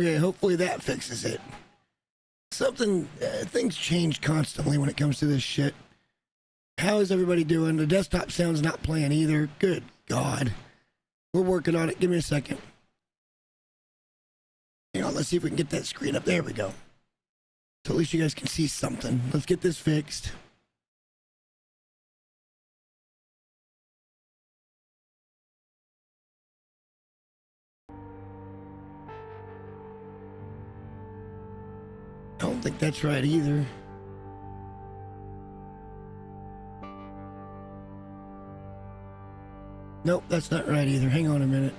Okay, hopefully that fixes it. Things change constantly when it comes to this shit. How is everybody doing? The desktop sound's not playing either. Good God. We're working on it. Give me a second. Hang on, let's see if we can get that screen up. There we go. So at least you guys can see something. Let's get this fixed. I don't think that's right either. Nope, that's not right either. Hang on a minute.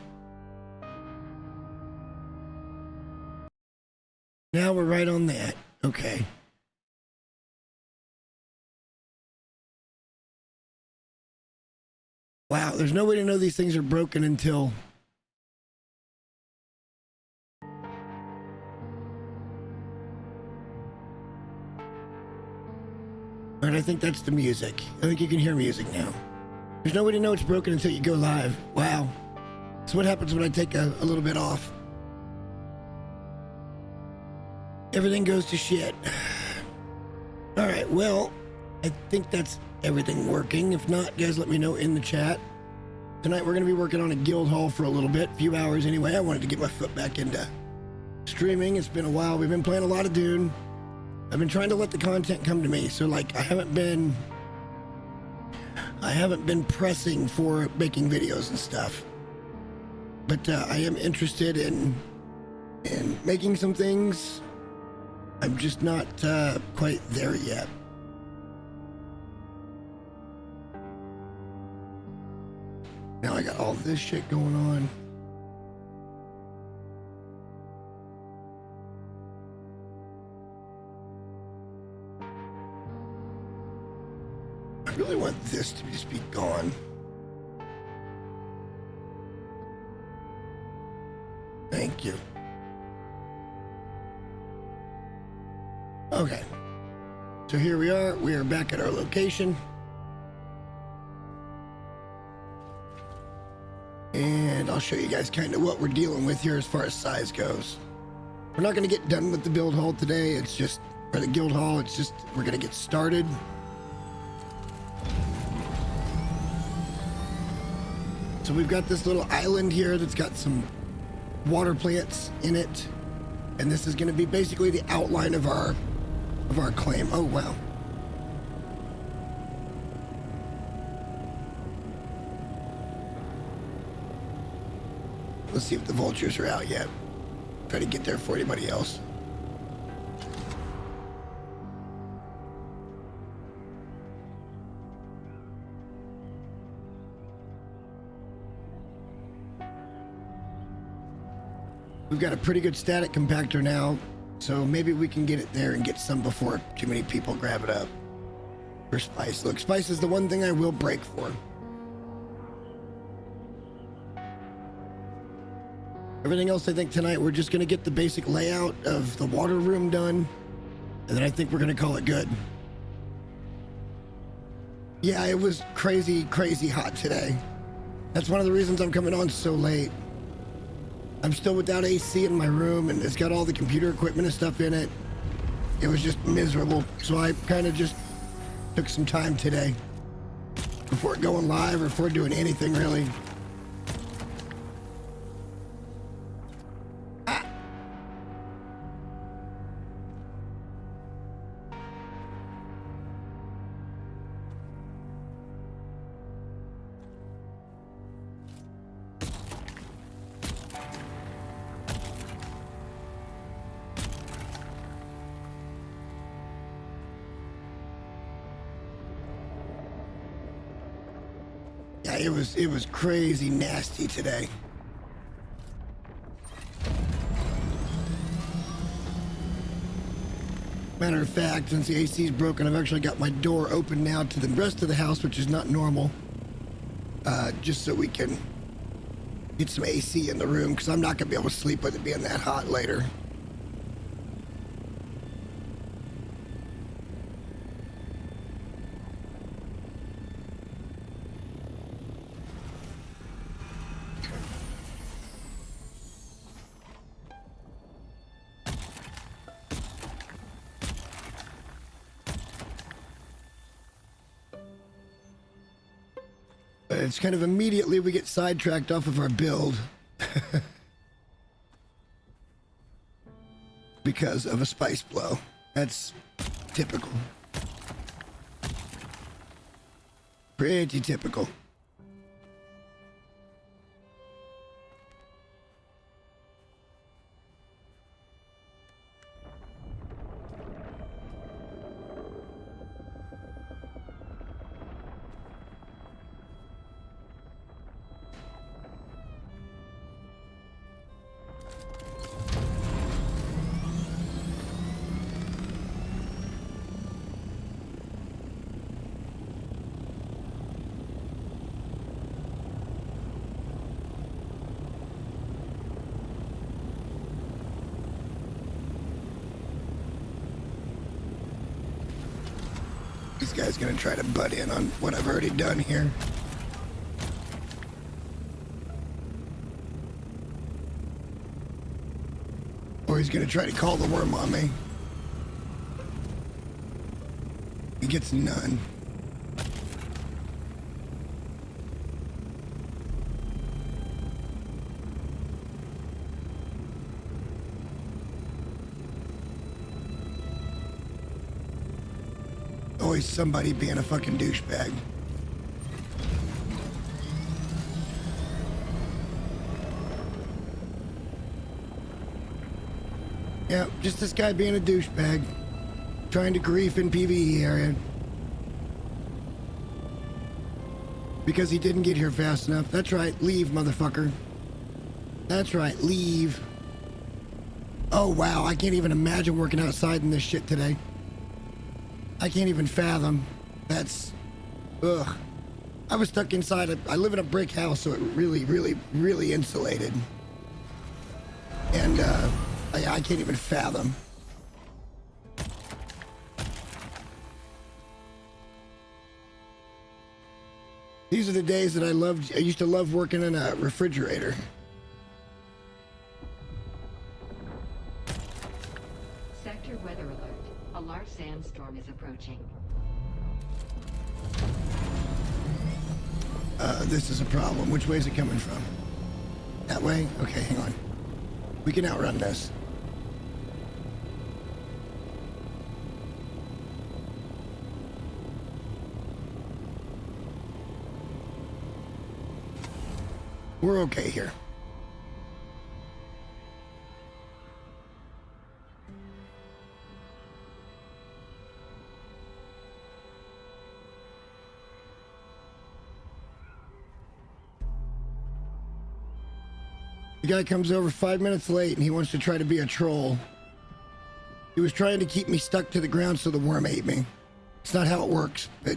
Now we're right on that. Okay. Wow, there's no way to know these things are broken until... Alright, I think that's the music. I think you can hear music now. There's no way to know it's broken until you go live. Wow. So what happens when I take a little bit off? Everything goes to shit. Alright, well, I think that's everything working. If not, guys, let me know in the chat. Tonight we're going to be working on a guild hall for a little bit. A few hours anyway. I wanted to get my foot back into streaming. It's been a while. We've been playing a lot of Dune. I've been trying to let the content come to me. So, like, I haven't been pressing for making videos and stuff. But I am interested in making some things. I'm just not quite there yet. Now I got all this shit going on. I really want this to just be gone. Thank you. Okay. So here we are. We are back at our location. And I'll show you guys kind of what we're dealing with here as far as size goes. We're not going to get done with the build hall today. It's just, or the guild hall, it's just, we're going to get started. So we've got this little island here that's got some water plants in it. And this is going to be basically the outline of our claim. Oh, wow. Let's see if the vultures are out yet. Try to get there for anybody else. We've got a pretty good static compactor now, so maybe we can get it there and get some before too many people grab it up. For spice. Look, spice is the one thing I will break for. Everything else, I think tonight we're just going to get the basic layout of the water room done, and then I think we're going to call it good. Yeah, it was crazy, crazy hot today. That's one of the reasons I'm coming on so late. I'm still without AC in my room, and it's got all the computer equipment and stuff in it. It was just miserable, so I kind of just took some time today before going live or before doing anything really. Yeah, it was crazy nasty today. Matter of fact, since the AC is broken, I've actually got my door open now to the rest of the house, which is not normal. Just so we can get some AC in the room, because I'm not going to be able to sleep with it being that hot later. it's kind of immediately we get sidetracked off of our build. Because of a spice blow. That's typical. Pretty typical. This guy's gonna try to butt in on what I've already done here. Or he's gonna try to call the worm on me. He gets none. Always somebody being a fucking douchebag. Yeah, just this guy being a douchebag. Trying to grief in PvE area. Because he didn't get here fast enough. That's right, leave, motherfucker. That's right, leave. Oh, wow, I can't even imagine working outside in this shit today. I can't even fathom. That's... Ugh. I was stuck inside. I live in a brick house, so it really insulated. And, I can't even fathom. These are the days that I used to love working in a refrigerator. Sector weather alert. A large sandstorm is approaching. This is a problem. Which way is it coming from? That way? Okay, hang on. We can outrun this. We're okay here. The guy comes over 5 minutes late and he wants to try to be a troll. He was trying to keep me stuck to the ground so the worm ate me. It's not how it works, but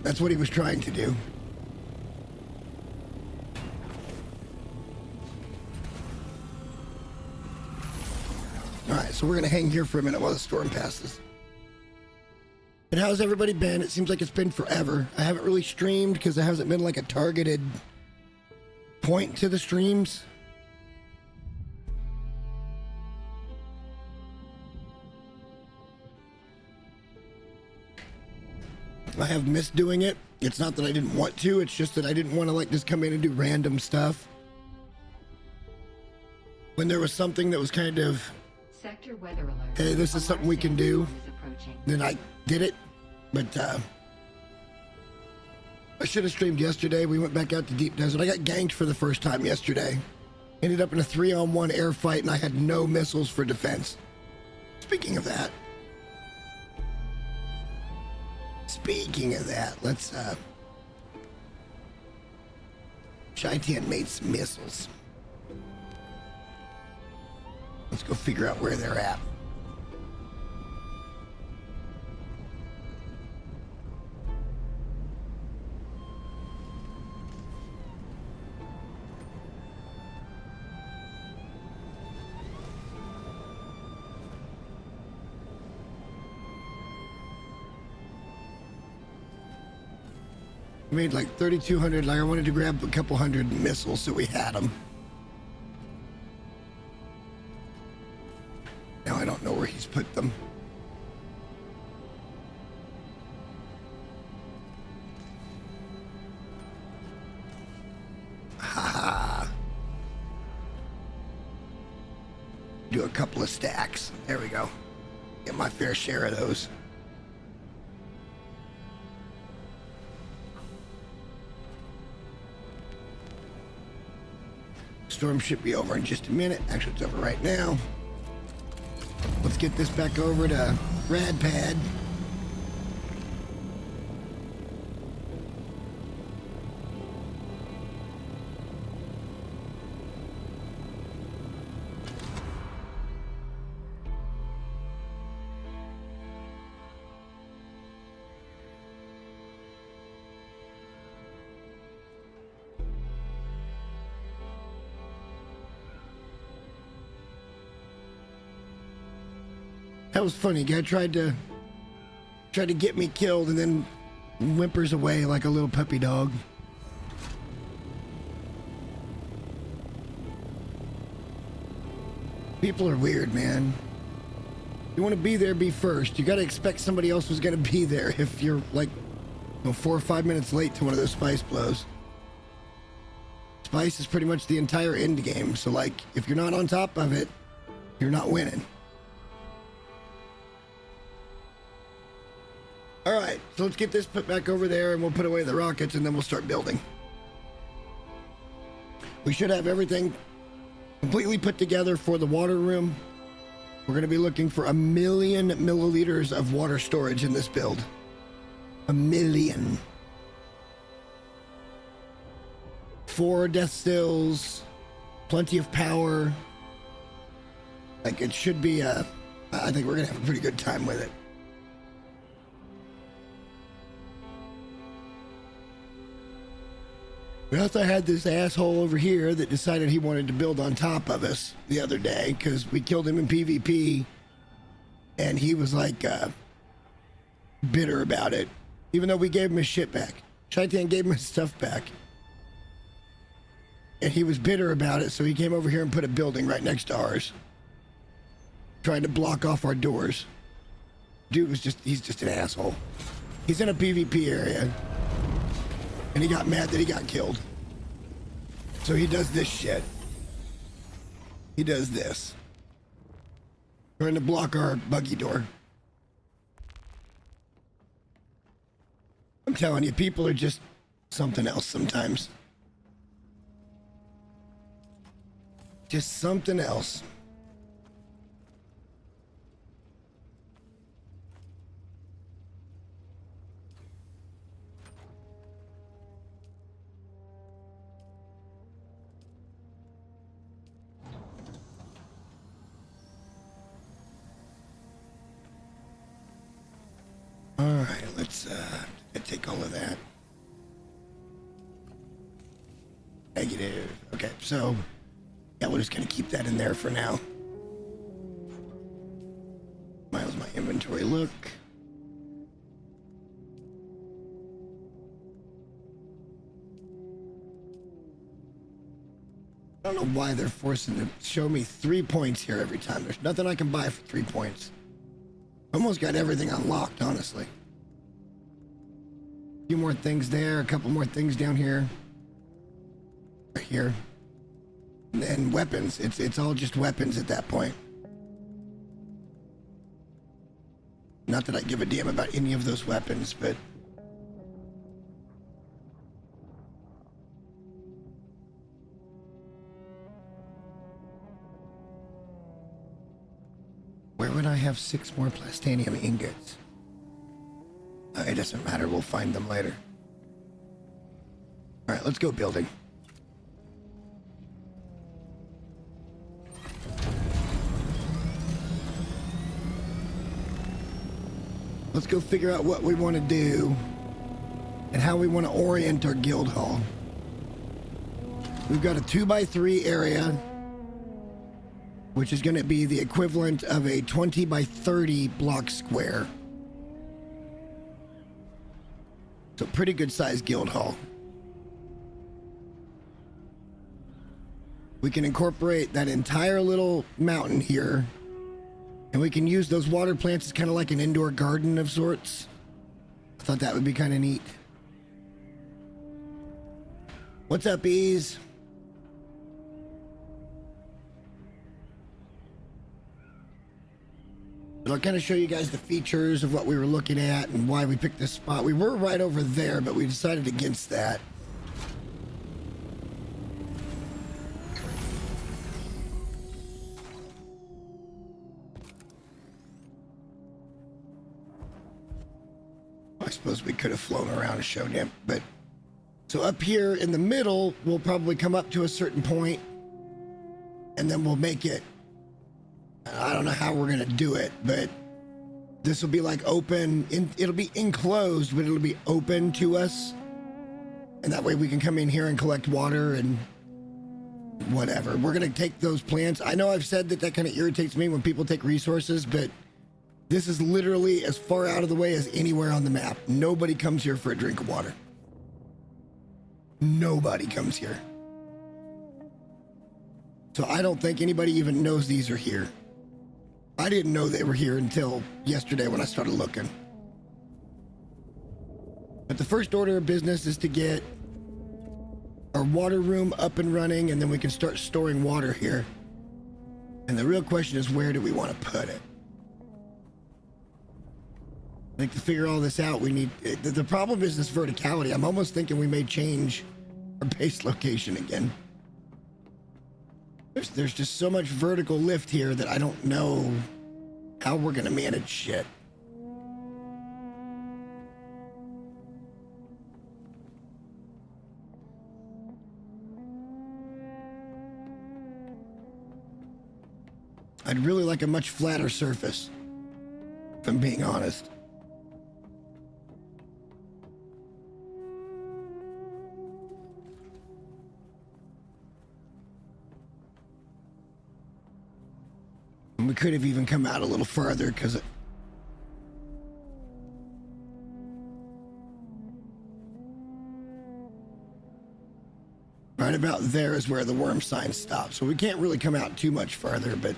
that's what he was trying to do. Alright, so we're gonna hang here for a minute while the storm passes. And how's everybody been? It seems like it's been forever. I haven't really streamed because there hasn't been like a targeted point to the streams. I have missed doing it. It's not that I didn't want to, it's just that I didn't want to like just come in and do random stuff. When there was something that was kind of, Sector weather alert. hey, this is something we can do, then I did it. But I should have streamed yesterday. We went back out to Deep Desert. I got ganked for the first time yesterday. Ended up in a 3-on-1 air fight and I had no missiles for defense. Speaking of that, let's Shaitan made some missiles. Let's go figure out where they're at. We made like 3,200. Like I wanted to grab a couple hundred missiles so we had them. Now I don't know where he's put them. do a couple of stacks. There we go. Get my fair share of those. Storm should be over in just a minute. Actually, it's over right now. Let's get this back over to Radpad. That was funny. Guy tried to get me killed and then whimpers away like a little puppy dog. People are weird, man. You want to be there, be first. You got to expect somebody else was going to be there if you're like 4 or 5 minutes late to one of those spice blows. Spice is pretty much the entire end game. So like, if you're not on top of it, you're not winning. All right, so let's get this put back over there and we'll put away the rockets and then we'll start building. We should have everything completely put together for the water room. We're going to be looking for 1 million milliliters of water storage in this build. 1 million. 4 death stills, plenty of power. Like it should be I think we're going to have a pretty good time with it. We also had this asshole over here that decided he wanted to build on top of us the other day because we killed him in PvP, and he was like bitter about it, even though we gave him his shit back. Shaitan gave him his stuff back, and he was bitter about it, so he came over here and put a building right next to ours, trying to block off our doors. Dude was he's just an asshole. He's in a PvP area. And he got mad that he got killed. So he does this shit. He does this. Trying to block our buggy door. I'm telling you, people are just something else sometimes. Just something else. Alright, let's take all of that. Negative. Okay, so yeah, we're just gonna keep that in there for now. How's my inventory look? I don't know why they're forcing to show me 3 points here every time. There's nothing I can buy for 3 points. Almost got everything unlocked, honestly. A few more things there, a couple more things down here. Right here. And then weapons. It's all just weapons at that point. Not that I give a damn about any of those weapons, but... where would I have 6 more plastanium ingots? It doesn't matter, we'll find them later. Alright, let's go building. Let's go figure out what we want to do and how we want to orient our guild hall. We've got a 2x3 area, which is going to be the equivalent of a 20 by 30 block square. So pretty good sized guild hall. We can incorporate that entire little mountain here, and we can use those water plants as kind of like an indoor garden of sorts. I thought that would be kind of neat. What's up, Ease? But I'll kind of show you guys the features of what we were looking at and why we picked this spot. We were right over there, but we decided against that. I suppose we could have flown around and shown you, but so up here in the middle, we'll probably come up to a certain point, and then we'll make it. I don't know how we're gonna do it, but this will be like open. It'll be enclosed, but it'll be open to us, and that way we can come in here and collect water and whatever. We're gonna take those plants. I know I've said that kind of irritates me when people take resources, but this is literally as far out of the way as anywhere on the map. Nobody comes here for a drink of water. Nobody comes here. So I don't think anybody even knows these are here. I didn't know they were here until yesterday when I started looking. But the first order of business is to get our water room up and running, and then we can start storing water here. And the real question is, where do we want to put it? I think to figure all this out, we need... The problem is this verticality. I'm almost thinking we may change our base location again. There's just so much vertical lift here that I don't know how we're going to manage shit. I'd really like a much flatter surface, if I'm being honest. We could have even come out a little farther because right about there is where the worm sign stops. So we can't really come out too much farther, but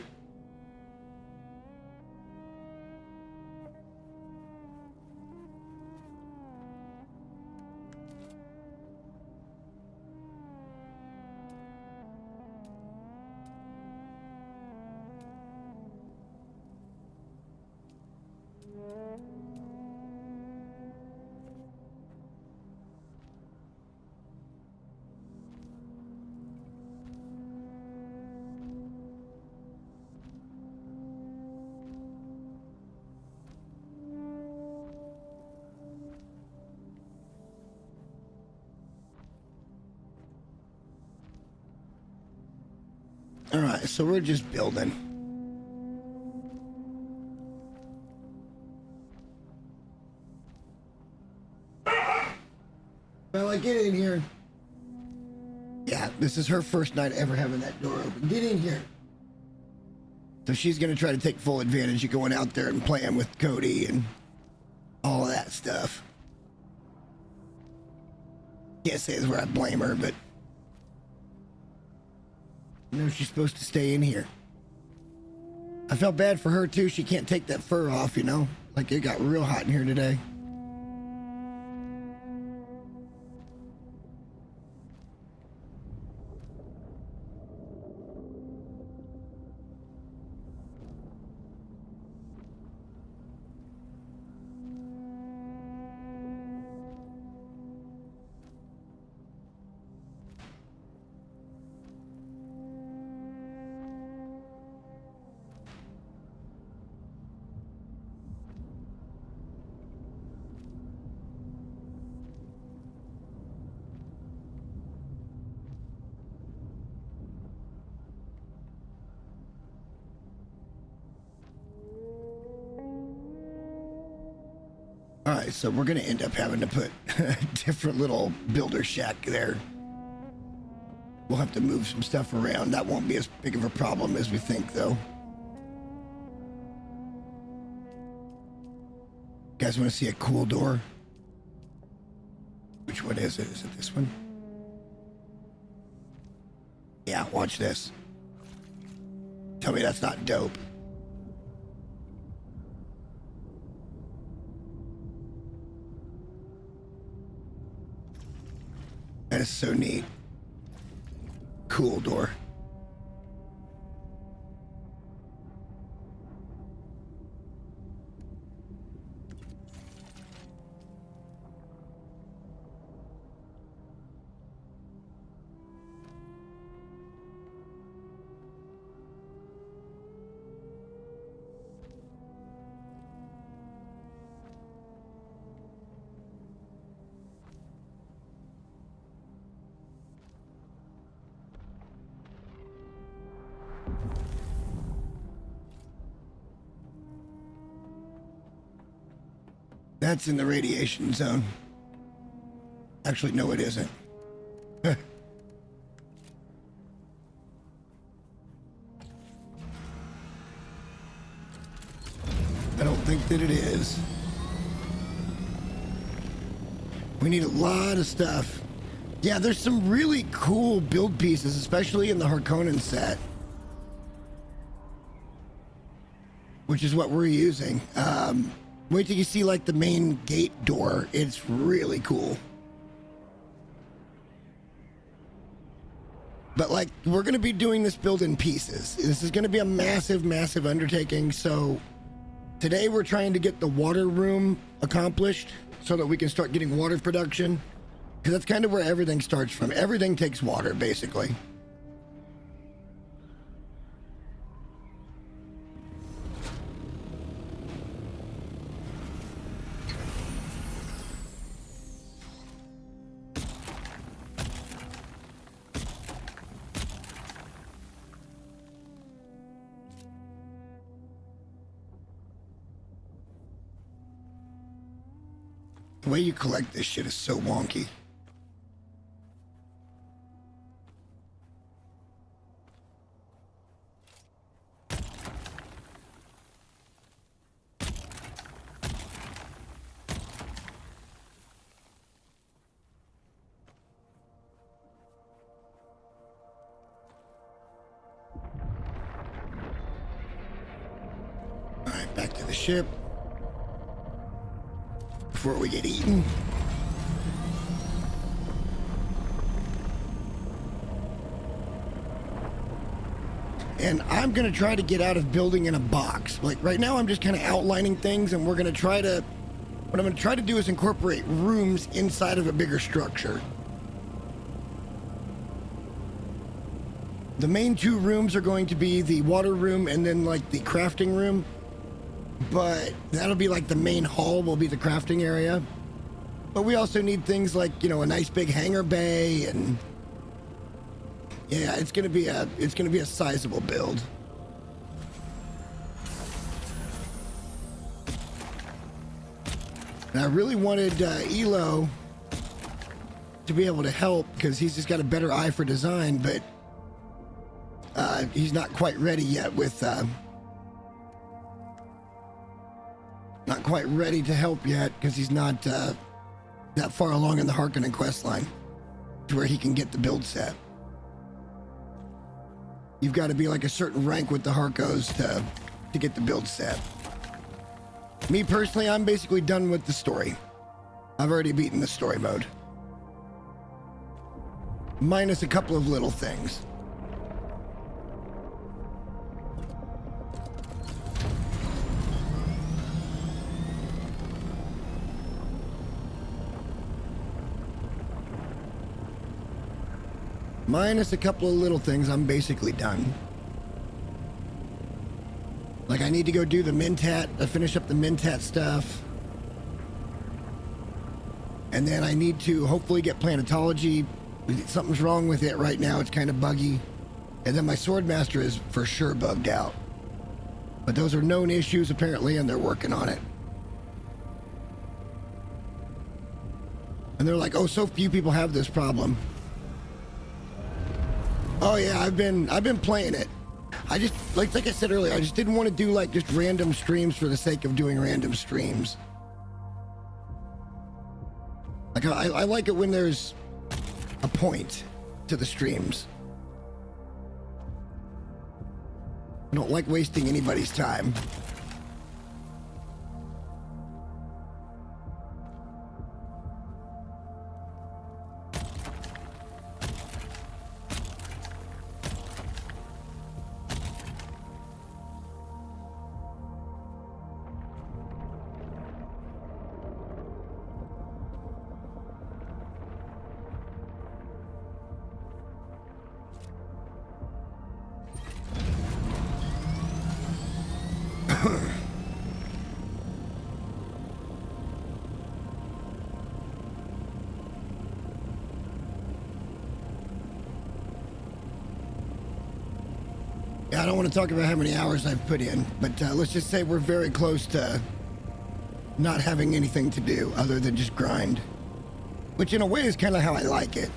all right, so we're just building. Well, I get in here. Yeah, this is her first night ever having that door open. Get in here. So she's going to try to take full advantage of going out there and playing with Cody and all of that stuff. Can't say it's where I blame her, but I know she's supposed to stay in here. I felt bad for her too. She can't take that fur off, you know? Like it got real hot in here today. All right, so we're going to end up having to put a different little builder shack there. We'll have to move some stuff around. That won't be as big of a problem as we think, though. You guys want to see a cool door? Which one is it? Is it this one? Yeah, watch this. Tell me that's not dope. That is so neat. Cool door. That's in the radiation zone. Actually, no, it isn't. I don't think that it is. We need a lot of stuff. Yeah, there's some really cool build pieces, especially in the Harkonnen set. Which is what we're using. Wait till you see like the main gate door. It's really cool. But like, we're going to be doing this build in pieces. This is going to be a massive, massive undertaking. So today we're trying to get the water room accomplished so that we can start getting water production. Because that's kind of where everything starts from. Everything takes water, basically. The way you collect this shit is so wonky. All right, back to the ship. Before we get eaten. And I'm going to try to get out of building in a box. Like right now I'm just kind of outlining things, and we're going to try to, what I'm going to try to do is incorporate rooms inside of a bigger structure. The main two rooms are going to be the water room and then like the crafting room. But that'll be like the main hall will be the crafting area. But we also need things like, you know, a nice big hangar bay, and yeah, it's gonna be a sizable build. And I really wanted Elo to be able to help because he's just got a better eye for design, but he's not quite ready yet with not quite ready to help yet because he's not that far along in the Harkonnen quest line to where he can get the build set. You've got to be like a certain rank with the Harkos to get the build set. Me personally, I'm basically done with the story. I've already beaten the story mode. Minus a couple of little things. Minus a couple of little things, I'm basically done. Like I need to go do the Mentat, finish up the Mentat stuff. And then I need to hopefully get Planetology. Something's wrong with it right now, it's kind of buggy. And then my Swordmaster is for sure bugged out. But those are known issues apparently, and they're working on it. And they're like, oh, so few people have this problem. Oh yeah, I've been playing it. I just like I said earlier, I just didn't want to do like just random streams for the sake of doing random streams. Like I like it when there's a point to the streams. I don't like wasting anybody's time. I don't want to talk about how many hours I've put in, but let's just say we're very close to not having anything to do other than just grind. Which in a way is kind of how I like it.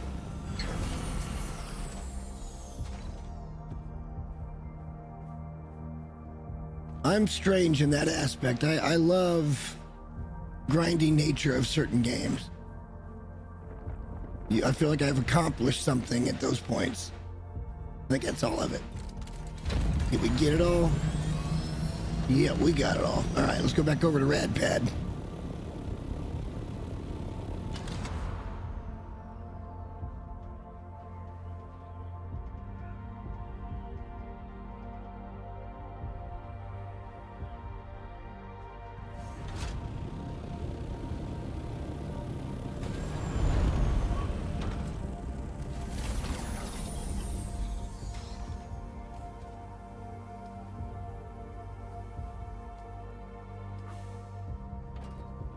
I'm strange in that aspect. I love grindy nature of certain games. I feel like I've accomplished something at those points. I think that's all of it. Did we get it all? Yeah, we got it all. All right, let's go back over to Radpad.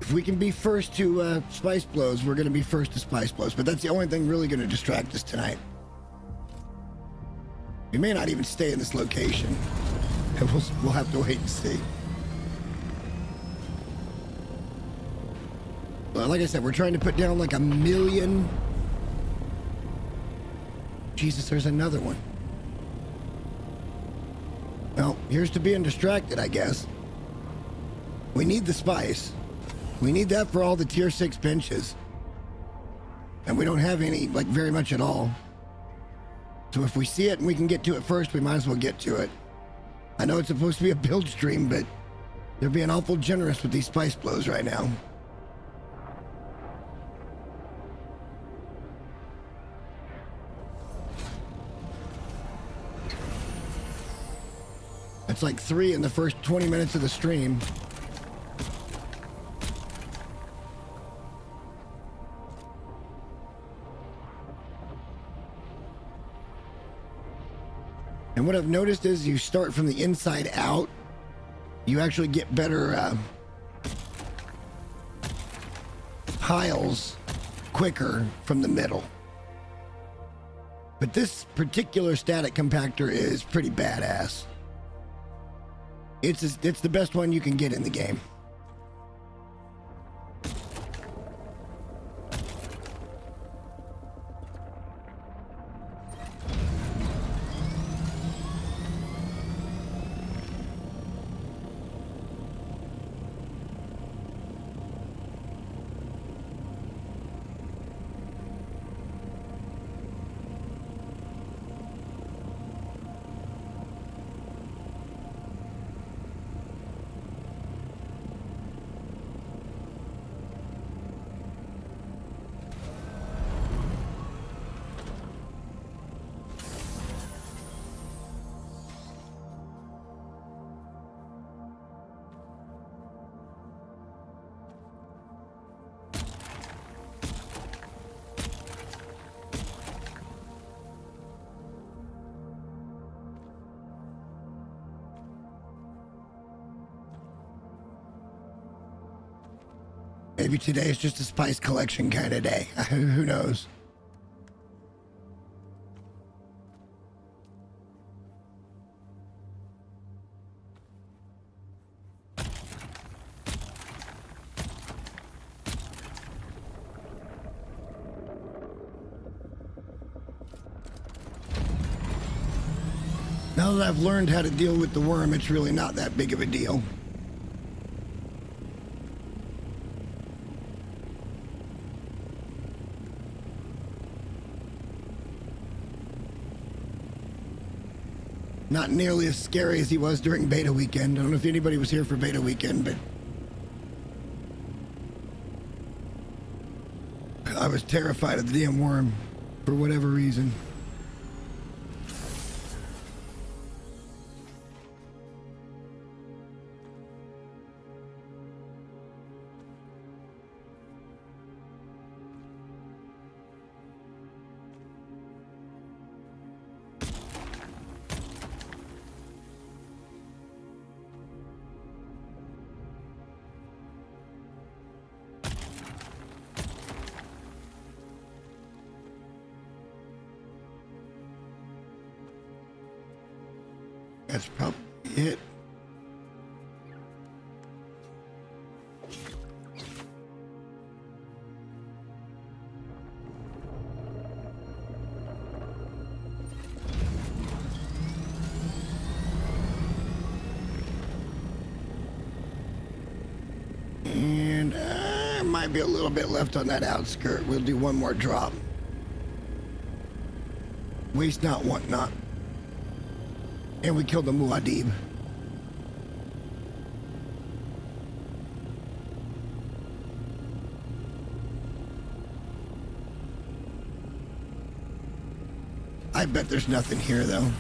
If we can be first to Spice Blows, we're going to be first to Spice Blows. But that's the only thing really going to distract us tonight. We may not even stay in this location. We'll have to wait and see. Well, like I said, we're trying to put down like 1 million. Jesus, there's another one. Well, here's to being distracted, I guess. We need the spice. We need that for all the tier 6 benches. And we don't have any, like, very much at all. So if we see it and we can get to it first, we might as well get to it. I know it's supposed to be a build stream, but they're being awful generous with these Spice Blows right now. It's like 3 in the first 20 minutes of the stream. And what I've noticed is you start from the inside out, you actually get better piles quicker from the middle. But this particular static compactor is pretty badass. It's the best one you can get in the game. Maybe today is just a spice collection kind of day. Who knows? Now that I've learned how to deal with the worm, it's really not that big of a deal. Not nearly as scary as he was during beta weekend. I don't know if anybody was here for beta weekend, but I was terrified of the damn worm for whatever reason. That's probably it. And might be a little bit left on that outskirt. We'll do one more drop. Waste not, want not. And we killed the Muad'Dib. I bet there's nothing here, though.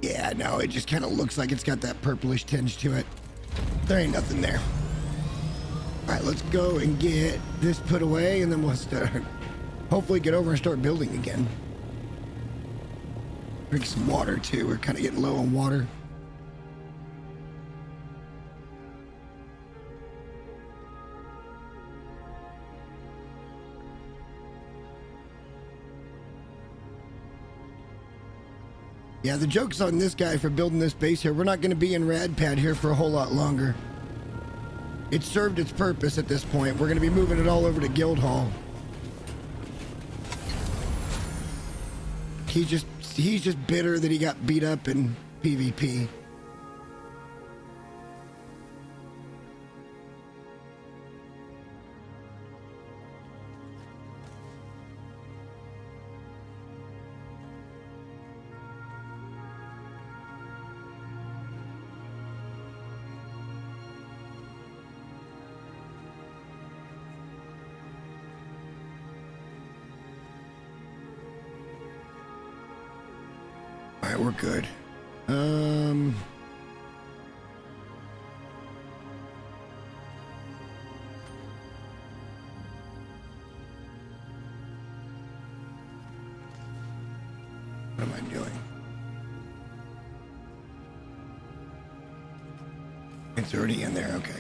Yeah, no, it just kind of looks like it's got that purplish tinge to it. There ain't nothing there. All right, let's go and get this put away, and then we'll start. Hopefully get over and start building again. Drink some water, too. We're kind of getting low on water. Yeah, the joke's on this guy for building this base here. We're not going to be in Radpad here for a whole lot longer. It served its purpose at this point. We're going to be moving it all over to Guildhall. He's just bitter that he got beat up in PvP. All right, we're good. What am I doing? It's already in there, okay.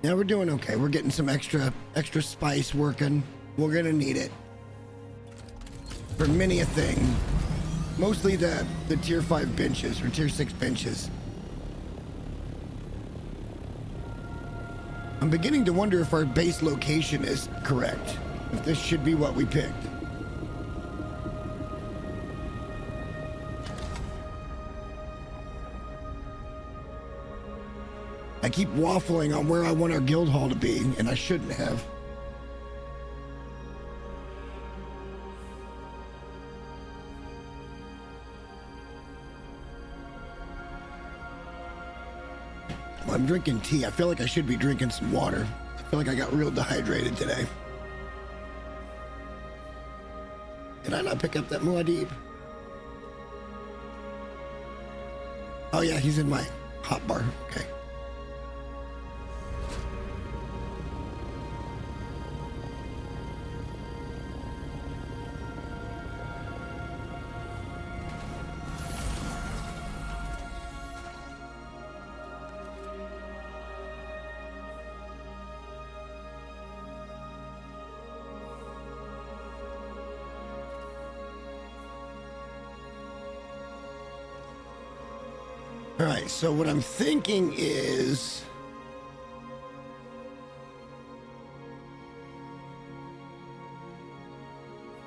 Now we're doing okay. We're getting some extra spice working. We're gonna need it for many a thing. Mostly the tier 5 benches or tier 6 benches. I'm beginning to wonder if our base location is correct. If this should be what we picked. I keep waffling on where I want our guild hall to be, and I shouldn't have. Well, I'm drinking tea. I feel like I should be drinking some water. I feel like I got real dehydrated today. Did I not pick up that Muad'Dib? Oh yeah, he's in my hotbar. Okay. All right, so what I'm thinking is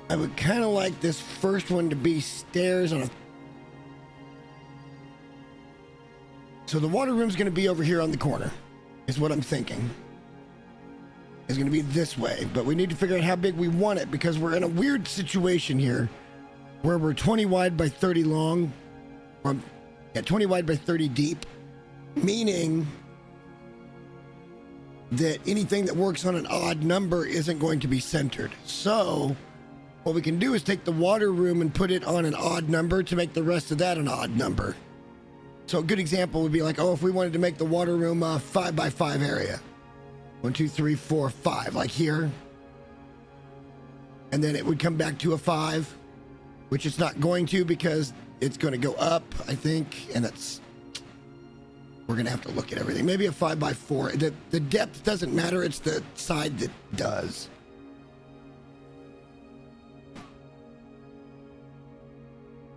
I would kind of like this first one to be stairs on a... So the water room's going to be over here on the corner, is what I'm thinking. It's going to be this way, but we need to figure out how big we want it because we're in a weird situation here where we're 20 wide by 30 long, or yeah, 20 wide by 30 deep, meaning that anything that works on an odd number isn't going to be centered. So what we can do is take the water room and put it on an odd number to make the rest of that an odd number. So a good example would be like, oh, if we wanted to make the water room a 5 by 5 area. 1, 2, 3, 4, 5, like here. And then it would come back to a 5, which it's not going to because it's going to go up, I think, and we're going to have to look at everything. Maybe a 5 by 4. The depth doesn't matter. It's the side that does.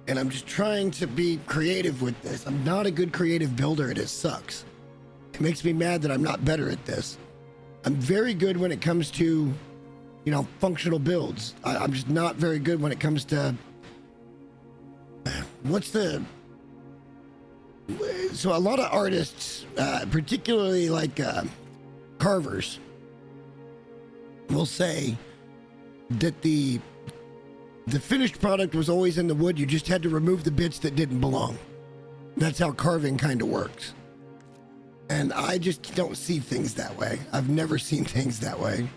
And I'm just trying to be creative with this. I'm not a good creative builder. It just sucks. It makes me mad that I'm not better at this. I'm very good when it comes to, you know, functional builds. I'm just not very good when it comes to so a lot of artists, particularly like carvers, will say that the finished product was always in the wood. You just had to remove the bits that didn't belong. That's how carving kind of works. And I just don't see things that way. I've never seen things that way.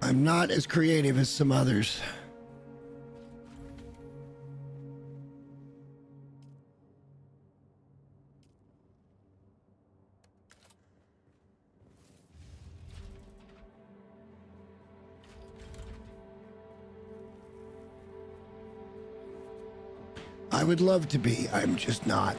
I'm not as creative as some others. I would love to be, I'm just not.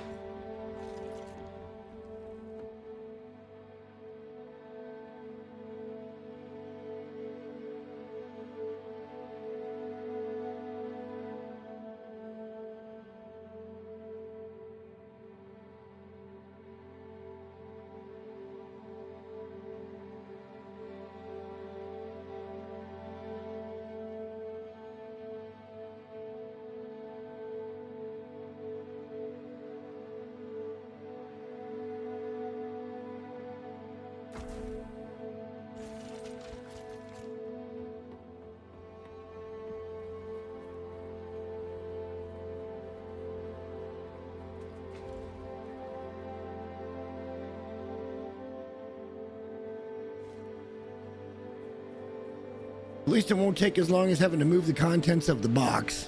At least it won't take as long as having to move the contents of the box.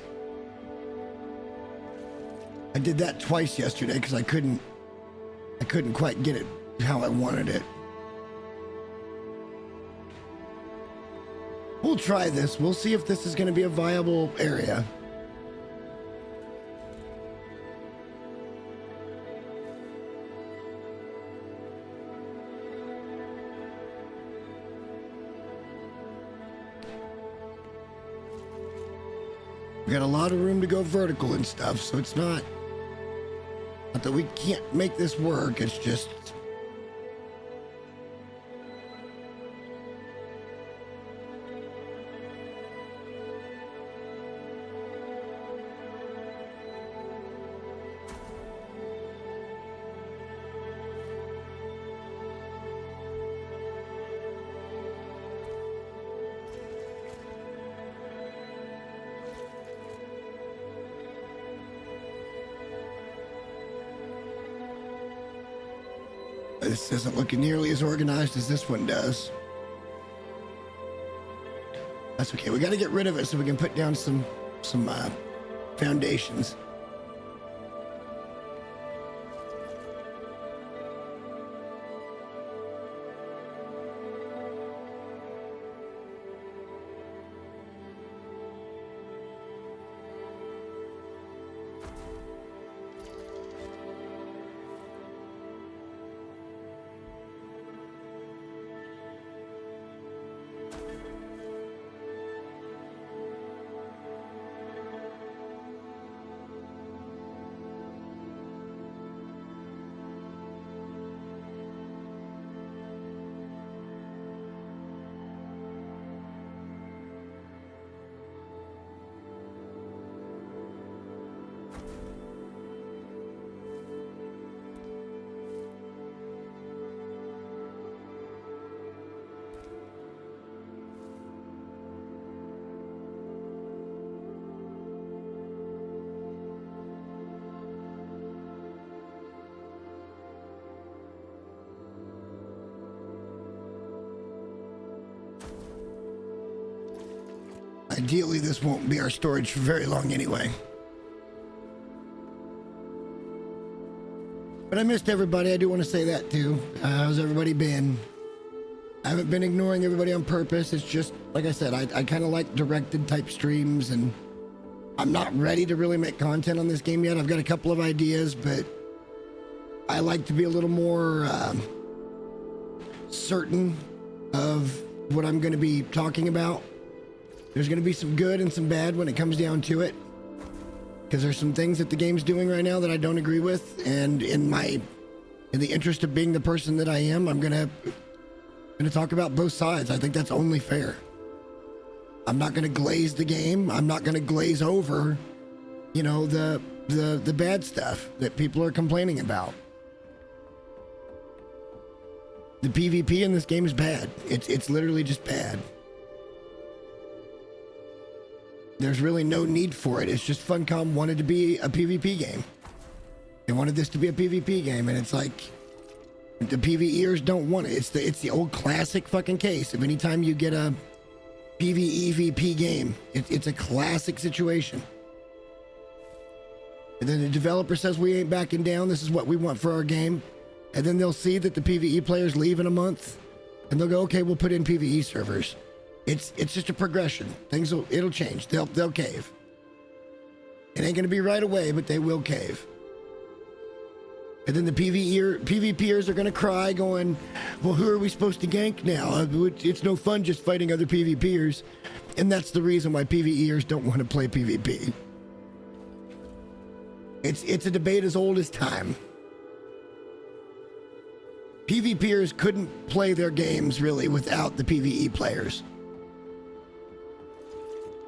I did that twice yesterday because I couldn't quite get it how I wanted it. We'll try this. We'll see if this is going to be a viable area. We got a lot of room to go vertical and stuff, so it's not that we can't make this work. It's just this isn't looking nearly as organized as this one does. That's okay. We got to get rid of it so we can put down some foundations. Ideally, this won't be our storage for very long anyway. But I missed everybody. I do want to say that too. How's everybody been? I haven't been ignoring everybody on purpose. It's just, like I said, I kind of like directed type streams, and I'm not ready to really make content on this game yet. I've got a couple of ideas, but I like to be a little more certain of what I'm going to be talking about. There's going to be some good and some bad when it comes down to it, because there's some things that the game's doing right now that I don't agree with, and in the interest of being the person that I am, I'm gonna talk about both sides. I think that's only fair. I'm not gonna glaze the game. I'm not gonna glaze over, you know, the bad stuff that people are complaining about. The PvP in this game is bad. It's literally just bad. There's really no need for it. It's just Funcom wanted to be a PvP game. They wanted this to be a PvP game, and it's like the PvEers don't want it. It's the old classic fucking case of anytime you get a PvEVP game, it's a classic situation. And then the developer says, we ain't backing down. This is what we want for our game. And then they'll see that the PvE players leave in a month, and they'll go, okay, we'll put in PvE servers. It's just a progression. It'll change. They'll cave. It ain't gonna be right away, but they will cave. And then the PvPers are gonna cry, going, well, who are we supposed to gank now? It's no fun just fighting other PvPers. And that's the reason why PvEers don't want to play PvP. It's a debate as old as time. PvPers couldn't play their games really without the PvE players.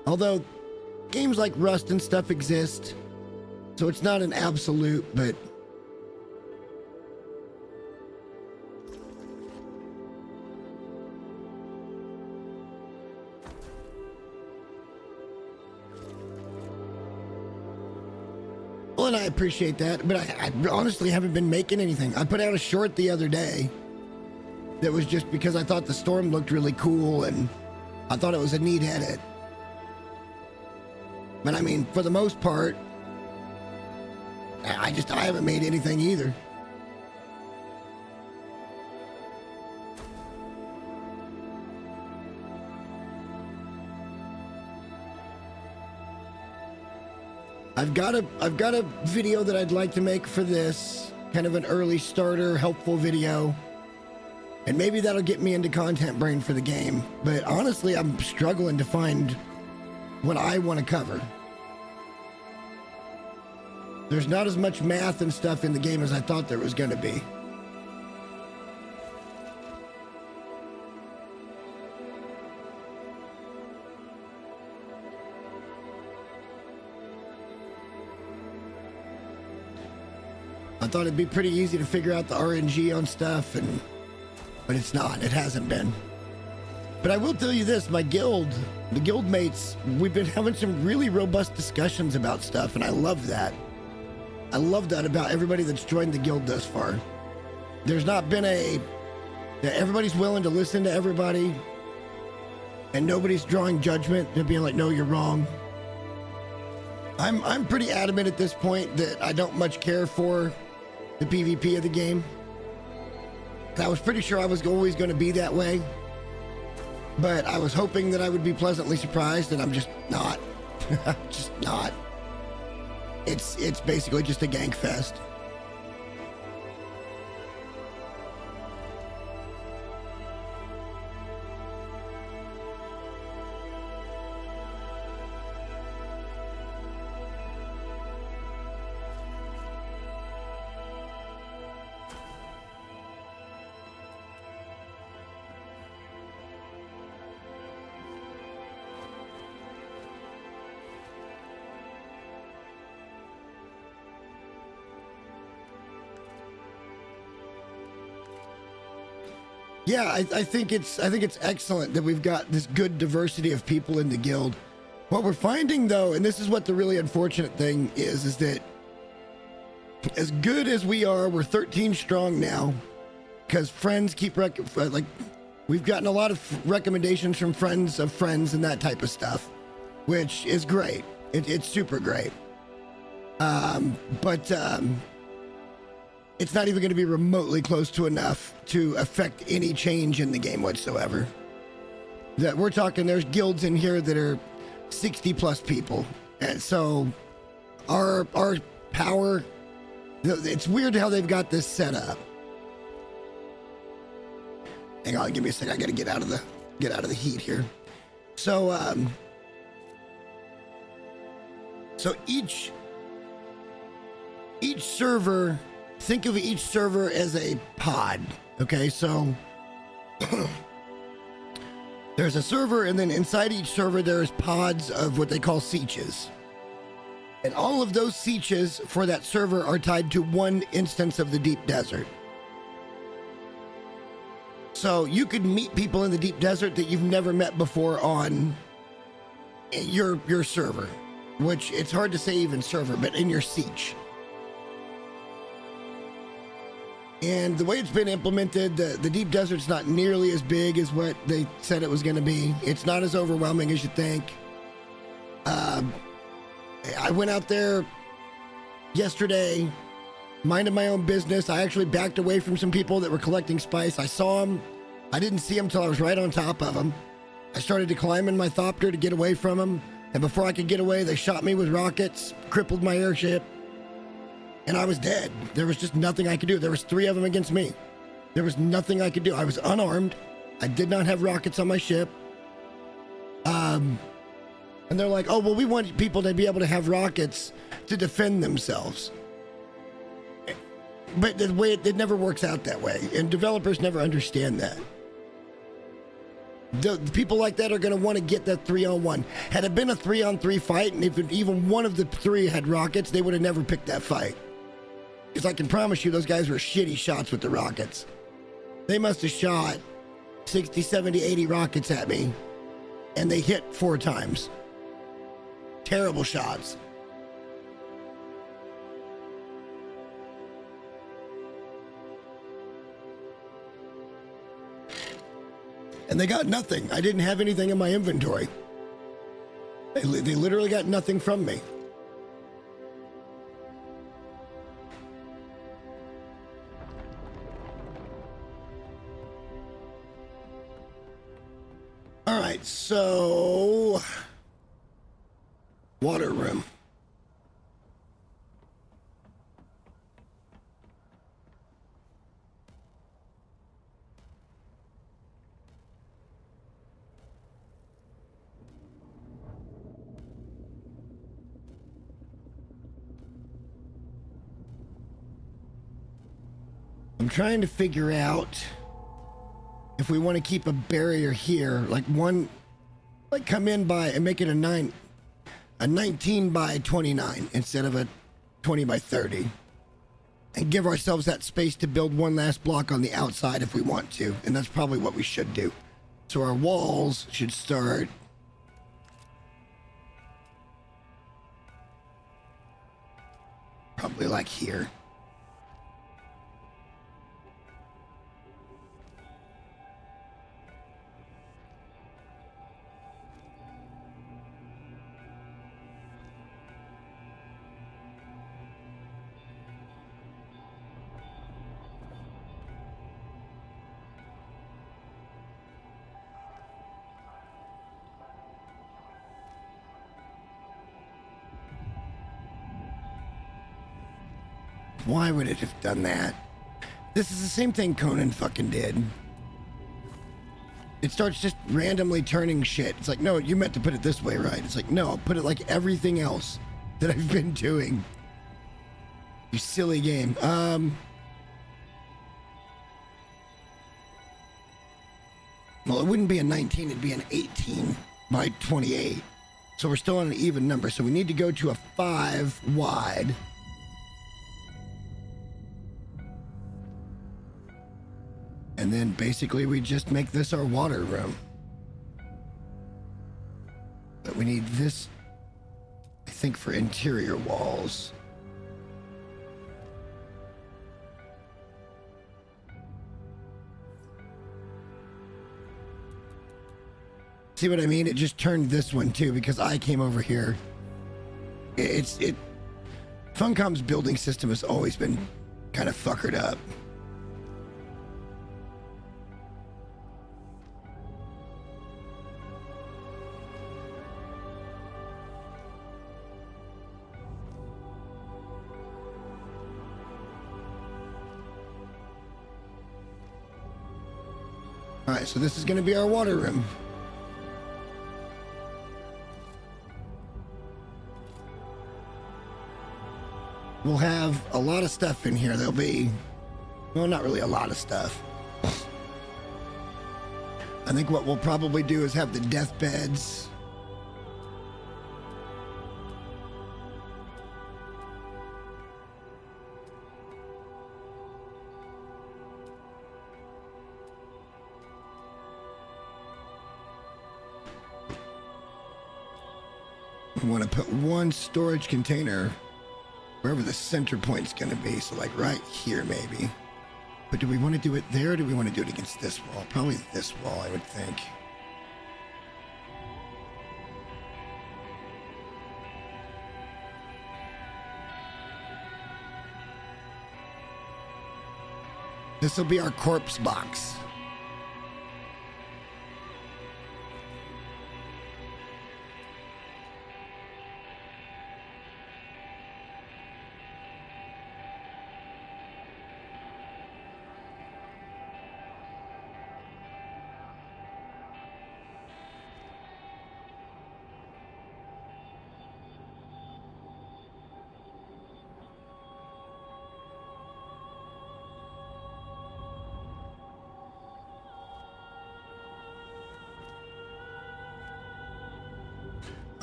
Although games like Rust and stuff exist, so it's not an absolute, but well, and I appreciate that, but I honestly haven't been making anything. I put out a short the other day that was just because I thought the storm looked really cool and I thought it was a neat edit. But I mean, for the most part, I haven't made anything either. I've got a video that I'd like to make for this, kind of an early starter, helpful video. And maybe that'll get me into Content Brain for the game. But honestly, I'm struggling to find what I want to cover. There's not as much math and stuff in the game as I thought there was going to be. I thought it'd be pretty easy to figure out the RNG on stuff, but it's not. It hasn't been. But I will tell you this, the guild mates, we've been having some really robust discussions about stuff, and I love that. I love that about everybody that's joined the guild thus far. There's not been that everybody's willing to listen to everybody, and nobody's drawing judgment. They're being like, no, you're wrong. I'm pretty adamant at this point that I don't much care for the PvP of the game. I was pretty sure I was always going to be that way, but I was hoping that I would be pleasantly surprised, and I'm just not. Just not. It's basically just a gank fest. Yeah, I think it's excellent that we've got this good diversity of people in the guild. What we're finding though, and this is what the really unfortunate thing is that as good as we are, we're 13 strong now, because friends keep we've gotten a lot of recommendations from friends of friends and that type of stuff, which is great. It's super great. But it's not even going to be remotely close to enough to affect any change in the game whatsoever. That we're talking, there's guilds in here that are 60 plus people. And so our power, it's weird how they've got this set up. Hang on, give me a second. I gotta get out of the heat here. So each server, think of each server as a pod. Okay, so there's a server, and then inside each server there's pods of what they call sietches. And all of those sietches for that server are tied to one instance of the deep desert. So you could meet people in the deep desert that you've never met before on your server, which it's hard to say even server, but in your siege. And the way it's been implemented, the deep desert's not nearly as big as what they said it was going to be. It's not as overwhelming as you think. I went out there yesterday, minding my own business. I actually backed away from some people that were collecting spice. I saw them. I didn't see them till I was right on top of them. I started to climb in my Thopter to get away from them. And before I could get away, they shot me with rockets, crippled my airship, and I was dead. There was just nothing I could do. There was 3 of them against me. There was nothing I could do. I was unarmed. I did not have rockets on my ship. And they're like, oh, well, we want people to be able to have rockets to defend themselves. But the way it never works out that way, and developers never understand that. The people like that are going to want to get that 3-on-1. Had it been a 3-on-3 fight, and if even one of the 3 had rockets, they would have never picked that fight. Because I can promise you, those guys were shitty shots with the rockets. They must have shot 60, 70, 80 rockets at me, and they hit 4 times. Terrible shots. And they got nothing. I didn't have anything in my inventory. They literally got nothing from me. All right, so water room. I'm trying to figure out if we want to keep a barrier here, like come in by and make it a 19 by 29 instead of a 20 by 30, and give ourselves that space to build one last block on the outside if we want to, and that's probably what we should do. So our walls should start probably like here. Why would it have done that? This is the same thing Conan fucking did. It starts just randomly turning shit. It's like, no, you meant to put it this way, right? It's like, no, put it like everything else that I've been doing. You silly game. Well, it wouldn't be a 19, it'd be an 18 by 28. So we're still on an even number. So we need to go to a 5 wide. And then basically we just make this our water room. But we need this, I think, for interior walls. See what I mean? It just turned this one too because I came over here. Funcom's building system has always been kind of fuckered up. All right, so this is going to be our water room. We'll have a lot of stuff in here. There'll be, well, not really a lot of stuff. I think what we'll probably do is have the deathbeds. We want to put one storage container wherever the center point's going to be. So like right here, maybe. But do we want to do it there, or do we want to do it against this wall? Probably this wall, I would think. This will be our corpse box.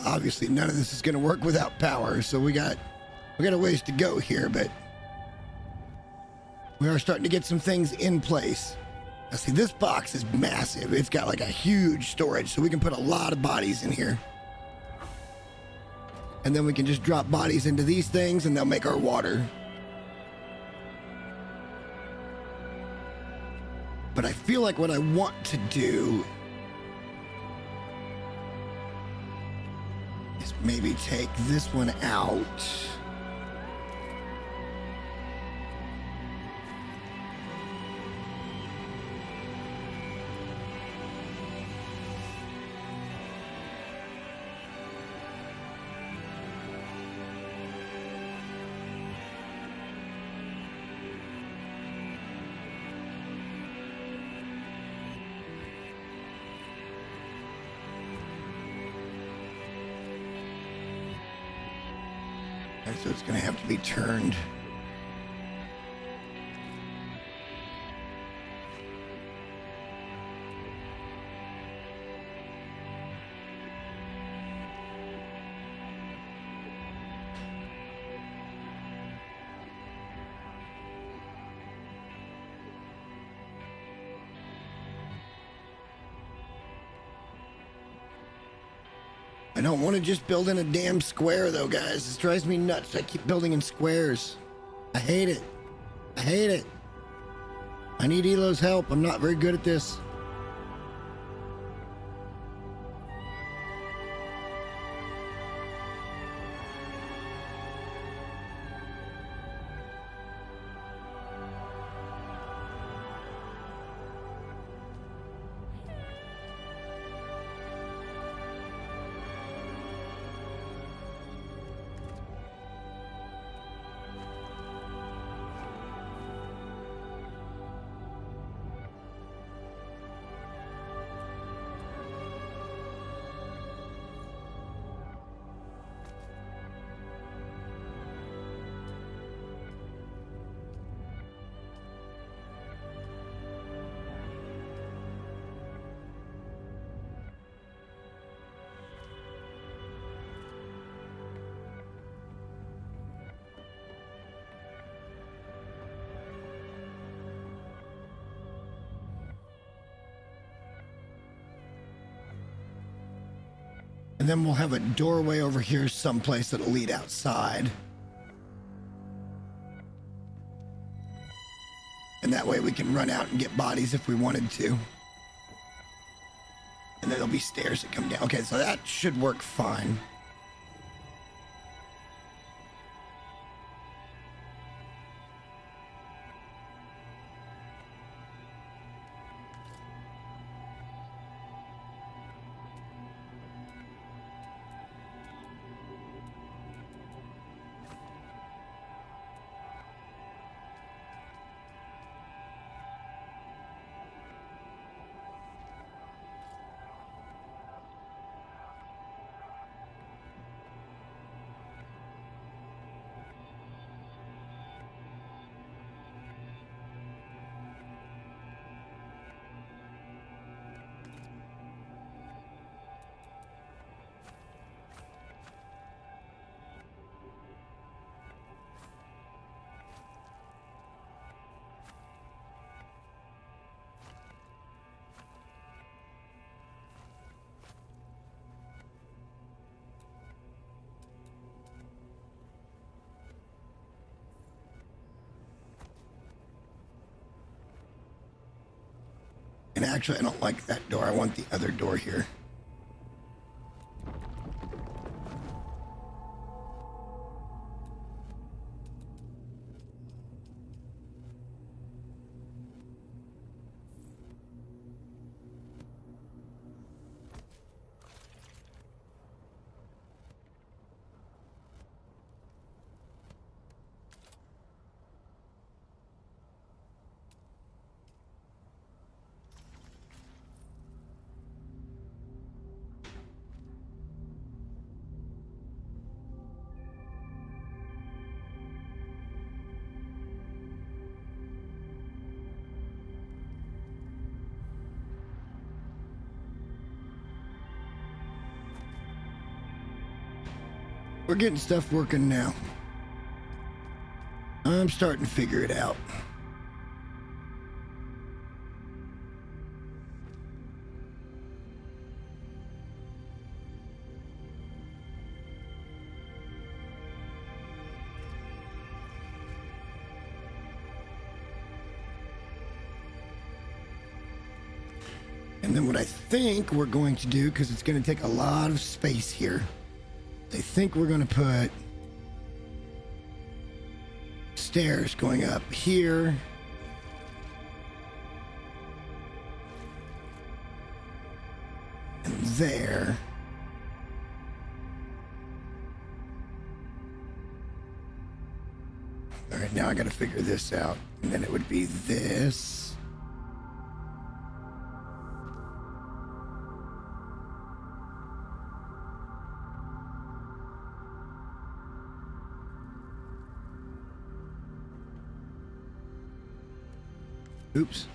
Obviously, none of this is going to work without power, so we got a ways to go here, but we are starting to get some things in place. Now, see, this box is massive. It's got like a huge storage, so we can put a lot of bodies in here. And then we can just drop bodies into these things, and they'll make our water. But I feel like what I want to do is maybe take this one out. So it's going to have to be turned. I don't want to just build in a damn square, though, guys. This drives me nuts. I keep building in squares. I hate it. I hate it. I need Elo's help. I'm not very good at this. And then we'll have a doorway over here someplace that'll lead outside. And that way we can run out and get bodies if we wanted to. And then there'll be stairs that come down. Okay, so that should work fine. And actually, I don't like that door. I want the other door here. We're getting stuff working now. I'm starting to figure it out. And then what I think we're going to do, because it's going to take a lot of space here, I think we're going to put stairs going up here. And there. All right, now I got to figure this out. And then it would be this. Oops.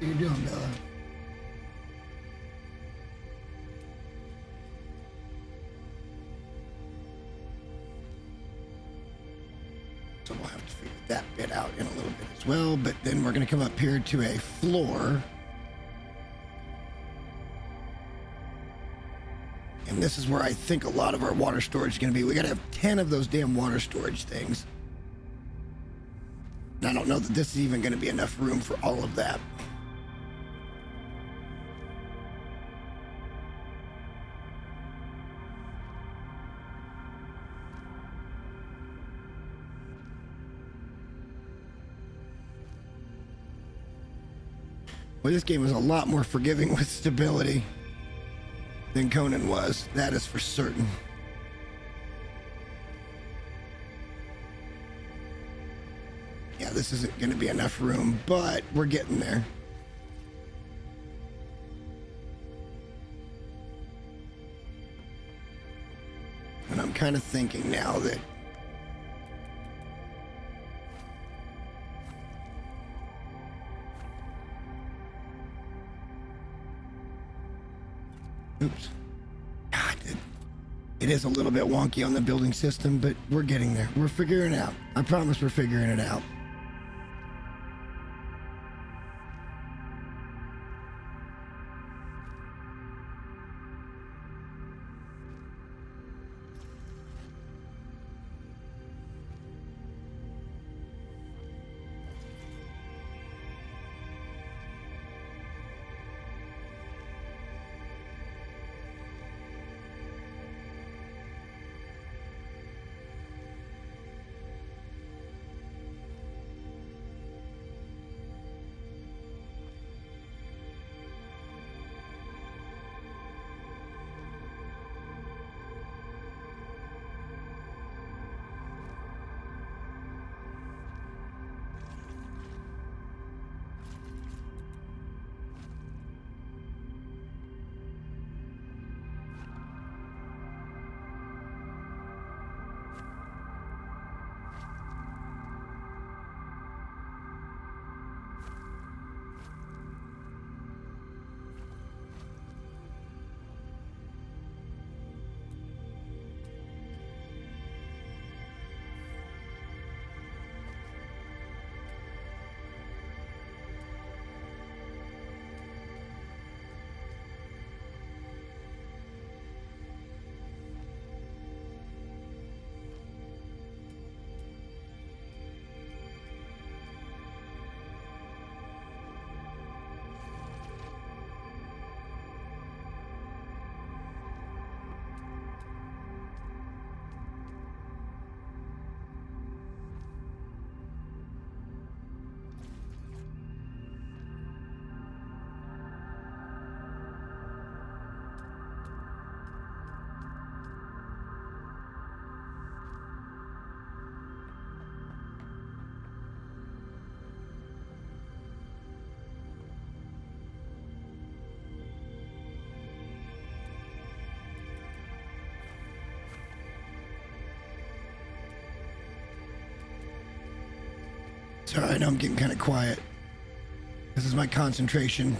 What are you doing, Bella? So we'll have to figure that bit out in a little bit as well, but then we're going to come up here to a floor. And this is where I think a lot of our water storage is going to be. We got to have 10 of those damn water storage things. And I don't know that this is even going to be enough room for all of that. Well, this game is a lot more forgiving with stability than Conan was. That is for certain. Yeah, this isn't going to be enough room, but we're getting there. And I'm kind of thinking now that oops. God, it is a little bit wonky on the building system, but we're getting there. We're figuring it out. I promise we're figuring it out. Sorry, I know I'm getting kind of quiet. This is my concentration.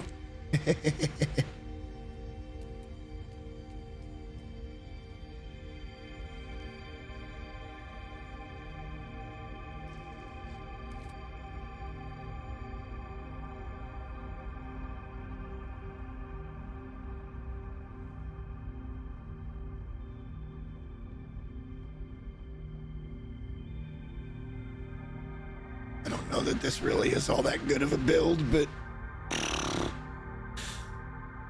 I don't know that this really is all that good of a build, but I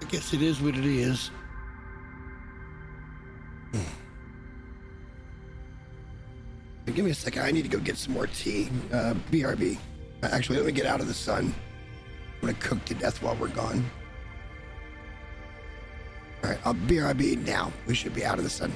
guess it is what it is. Give me a second. I need to go get some more tea. BRB. Actually, let me get out of the sun. I'm gonna cook to death while we're gone. All right, I'll BRB now. We should be out of the sun.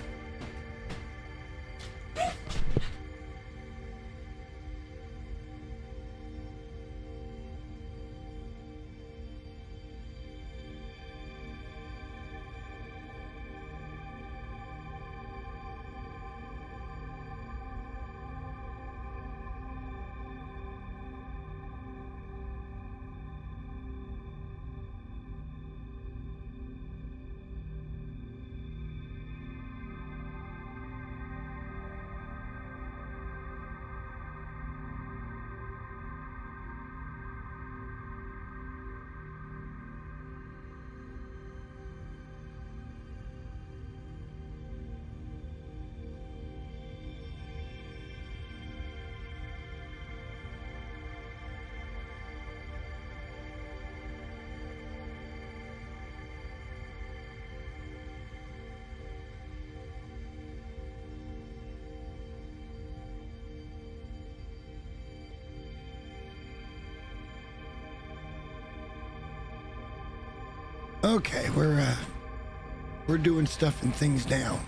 Okay, we're doing stuff and things now.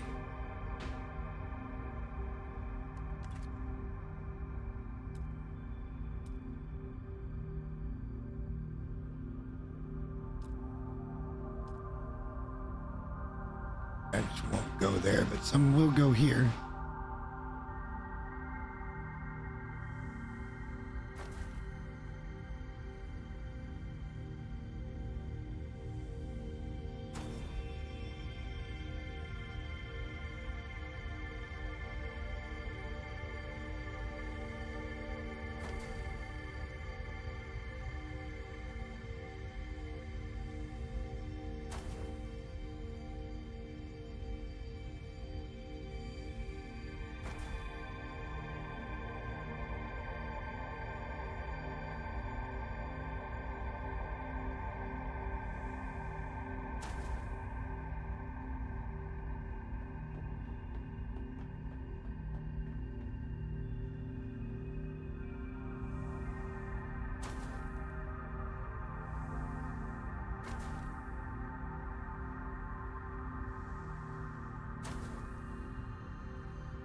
I just won't go there, but some will go here.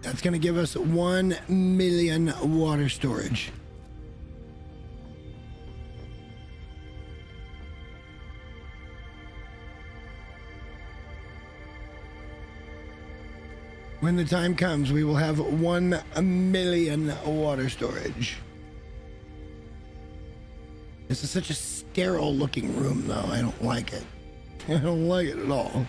That's going to give us 1 million water storage. When the time comes, we will have 1 million water storage. This is such a sterile looking room, though. I don't like it. I don't like it at all.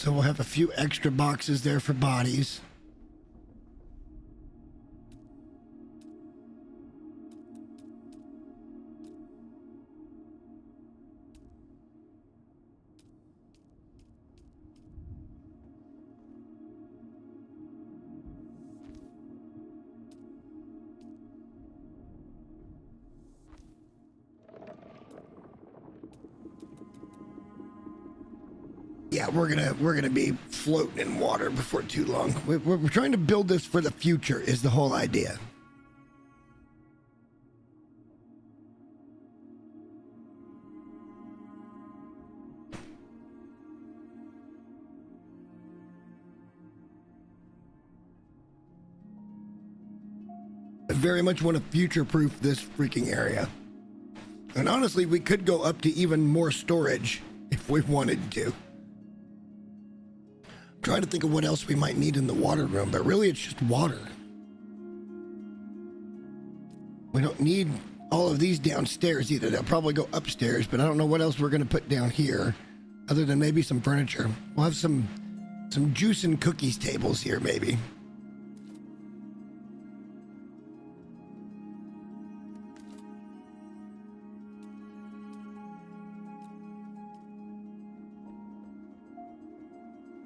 So we'll have a few extra boxes there for bodies. Yeah, we're gonna be floating in water before too long. We're trying to build this for the future is the whole idea. I very much want to future-proof this freaking area. And honestly, we could go up to even more storage if we wanted to. Trying to think of what else we might need in the water room, but really it's just water. We don't need all of these downstairs either. They'll probably go upstairs, but I don't know what else we're going to put down here other than maybe some furniture. We'll have some juice and cookies tables here maybe.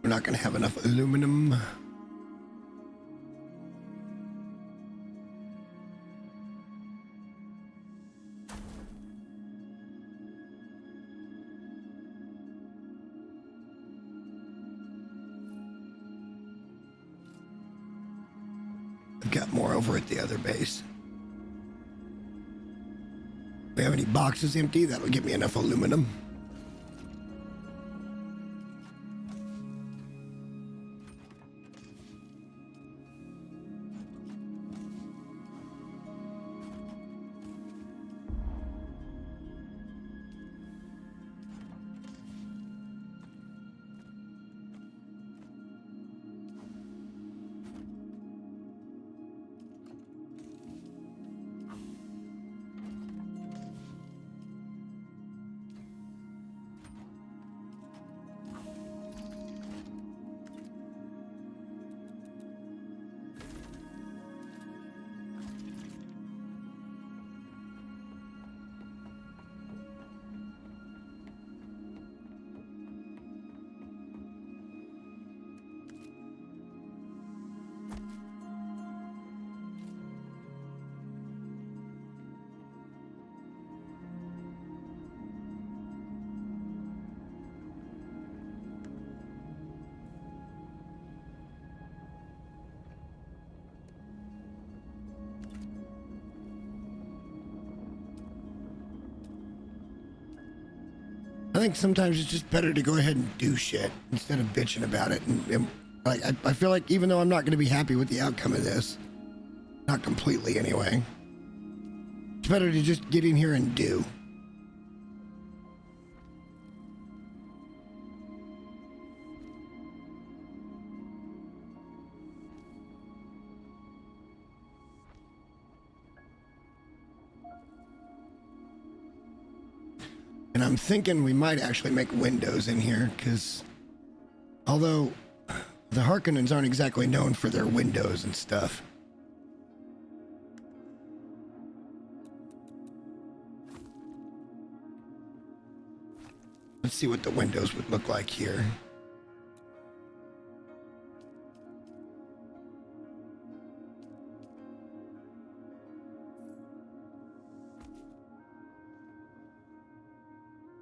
We're not going to have enough aluminum. I've got more over at the other base. If we have any boxes empty, that'll give me enough aluminum. I think sometimes it's just better to go ahead and do shit instead of bitching about it. And like, I feel like even though I'm not going to be happy with the outcome of this, not completely anyway, it's better to just get in here and do. And I'm thinking we might actually make windows in here, because although the Harkonnens aren't exactly known for their windows and stuff. Let's see what the windows would look like here.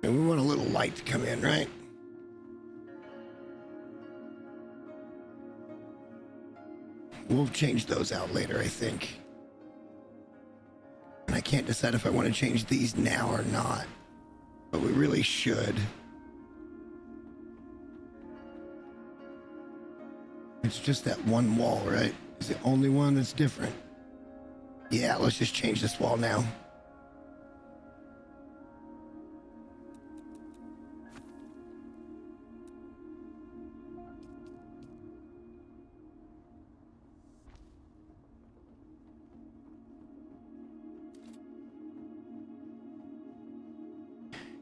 And we want a little light to come in, right? We'll change those out later, I think. And I can't decide if I want to change these now or not. But we really should. It's just that one wall, right? It's the only one that's different. Yeah, let's just change this wall now.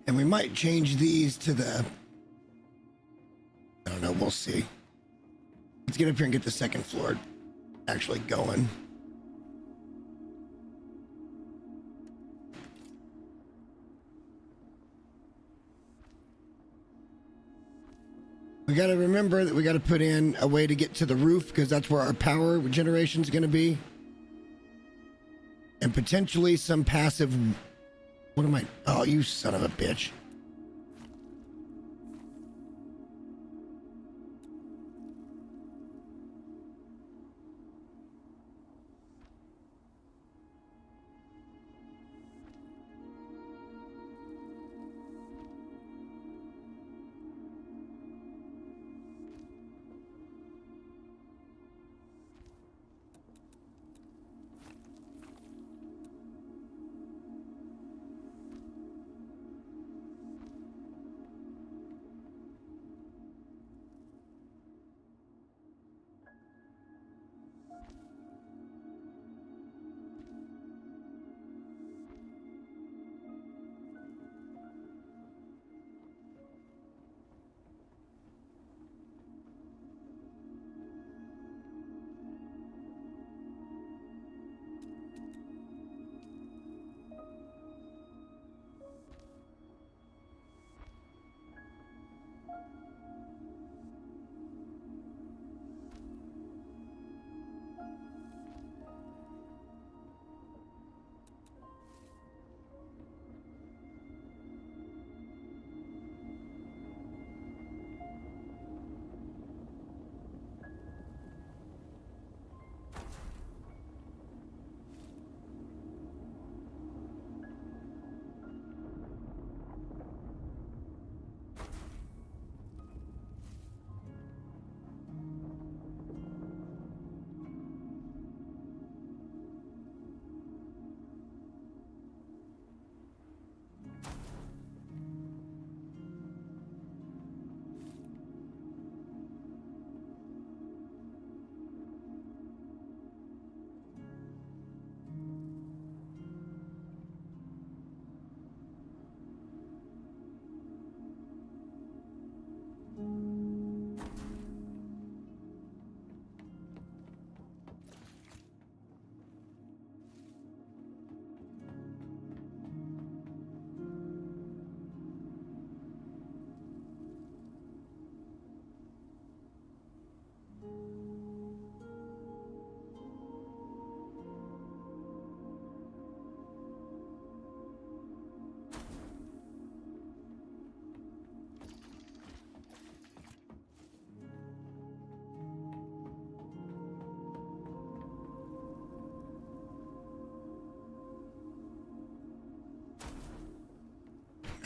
And we might change these to the, I don't know, we'll see. Let's get up here and get the second floor actually going. We got to remember that we got to put in a way to get to the roof because that's where our power generation is going to be. And potentially some passive... What am I... Oh, you son of a bitch.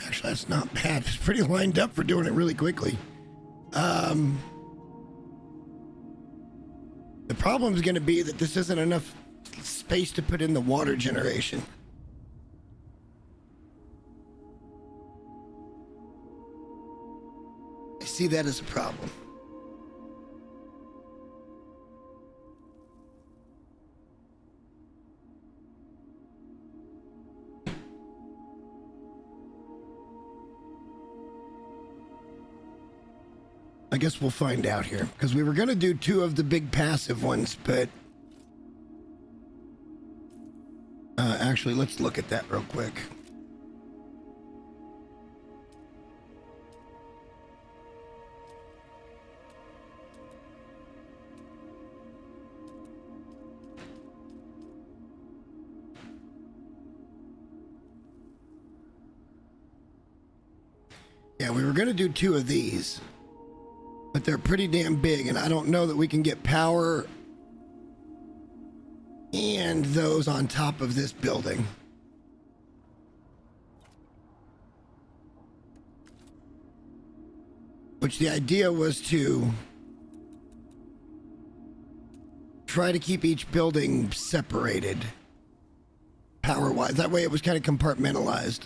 Actually, that's not bad. It's pretty lined up for doing it really quickly. The problem is going to be that this isn't enough space to put in the water generation. I see that as a problem. I guess we'll find out here, because we were going to do 2 of the big passive ones, but actually, let's look at that real quick. Yeah, we were going to do 2 of these. But they're pretty damn big, and I don't know that we can get power and those on top of this building. Which the idea was to try to keep each building separated power-wise. That way it was kind of compartmentalized.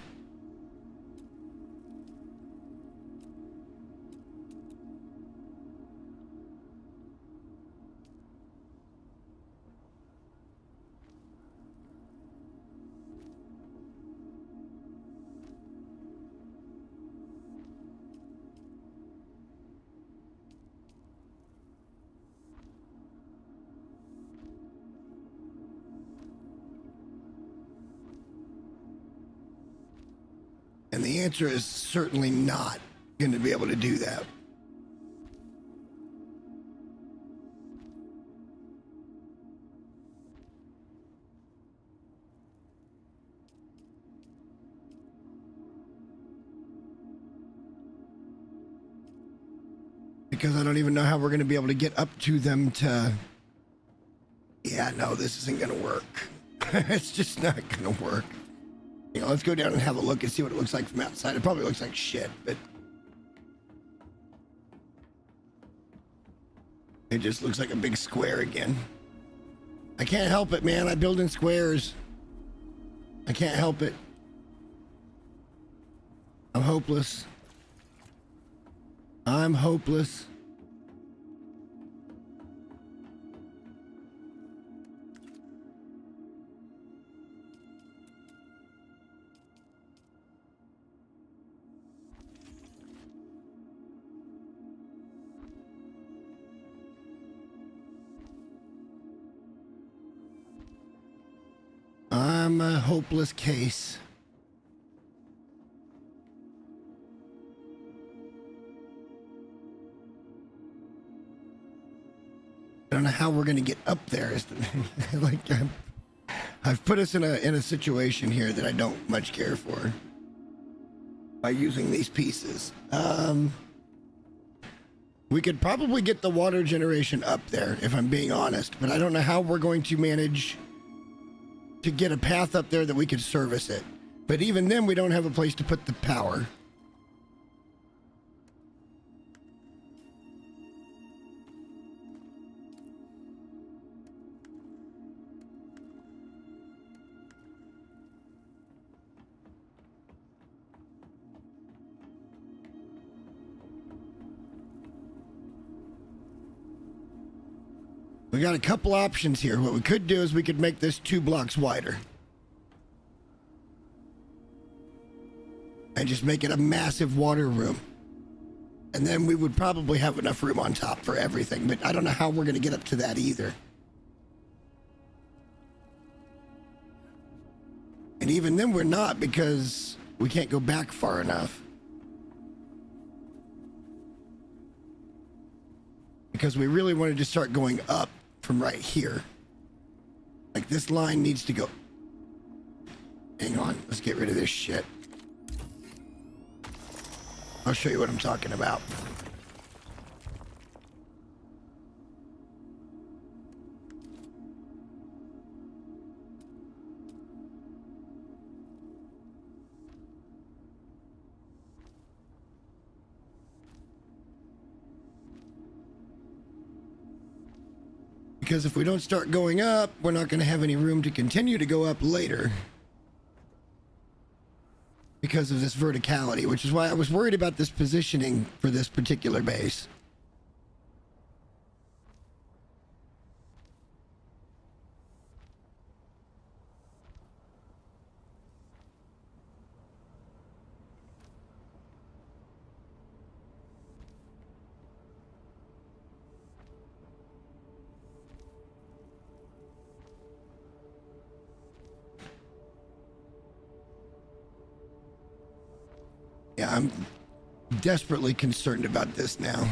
And the answer is certainly not going to be able to do that. Because I don't even know how we're going to be able to get up to them to... Yeah, no, this isn't going to work. It's just not going to work. You know, let's go down and have a look and see what it looks like from outside. It probably looks like shit, but... It just looks like a big square again. I can't help it, man. I build in squares. I can't help it. I'm hopeless. I'm hopeless. I'm a hopeless case. I don't know how we're going to get up there. Like, I've put us in a situation here that I don't much care for by using these pieces. We could probably get the water generation up there, if I'm being honest, but I don't know how we're going to manage to get a path up there that we could service it. But even then, we don't have a place to put the power. We got a couple options here. What we could do is we could make this 2 blocks wider. And just make it a massive water room. And then we would probably have enough room on top for everything, but I don't know how we're going to get up to that either. And even then we're not, because we can't go back far enough. Because we really wanted to start going up from right here. Like, this line needs to go... Hang on, let's get rid of this shit. I'll show you what I'm talking about. Because if we don't start going up, we're not going to have any room to continue to go up later. Because of this verticality, which is why I was worried about this positioning for this particular base. Yeah, I'm desperately concerned about this now.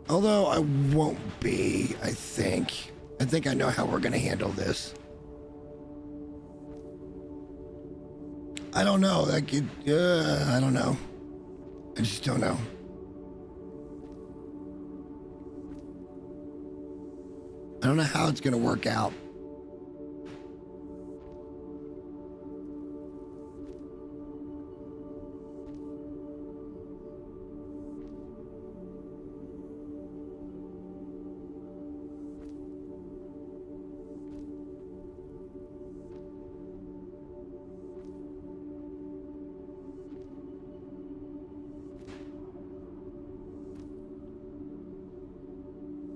Although I won't be, I think. I think I know how we're going to handle this. I don't know. Like, I don't know. I just don't know. I don't know how it's going to work out.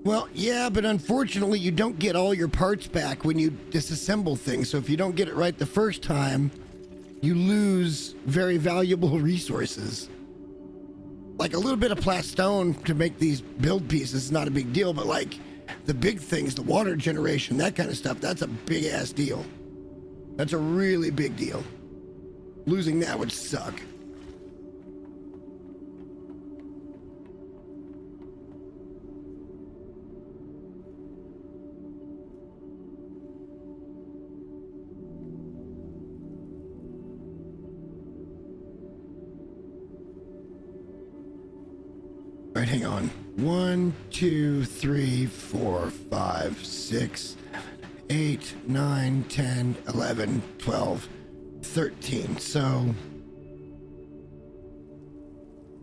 Well, yeah, but unfortunately you don't get all your parts back when you disassemble things. So if you don't get it right the first time, you lose very valuable resources. Like a little bit of plastone to make these build pieces is not a big deal, but like the big things, the water generation, that kind of stuff, that's a big ass deal. That's a really big deal. Losing that would suck. All right, hang on. 1, 2, 3, 4, 5, 6, 8, 9, 10, 11, 12, 13. So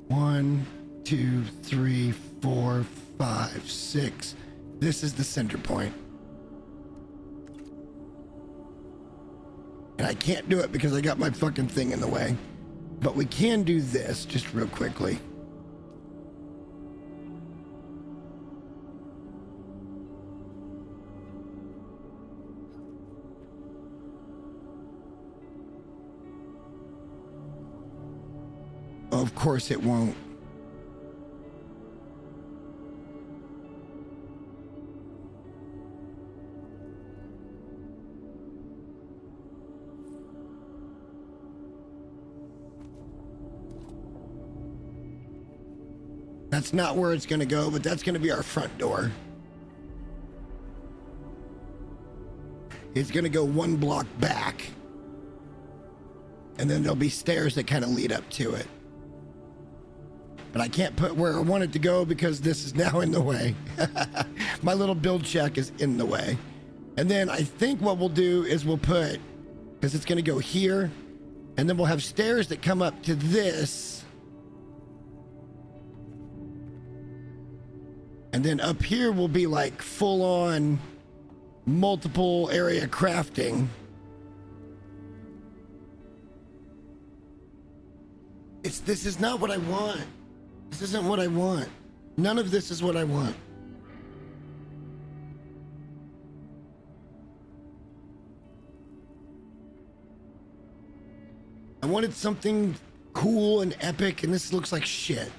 1, 2, 3, 4, 5, 6. This is the center point. And I can't do it because I got my fucking thing in the way. But we can do this just real quickly. Of course it won't. That's not where it's going to go, but that's going to be our front door. It's going to go one block back. And then there'll be stairs that kind of lead up to it. But I can't put where I want it to go because this is now in the way. My little build check is in the way. And then I think what we'll do is we'll put, because it's going to go here, and then we'll have stairs that come up to this. And then up here will be like full on multiple area crafting. This is not what I want. This isn't what I want. None of this is what I want. I wanted something cool and epic, and this looks like shit.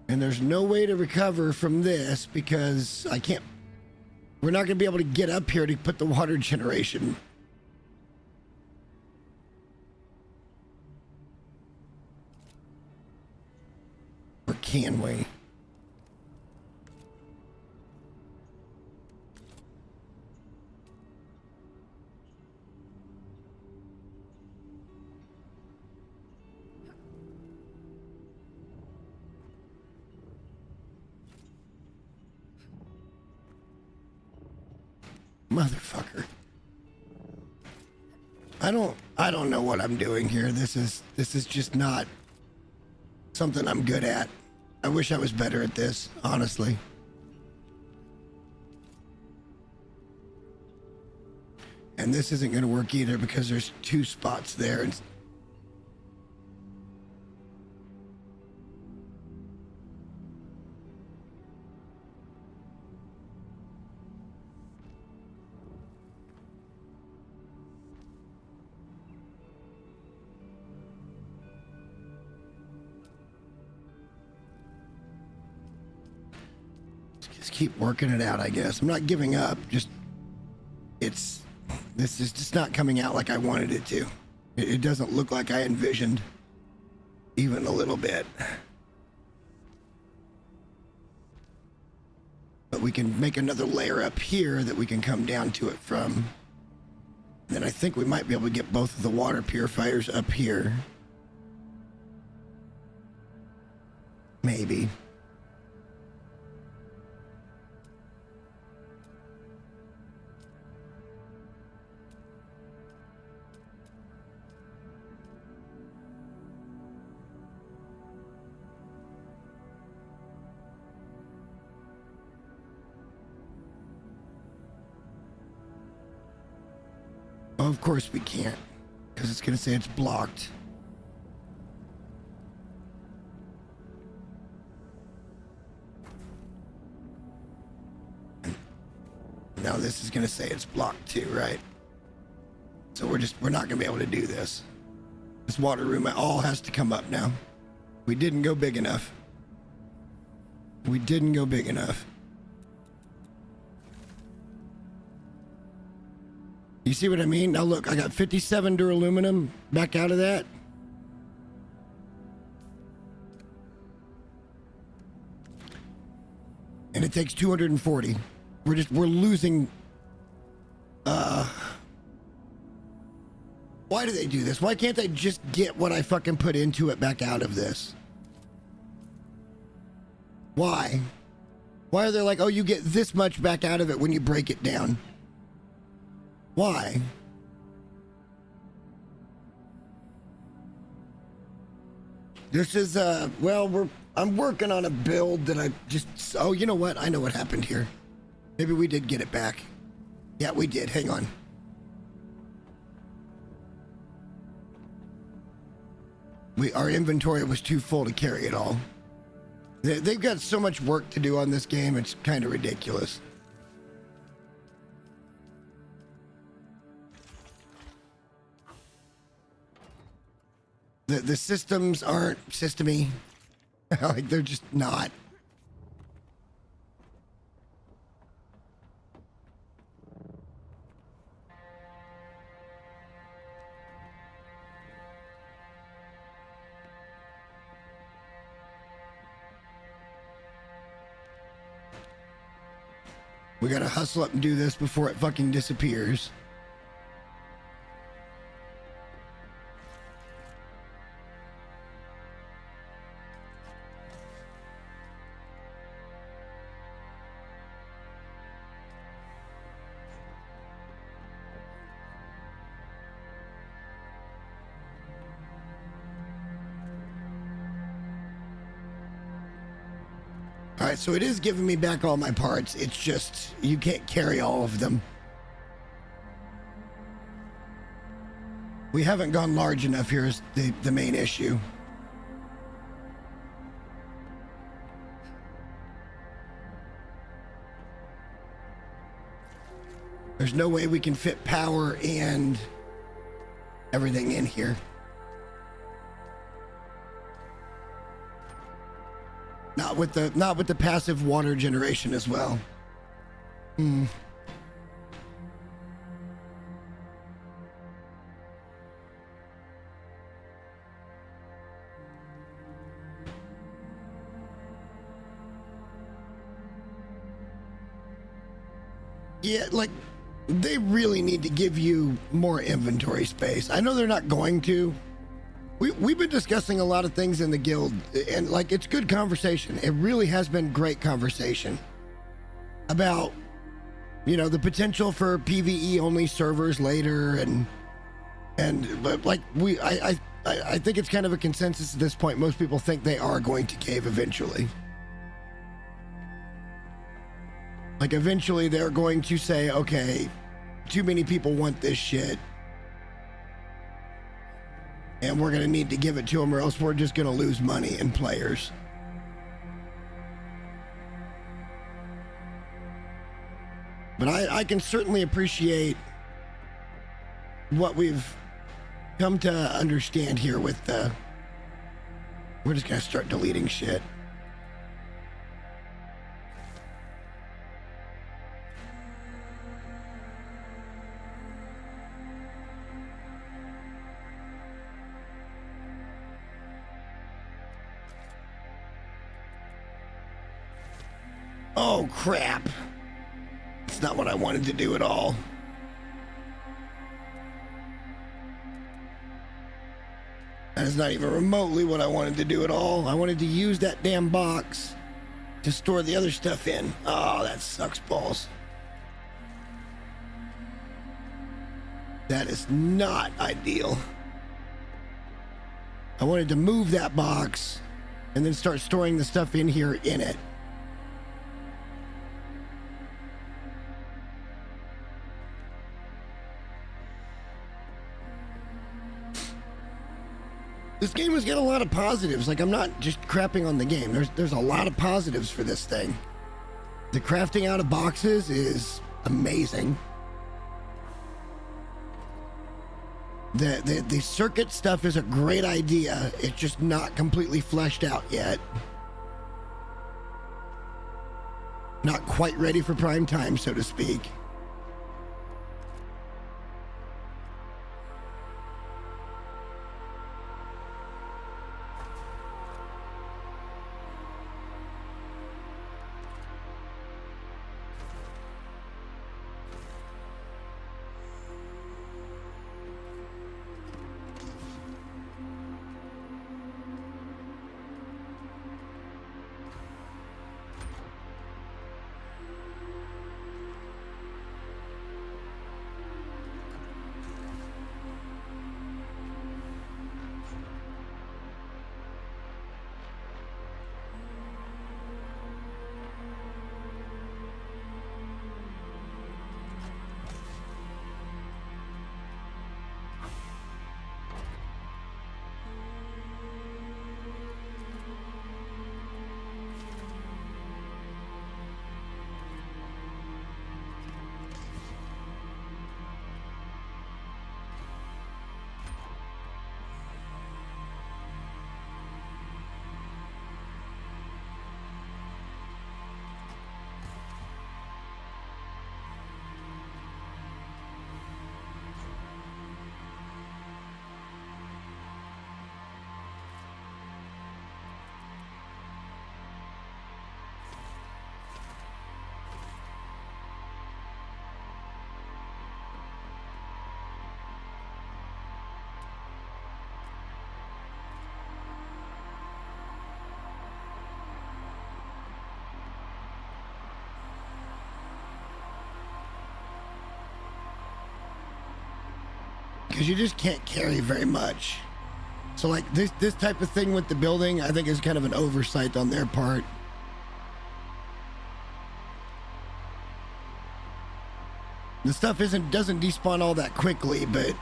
And there's no way to recover from this because I can't. We're not going to be able to get up here to put the water generation. Or can we? Motherfucker. I don't know what I'm doing here. This is just not something I'm good at. I wish I was better at this, honestly. And this isn't going to work either because there's two spots there. And just keep working it out, I guess. I'm not giving up. Just this is just not coming out like I wanted it to. It doesn't look like I envisioned, even a little bit. But we can make another layer up here that we can come down to it from. Then I think we might be able to get both of the water purifiers up here. Maybe. Of course we can't, because it's going to say it's blocked. this is going to say it's blocked too, right? So we're not going to be able to do this. This water room all has to come up now. We didn't go big enough. We didn't go big enough. You see what I mean? Now look, I got 57 duraluminum back out of that. And it takes 240. We're losing. Why do they do this? Why can't they just get what I fucking put into it back out of this? Why? Why are they like, oh, you get this much back out of it when you break it down? Why? This is, well, I'm working on a build that I just, oh, you know what? I know what happened here. Maybe we did get it back. Yeah, we did. Hang on. Our inventory was too full to carry it all. They've got so much work to do on this game, it's kind of ridiculous. The systems aren't systemy. Like, they're just not. We gotta hustle up and do this before it fucking disappears. Alright, so it is giving me back all my parts. It's just, you can't carry all of them. We haven't gone large enough here is the main issue. There's no way we can fit power and everything in here. Not with the passive water generation as well. Yeah, like, they really need to give you more inventory space. I know they're not going to. We've been discussing a lot of things in the guild, and like, it's good conversation. It really has been great conversation about, you know, the potential for PvE only servers later, but like, I think it's kind of a consensus at this point. Most people think they are going to cave eventually. Like, eventually they're going to say, okay, too many people want this shit, and we're going to need to give it to them, or else we're just going to lose money and players. But I can certainly appreciate what we've come to understand here with the... We're just going to start deleting shit. Oh, crap. It's not what I wanted to do at all. That is not even remotely what I wanted to do at all. I wanted to use that damn box to store the other stuff in. Oh, that sucks balls. That is not ideal. I wanted to move that box and then start storing the stuff in here in it. This game has got a lot of positives. Like, I'm not just crapping on the game. There's a lot of positives for this thing. The crafting out of boxes is amazing. The circuit stuff is a great idea. It's just not completely fleshed out yet. Not quite ready for prime time, so to speak. Because you just can't carry very much. So like this type of thing with the building, I think is kind of an oversight on their part. The stuff doesn't despawn all that quickly, but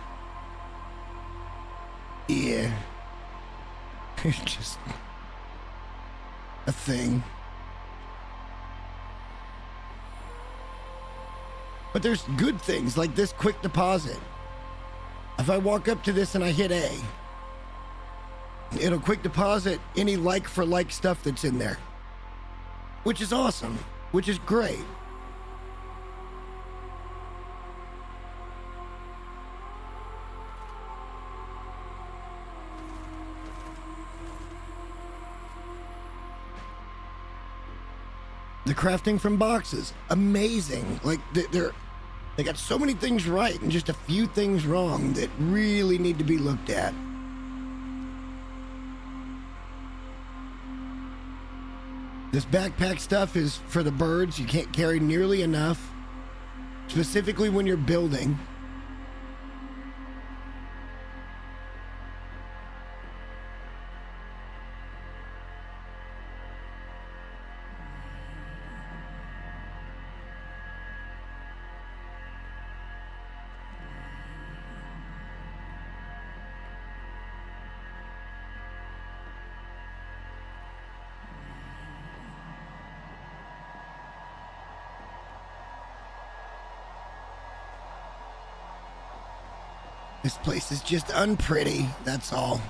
yeah, it's just a thing. But there's good things like this quick deposit. If I walk up to this and I hit A, it'll quick deposit any like for like stuff that's in there, which is awesome, which is great. The crafting from boxes, amazing. Like they got so many things right and just a few things wrong that really need to be looked at. This backpack stuff is for the birds. You can't carry nearly enough, specifically when you're building. This place is just unpretty, that's all.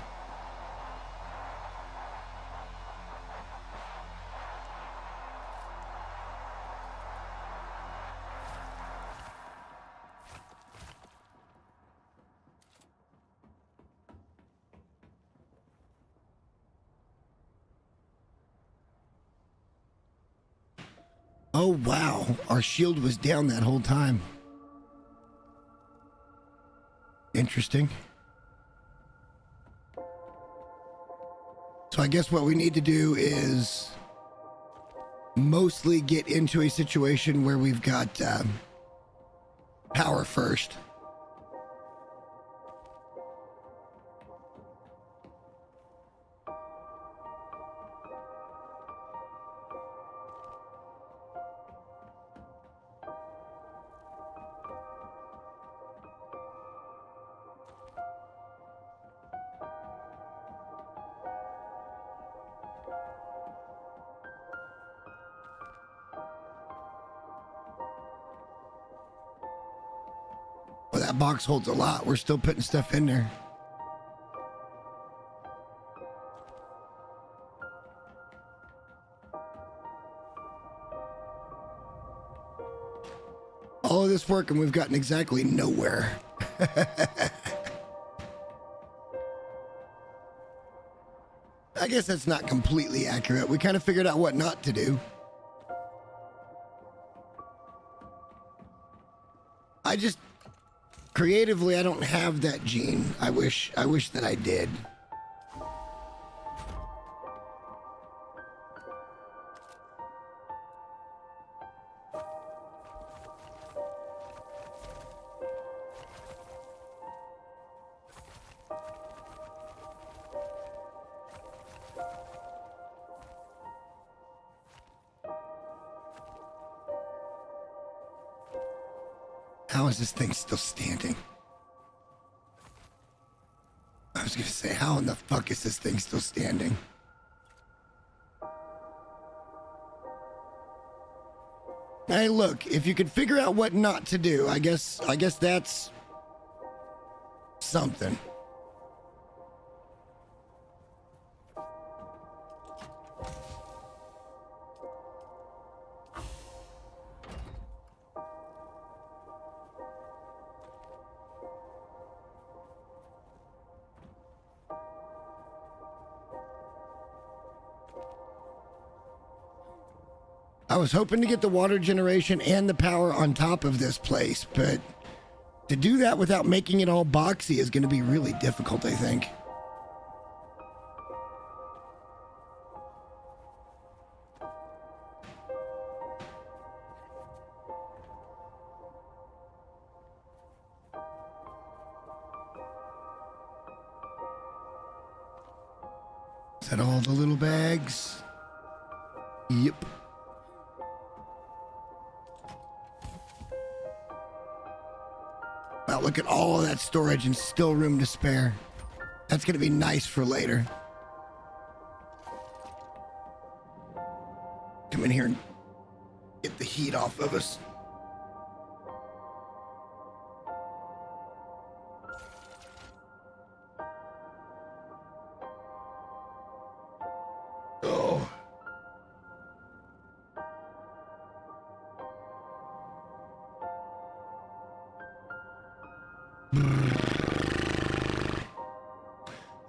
Oh wow, our shield was down that whole time. Interesting. So I guess what we need to do is mostly get into a situation where we've got power first. that box holds a lot. We're still putting stuff in there. All of this work and we've gotten exactly nowhere. I guess that's not completely accurate. We kind of figured out what not to do. I just creatively I don't have that gene. I wish that I did. How is this thing still standing? I was gonna say, how in the fuck is this thing still standing? Hey, look, if you could figure out what not to do, I guess that's something. I was hoping to get the water generation and the power on top of this place, but to do that without making it all boxy is going to be really difficult, I think. Is that all the little bags? Yep. Wow, look at all of that storage and still room to spare. That's going to be nice for later. Come in here and get the heat off of us. Oh.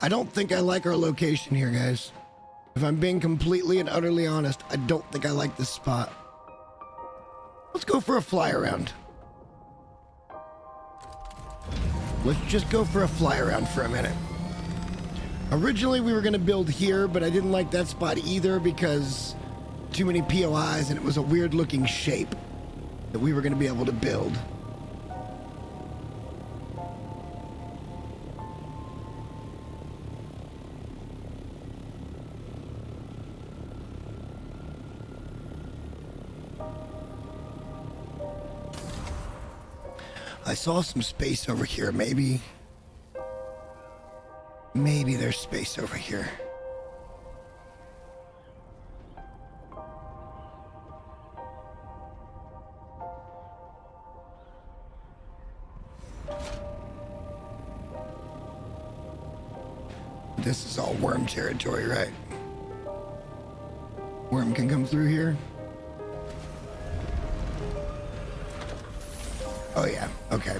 I don't think I like our location here, guys. If I'm being completely and utterly honest, I don't think I like this spot. Let's go for a fly around. Let's just go for a fly around for a minute. Originally, we were going to build here, but I didn't like that spot either because too many POIs and it was a weird looking shape that we were going to be able to build. I saw some space over here. Maybe there's space over here. This is all worm territory, right? Worm can come through here. Oh yeah, okay.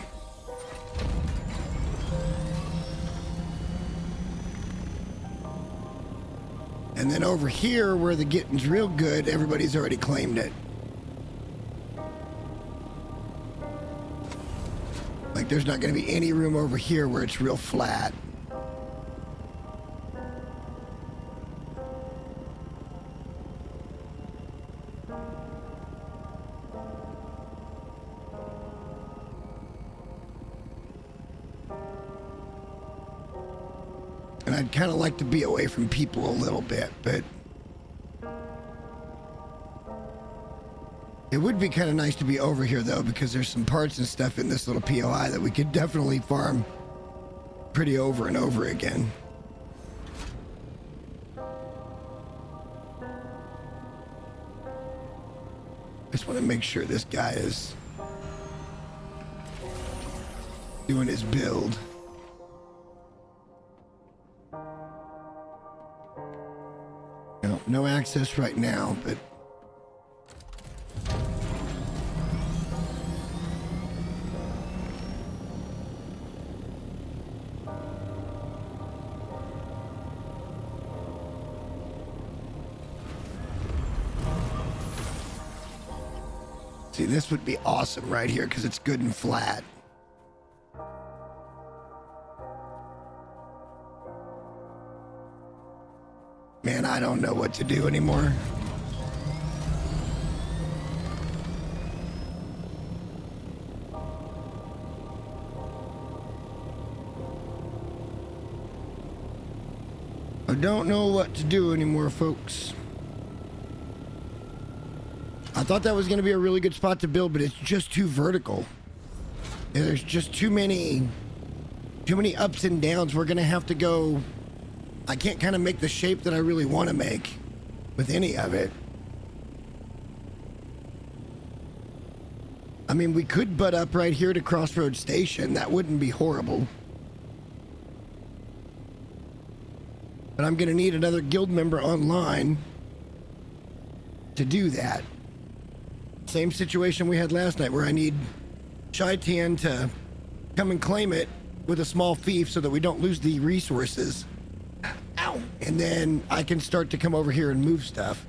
And then over here, where the getting's real good, everybody's already claimed it. Like there's not going to be any room over here where it's real flat. And I'd kind of like to be away from people a little bit, but it would be kind of nice to be over here, though, because there's some parts and stuff in this little POI that we could definitely farm pretty over and over again. I just want to make sure this guy is doing his build. No access right now, but see, this would be awesome right here because it's good and flat. Man, I don't know what to do anymore. I don't know what to do anymore, folks. I thought that was going to be a really good spot to build, but it's just too vertical. There's just too many ups and downs. We're going to have to go... I can't kind of make the shape that I really want to make with any of it. I mean, we could butt up right here to Crossroads Station. That wouldn't be horrible. But I'm going to need another guild member online to do that. Same situation we had last night where I need Shy-Tan to come and claim it with a small fief so that we don't lose the resources. Ow! And then I can start to come over here and move stuff.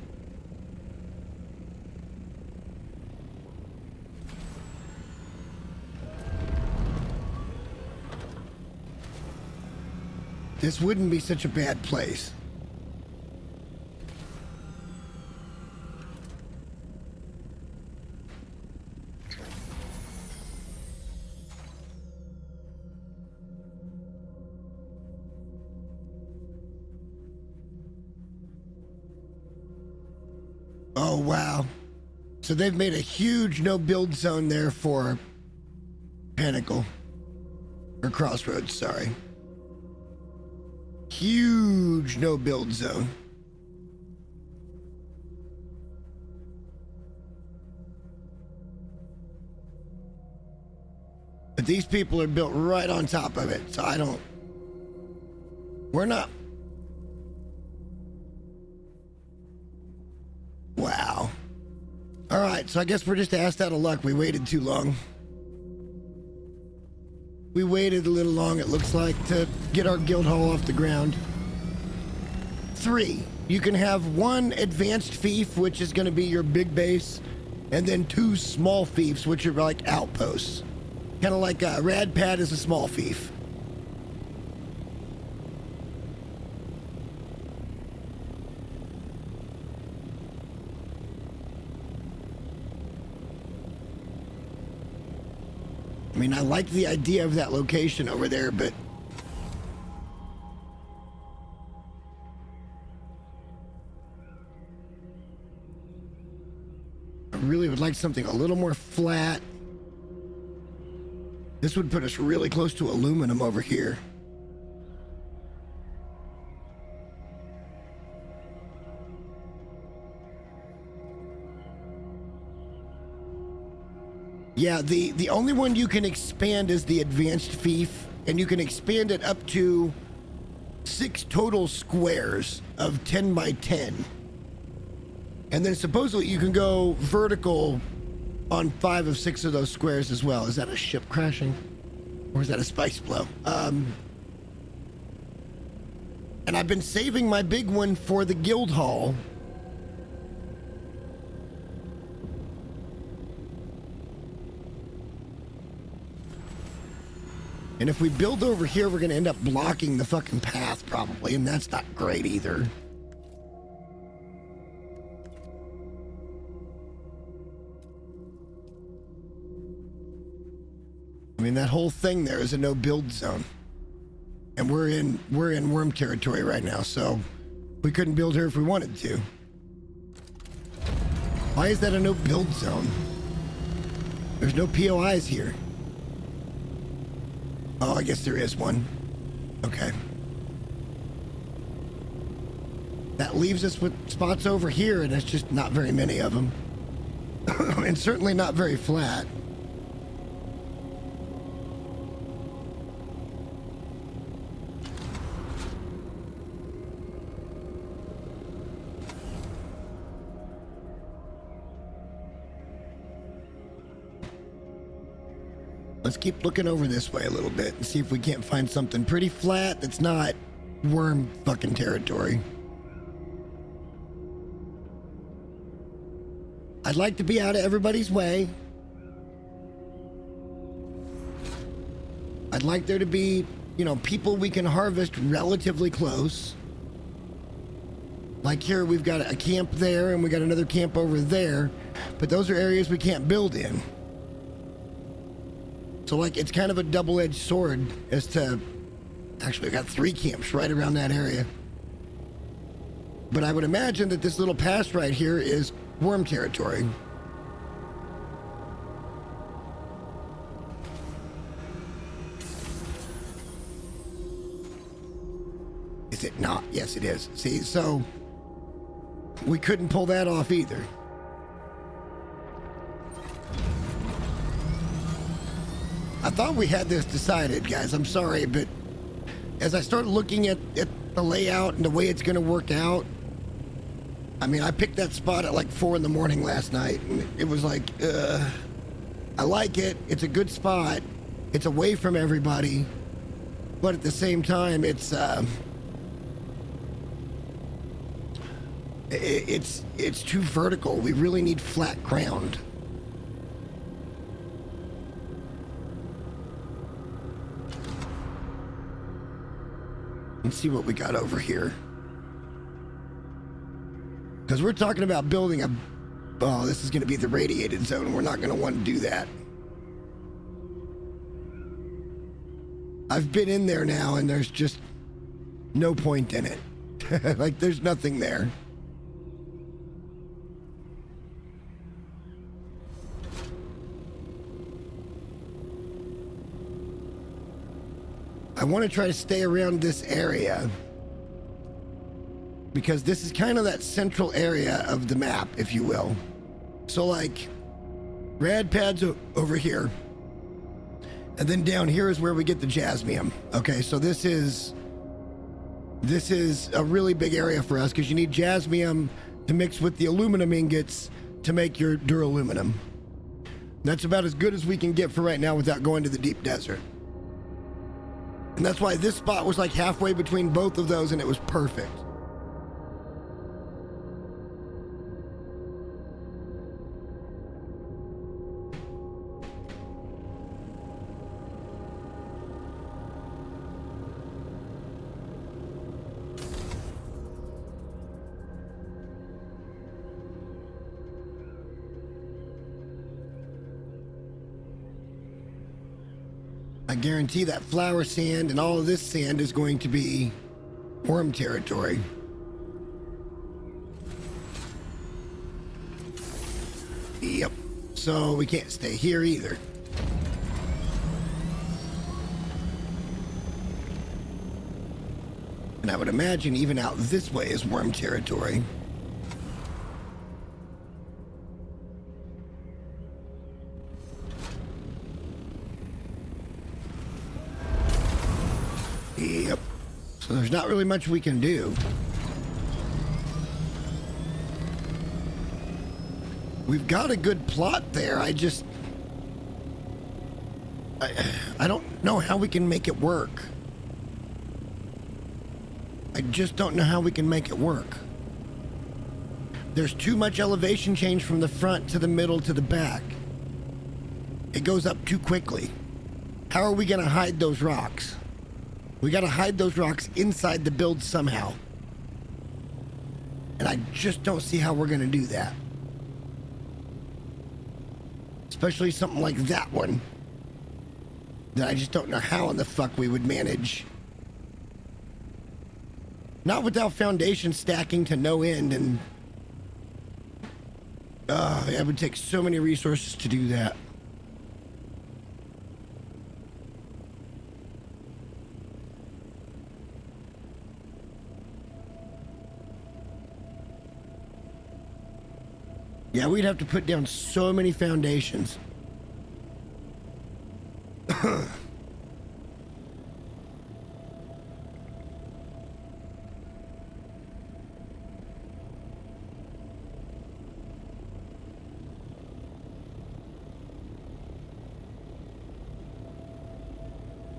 This wouldn't be such a bad place. Oh, wow. So they've made a huge no-build zone there for Pinnacle. Or Crossroads, sorry. Huge no-build zone. But these people are built right on top of it, so I don't... We're not... Wow. Alright, so I guess we're just asked out of luck. We waited too long. We waited a little long, it looks like, to get our guild hall off the ground. 3. You can have 1 advanced fief, which is going to be your big base, and then 2 small fiefs, which are like outposts. Kind of like a Rad Pad is a small fief. I mean, I like the idea of that location over there, but... I really would like something a little more flat. This would put us really close to aluminum over here. Yeah, the only one you can expand is the advanced fief, and you can expand it up to 6 total squares of 10 by 10. And then supposedly you can go vertical on 5 of 6 of those squares as well. Is that a ship crashing? Or is that a spice blow? And I've been saving my big one for the guild hall. And if we build over here, we're going to end up blocking the fucking path, probably, and that's not great either. I mean, that whole thing there is a no-build zone. And we're in worm territory right now, so we couldn't build here if we wanted to. Why is that a no-build zone? There's no POIs here. Oh, I guess there is one. Okay. That leaves us with spots over here, and it's just not very many of them. And certainly not very flat. Let's keep looking over this way a little bit and see if we can't find something pretty flat that's not worm fucking territory. I'd like to be out of everybody's way. I'd like there to be, you know, people we can harvest relatively close. Like here, we've got a camp there and we got another camp over there, but those are areas we can't build in. So like, it's kind of a double-edged sword as to, actually, we got 3 camps right around that area. But I would imagine that this little pass right here is worm territory. Is it not? Yes, it is. See, so we couldn't pull that off either. I thought we had this decided, guys. I'm sorry, but as I start looking at the layout and the way it's going to work out, I mean, I picked that spot at like 4 in the morning last night, and it was like, I like it. It's a good spot. It's away from everybody, but at the same time, it's too vertical. We really need flat ground. Let's see what we got over here. Because we're talking about building a... Oh, this is going to be the radiated zone. We're not going to want to do that. I've been in there now, and there's just no point in it. Like, there's nothing there. I want to try to stay around this area because this is kind of that central area of the map, if you will. So like, rad pads over here, and then down here is where we get the jasmium. Okay, so this is a really big area for us because you need jasmium to mix with the aluminum ingots to make your duraluminum. That's about as good as we can get for right now without going to the deep desert. And that's why this spot was like halfway between both of those, and it was perfect. I guarantee that flower sand and all of this sand is going to be worm territory. Yep. So we can't stay here either. And I would imagine even out this way is worm territory. Yep. So there's not really much we can do. We've got a good plot there. I don't know how we can make it work. I just don't know how we can make it work. There's too much elevation change from the front to the middle to the back. It goes up too quickly. How are we going to hide those rocks? We got to hide those rocks inside the build somehow. And I just don't see how we're going to do that. Especially something like that one. That I just don't know how in the fuck we would manage. Not without foundation stacking to no end, and... it would take so many resources to do that. Yeah, we'd have to put down so many foundations.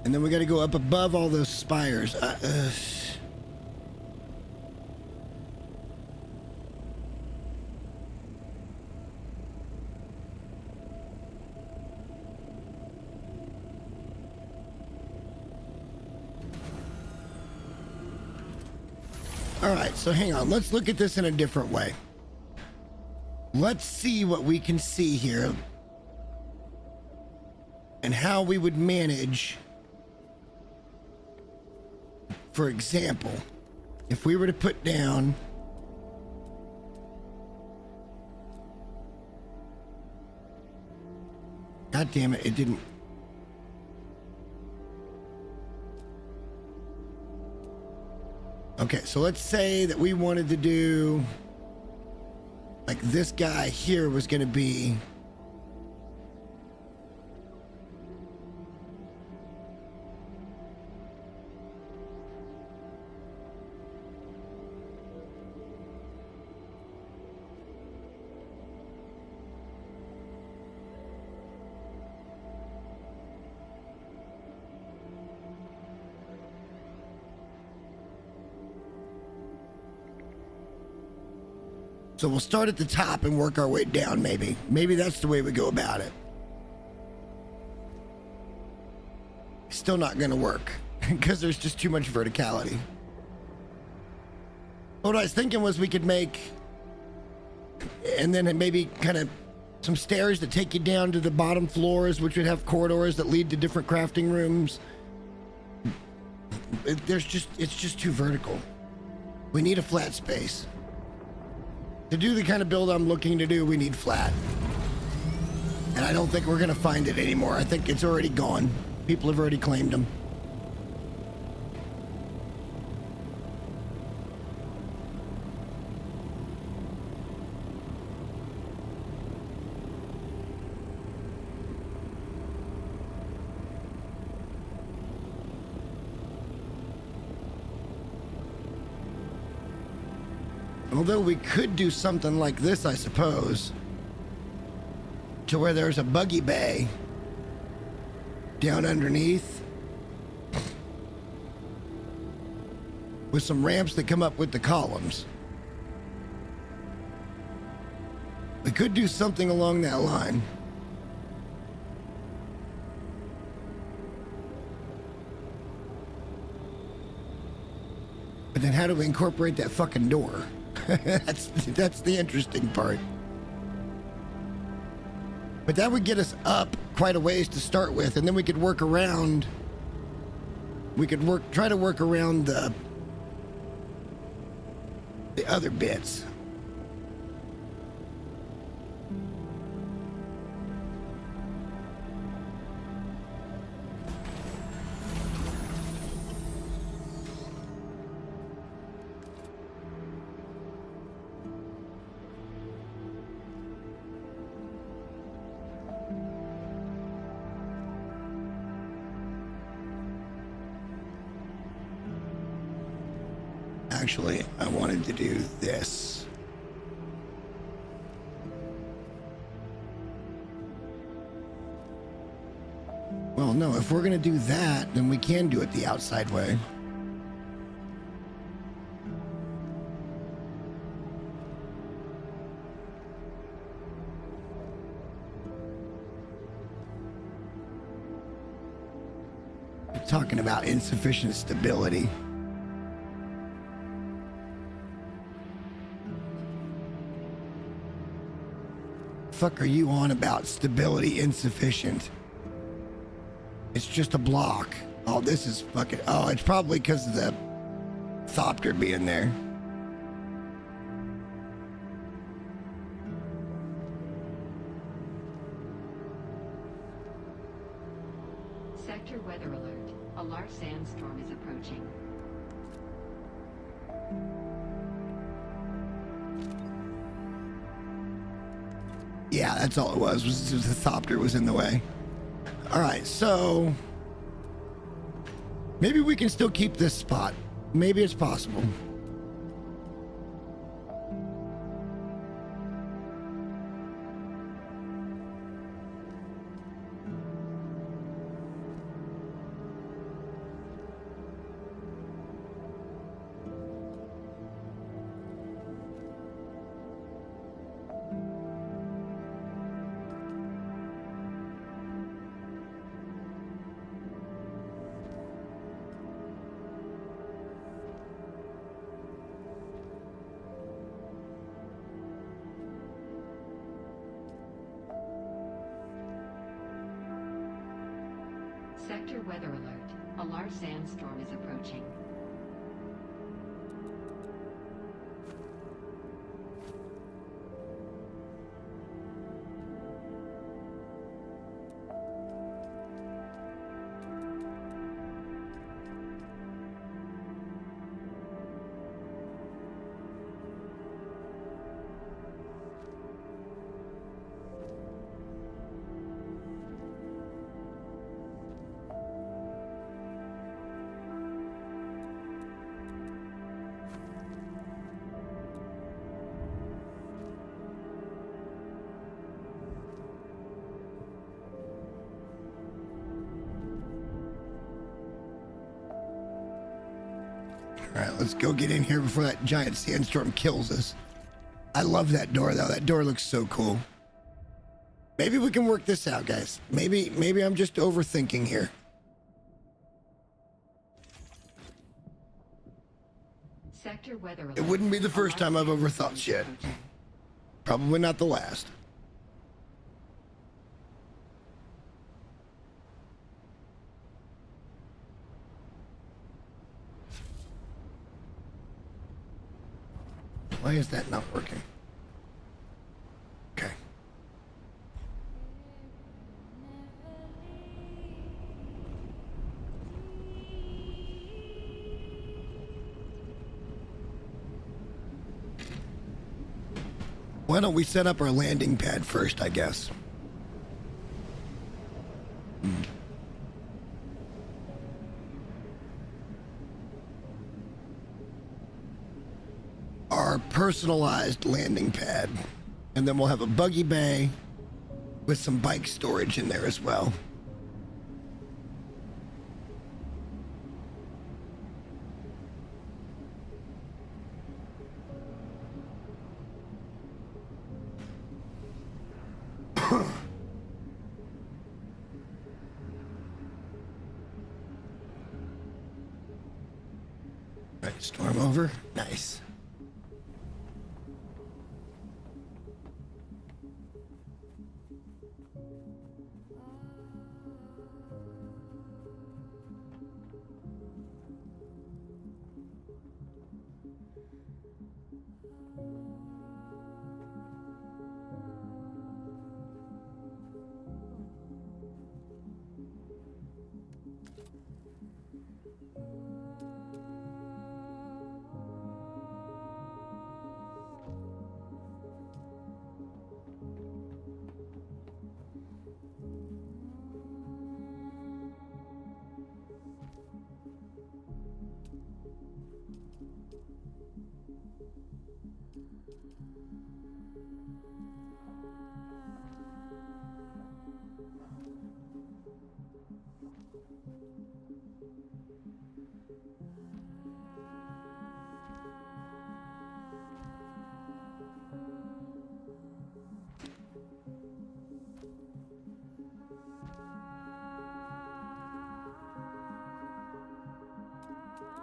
And then we got to go up above all those spires. All right, so hang on. Let's look at this in a different way. Let's see what we can see here and how we would manage. For example, if we were to put down God damn it, it didn't. Okay, so let's say that we wanted to do like this guy here was going to be so we'll start at the top and work our way down, maybe. Maybe that's the way we go about it. Still not going to work because there's just too much verticality. What I was thinking was we could make, and then maybe kind of some stairs that take you down to the bottom floors, which would have corridors that lead to different crafting rooms. It's just too vertical. We need a flat space. To do the kind of build I'm looking to do, we need flat. And I don't think we're going to find it anymore. I think it's already gone. People have already claimed them. Although we could do something like this, I suppose, to where there's a buggy bay down underneath with some ramps that come up with the columns. We could do something along that line. But then how do we incorporate that fucking door? That's the interesting part. But that would get us up quite a ways to start with, and then we could work around. We could try to work around the other bits. Actually, I wanted to do this. Well, no, if we're going to do that, then we can do it the outside way. We're talking about insufficient stability. Fuck are you on about? Stability insufficient. It's just a block. Oh, this is fucking... Oh, it's probably because of the Thopter being there. Sector weather alert. A large sandstorm is approaching. Yeah, that's all it was the Thopter was in the way. All right, so maybe we can still keep this spot. Maybe it's possible. Sector weather alert. A large sandstorm is approaching. All right, let's go get in here before that giant sandstorm kills us. I love that door, though. That door looks so cool. Maybe we can work this out, guys. Maybe I'm just overthinking here. Sector weather alert. It wouldn't be the A first large time I've sandstorm overthought is shit. approaching. Probably not the last. Why is that not working? Okay. Why don't we set up our landing pad first, I guess? Our personalized landing pad. And then we'll have a buggy bay with some bike storage in there as well. Right, storm over. Nice.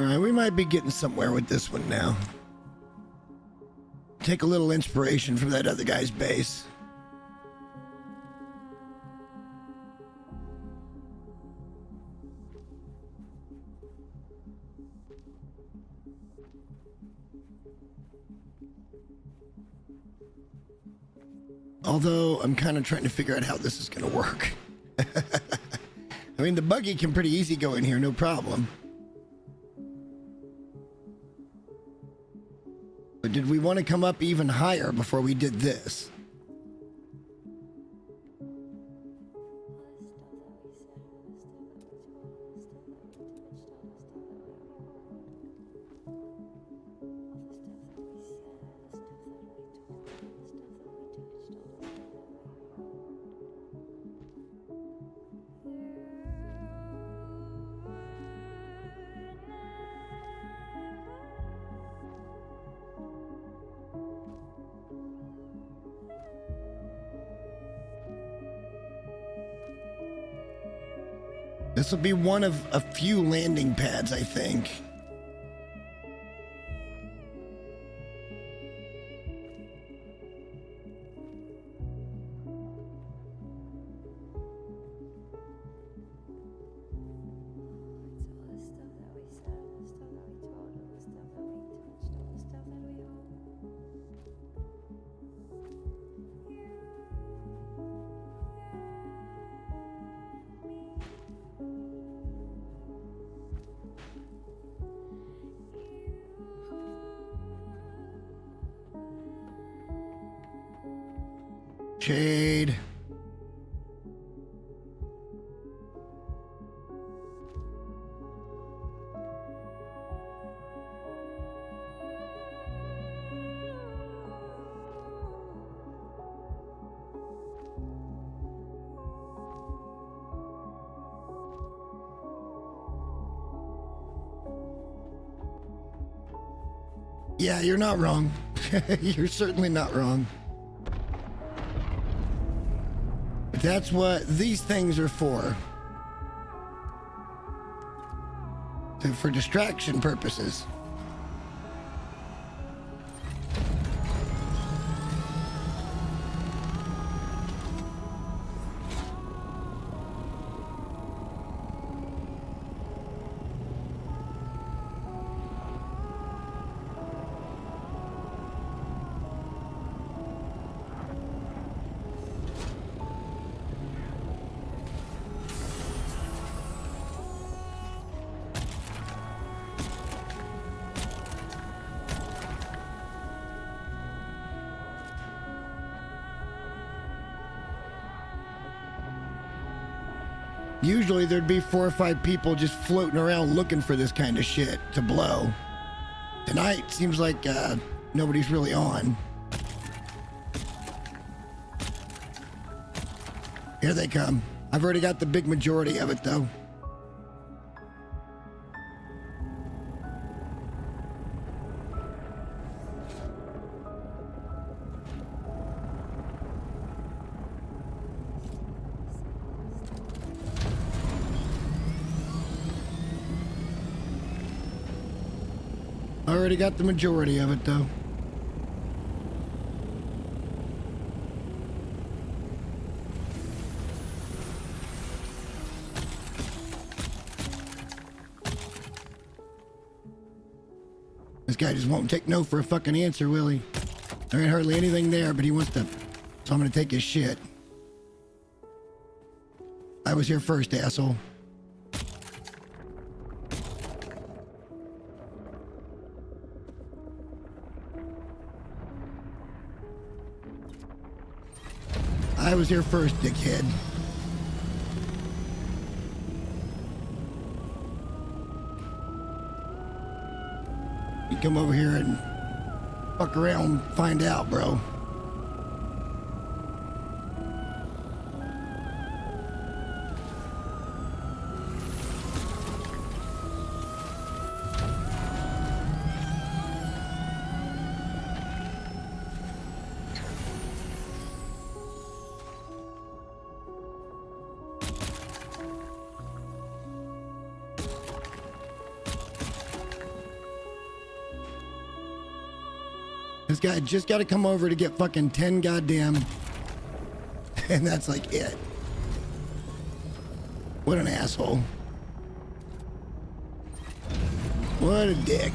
All right, we might be getting somewhere with this one now. Take a little inspiration from that other guy's base. Although I'm kind of trying to figure out how this is going to work. I mean, the buggy can pretty easy go in here, no problem. But did we want to come up even higher before we did this? This will be one of a few landing pads, I think. Shade. Yeah, you're not wrong. You're certainly not wrong. But that's what these things are for. For distraction purposes. Usually there'd be 4 or 5 people just floating around looking for this kind of shit to blow. Tonight seems like nobody's really on. Here they come. I've already got the big majority of it though. Already got the majority of it though. This guy just won't take no for a fucking answer, will he? There ain't hardly anything there, but he wants to. So I'm gonna take his shit. I was here first, asshole. I was here first, dickhead. You come over here and fuck around and find out, bro. This guy just got to come over to get fucking 10 goddamn... And that's like it. What an asshole. What a dick.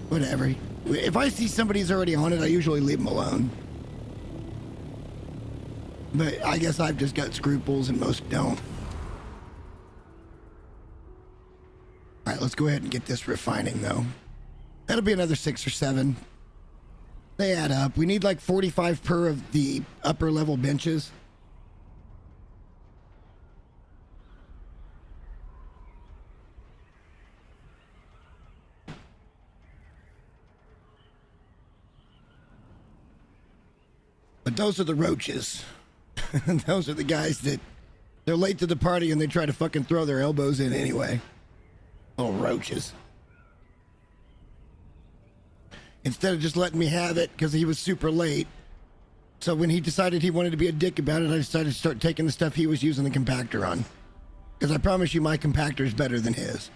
Whatever. If I see somebody's already on it, I usually leave them alone. But I guess I've just got scruples and most don't. Alright, let's go ahead and get this refining though. That'll be another 6 or 7. They add up. We need like 45 per of the upper level benches. But those are the roaches. Those are the guys that they're late to the party and they try to fucking throw their elbows in anyway. Little roaches. Instead of just letting me have it because he was super late. So when he decided he wanted to be a dick about it, I decided to start taking the stuff he was using the compactor on. Because I promise you my compactor is better than his.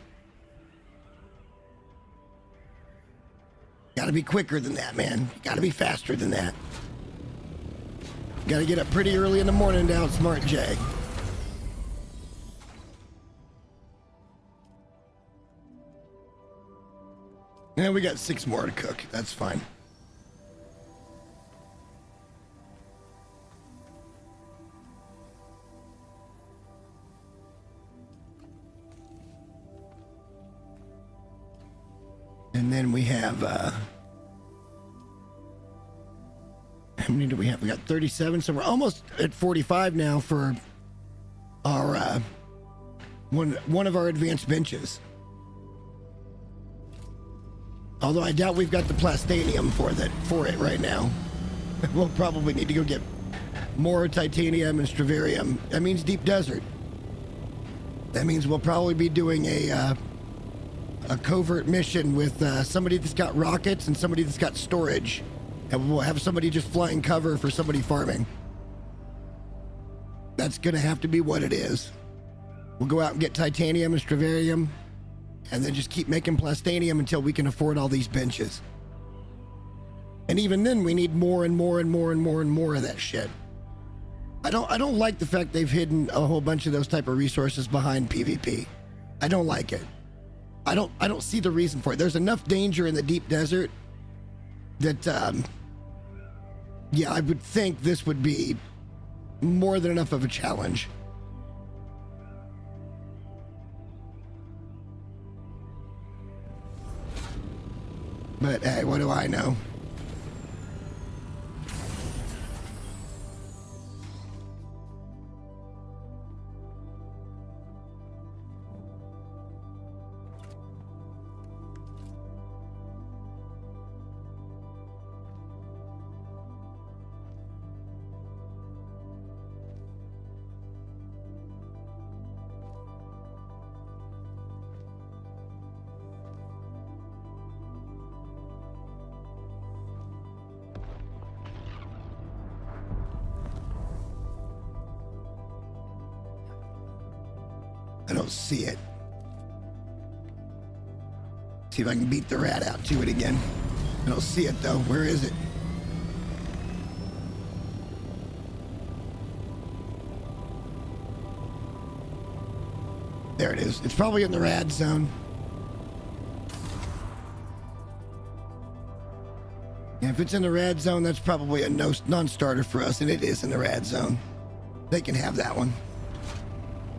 Gotta be quicker than that, man. Gotta be faster than that. Gotta get up pretty early in the morning to outsmart Jay. And we got 6 more to cook. That's fine. And then we have many do we have? We got 37, so we're almost at 45 now for our one of our advanced benches. Although I doubt we've got the plastanium for it right now. We'll probably need to go get more titanium and stravarium. That means deep desert. That means we'll probably be doing a covert mission with somebody that's got rockets and somebody that's got storage. And we'll have somebody just flying cover for somebody farming. That's gonna have to be what it is. We'll go out and get titanium and stravarium, and then just keep making plastanium until we can afford all these benches. And even then, we need more and more and more and more and more of that shit. I don't like the fact they've hidden a whole bunch of those type of resources behind PvP. I don't like it. I don't see the reason for it. There's enough danger in the deep desert that, yeah, I would think this would be more than enough of a challenge. But hey, what do I know? I don't see it. See if I can beat the rat out to it again. I don't see it though. Where is it? There it is. It's probably in the rad zone. Yeah, if it's in the rad zone, that's probably a non-starter for us, and it is in the rad zone. They can have that one.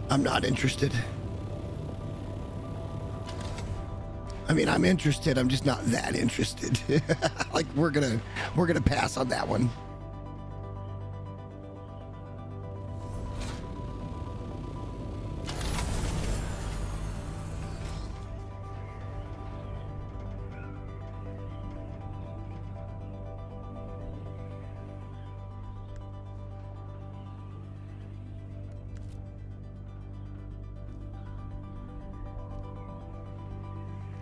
I'm not interested. I mean, I'm interested. I'm just not that interested. Like we're gonna pass on that one.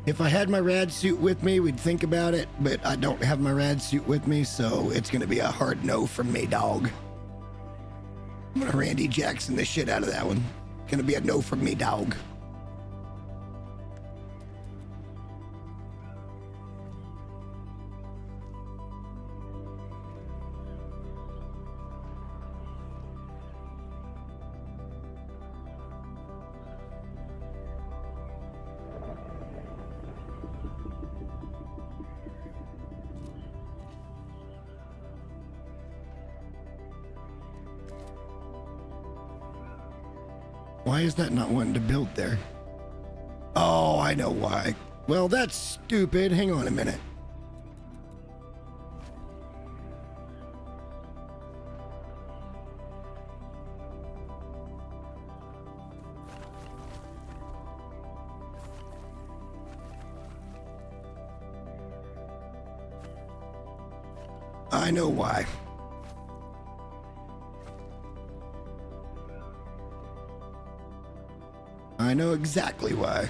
If I had my rad suit with me, we'd think about it, but I don't have my rad suit with me, so it's gonna be a hard no from me, dog. I'm gonna Randy Jackson the shit out of that one. Gonna be a no from me, dog. Why is that not wanting to build there? Oh, I know why. Well, that's stupid. Hang on a minute. I know why. I know exactly why.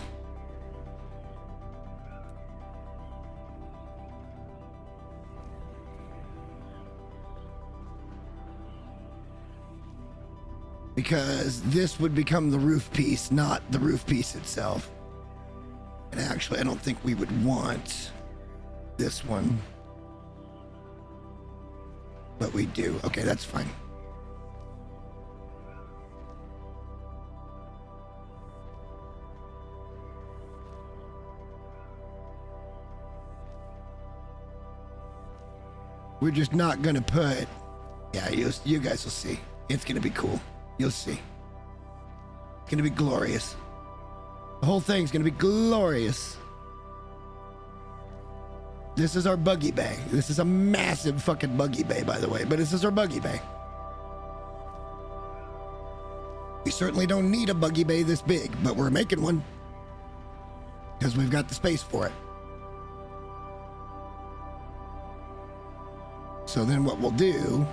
Because this would become the roof piece, not the roof piece itself. And actually, I don't think we would want this one. But we do. Okay, that's fine. We're just not gonna put... Yeah, you guys will see. It's gonna be cool. You'll see. It's gonna be glorious. The whole thing's gonna be glorious. This is our buggy bay. This is a massive fucking buggy bay, by the way, but this is our buggy bay. We certainly don't need a buggy bay this big, but we're making one because we've got the space for it. So then what we'll do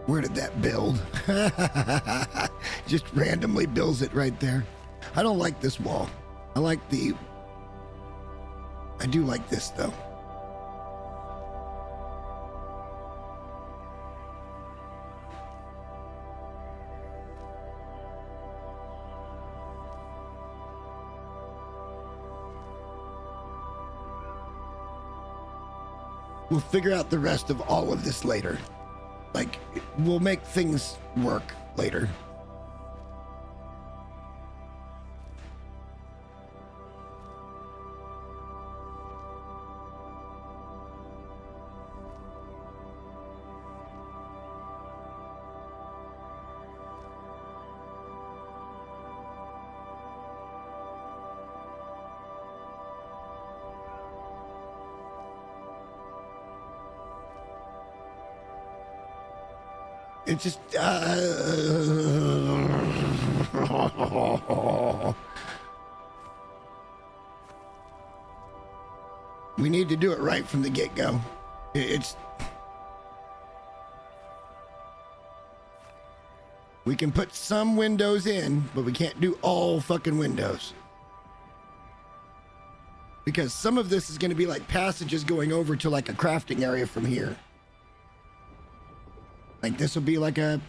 where did that build? Just randomly builds it right there. I don't like this wall. I do like this though. We'll figure out the rest of all of this later. Like, we'll make things work later. It's just, we need to do it right from the get-go. We can put some windows in, but we can't do all fucking windows. Because some of this is going to be like passages going over to like a crafting area from here. Like this will be like and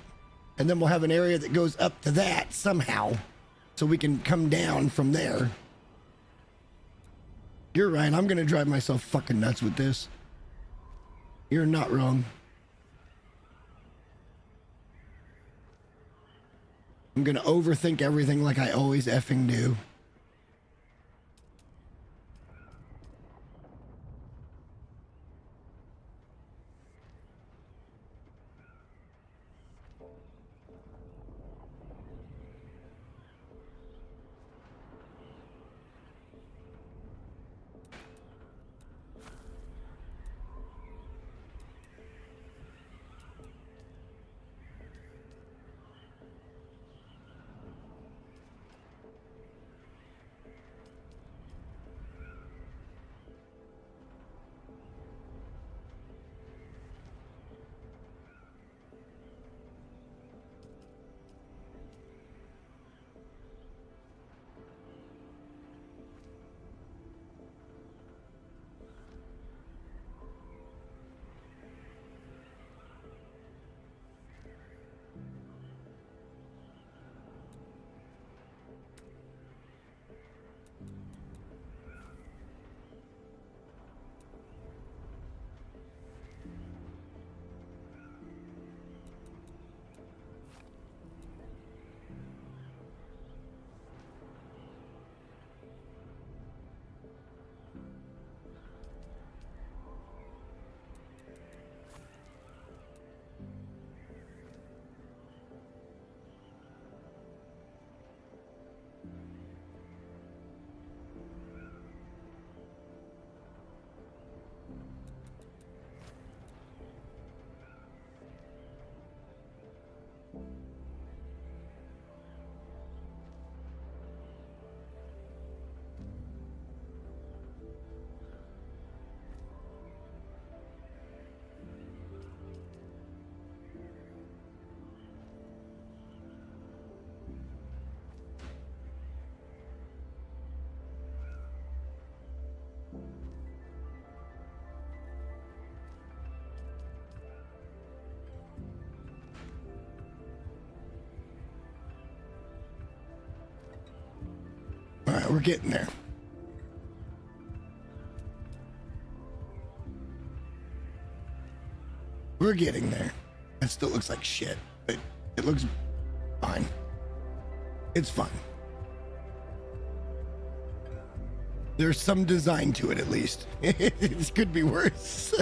then we'll have an area that goes up to that somehow. So we can come down from there. You're right, I'm gonna drive myself fucking nuts with this. You're not wrong. I'm gonna overthink everything like I always effing do. All right, we're getting there. We're getting there. It still looks like shit, but it looks fine. It's fun. There's some design to it, at least. It could be worse.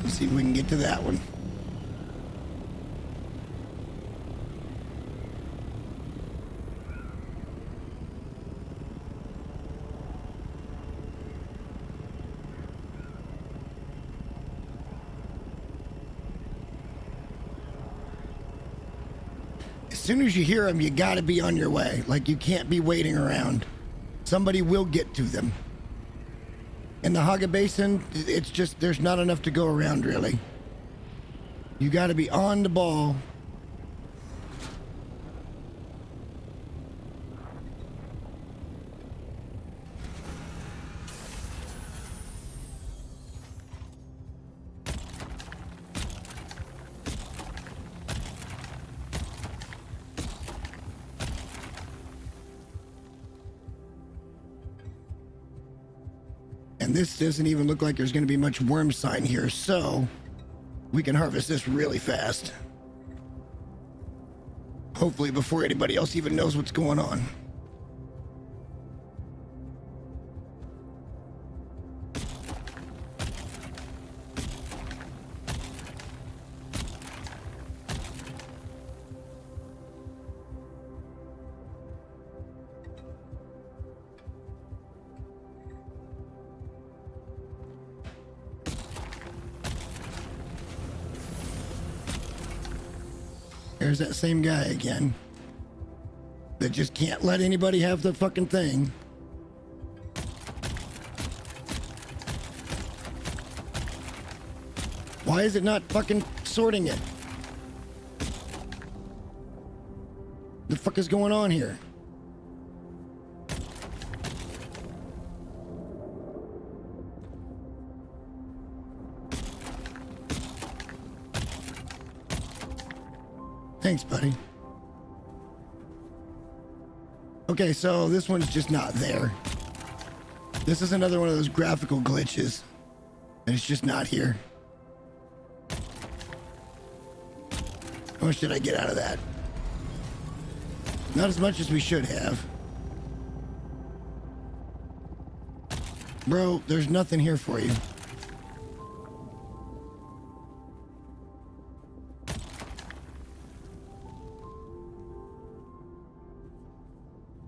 Let's see if we can get to that one. As soon as you hear them, you gotta be on your way. Like, you can't be waiting around. Somebody will get to them. In the Haga Basin, it's just, there's not enough to go around, really. You gotta be on the ball. And this doesn't even look like there's going to be much worm sign here, so we can harvest this really fast. Hopefully before anybody else even knows what's going on. There's that same guy again that just can't let anybody have the fucking thing. Why is it not fucking sorting it? The fuck is going on here? Thanks, buddy. Okay, so this one's just not there. This is another one of those graphical glitches. And it's just not here. How much did I get out of that? Not as much as we should have. Bro, there's nothing here for you.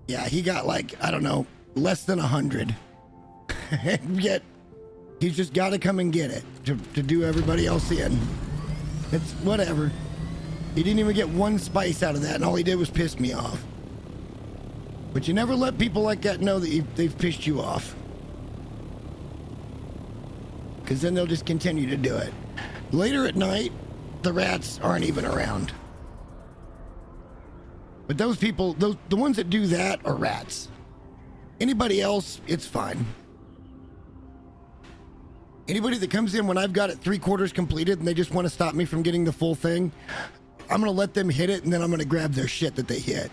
Yeah, he got like, I don't know, less than 100. And yet, he's just got to come and get it to do everybody else in. It's whatever. He didn't even get one spice out of that, and all he did was piss me off. But you never let people like that know that they've pissed you off. Because then they'll just continue to do it. Later at night, the rats aren't even around. But those people, the ones that do that are rats. Anybody else, it's fine. Anybody that comes in when I've got it 3/4 completed and they just want to stop me from getting the full thing, I'm going to let them hit it and then I'm going to grab their shit that they hit.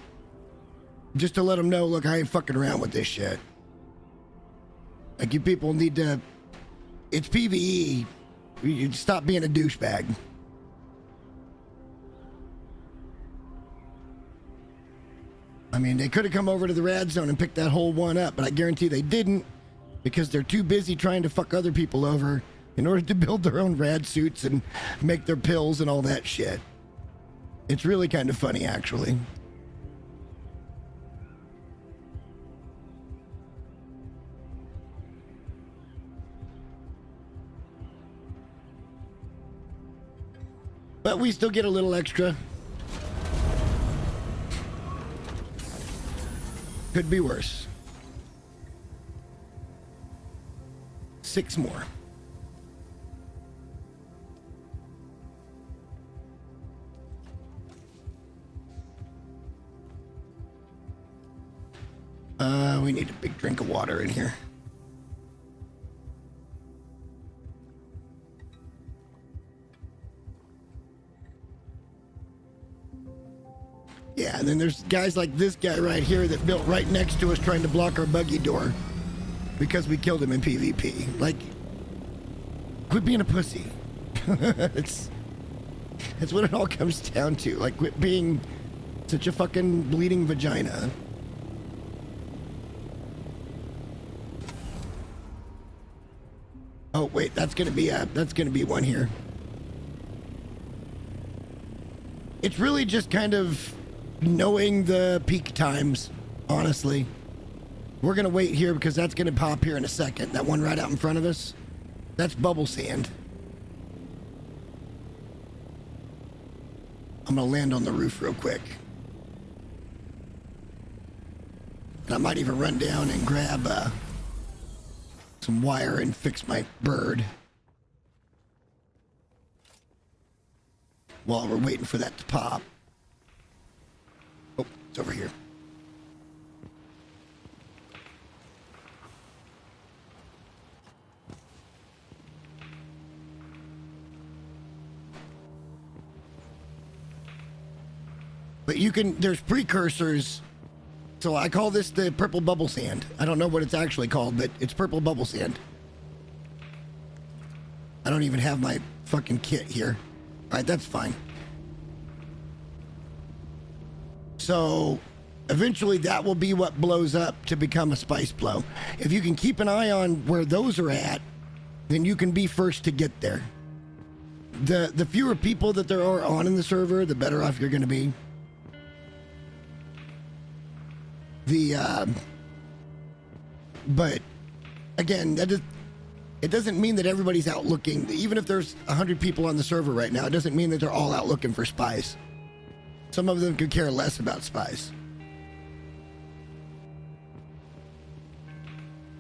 Just to let them know, look, I ain't fucking around with this shit. Like, you people need to... It's PvE. You stop being a douchebag. I mean, they could have come over to the rad zone and picked that whole one up, but I guarantee they didn't because they're too busy trying to fuck other people over in order to build their own rad suits and make their pills and all that shit. It's really kind of funny, actually. But we still get a little extra. Could be worse. 6 more. We need a big drink of water in here. Yeah, and then there's guys like this guy right here that built right next to us trying to block our buggy door because we killed him in PvP. Like, quit being a pussy. It's what it all comes down to. Like, quit being such a fucking bleeding vagina. Oh wait, that's gonna be one here. It's really just kind of knowing the peak times, honestly. We're gonna wait here because that's gonna pop here in a second. That one right out in front of us, that's bubble sand. I'm gonna land on the roof real quick. And I might even run down and grab some wire and fix my bird while we're waiting for that to pop. Oh, it's over here. But you can, there's precursors. So I call this the purple bubble sand. I don't know what it's actually called, but it's purple bubble sand. I don't even have my fucking kit here. All right, that's fine. So eventually that will be what blows up to become a spice blow. If you can keep an eye on where those are at, then you can be first to get there. The fewer people that there are on in the server, the better off you're going to be. But again, it doesn't mean that everybody's out looking. Even if there's 100 people on the server right now, it doesn't mean that they're all out looking for spies. Some of them could care less about spies.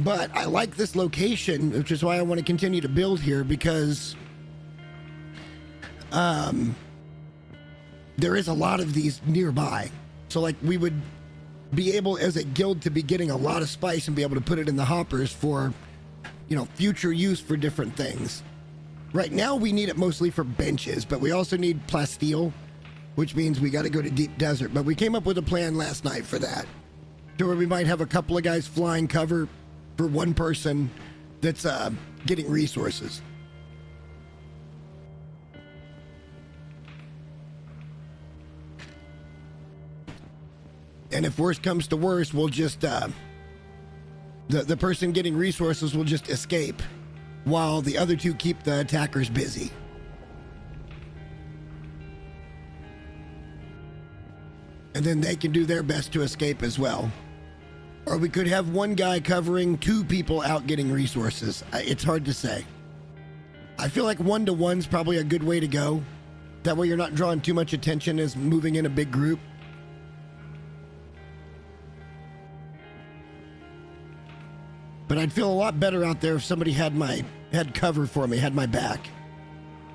But I like this location, which is why I want to continue to build here, because there is a lot of these nearby. So like we would be able as a guild to be getting a lot of spice and be able to put it in the hoppers for, you know, future use for different things. Right now we need it mostly for benches, but we also need plasteel, which means we got to go to deep desert. But we came up with a plan last night for that, to where we might have a couple of guys flying cover for one person that's getting resources. And if worse comes to worse, we'll just, the person getting resources will just escape while the other two keep the attackers busy. And then they can do their best to escape as well. Or we could have one guy covering 2 people out getting resources. It's hard to say. I feel like 1-to-1's probably a good way to go. That way you're not drawing too much attention as moving in a big group. But I'd feel a lot better out there if somebody had cover for me, had my back.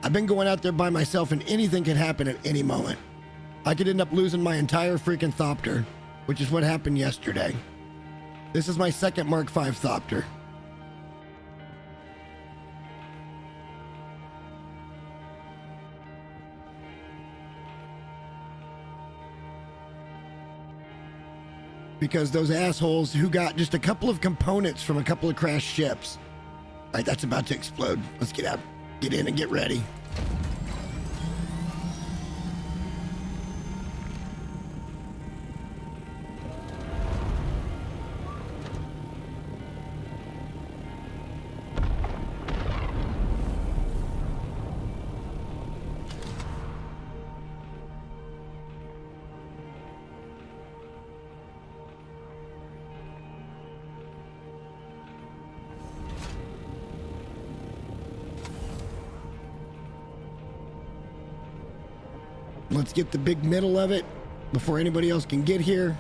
I've been going out there by myself and anything can happen at any moment. I could end up losing my entire freaking Thopter, which is what happened yesterday. This is my second Mark V Thopter. Because those assholes who got just a couple of components from a couple of crashed ships. All right, that's about to explode. Let's get out, get in and get ready. Let's get the big middle of it before anybody else can get here.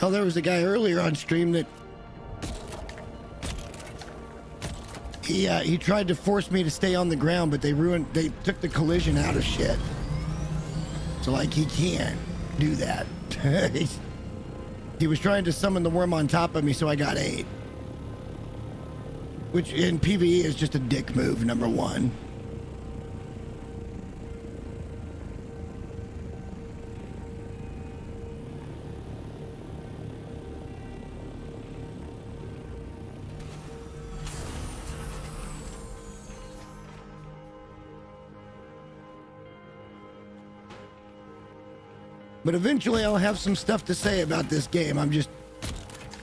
Oh, there was a guy earlier on stream that he tried to force me to stay on the ground, but they took the collision out of shit. So like he can't do that. He was trying to summon the worm on top of me, so I got 8. Which in PvE is just a dick move, number 1. But eventually I'll have some stuff to say about this game. I'm just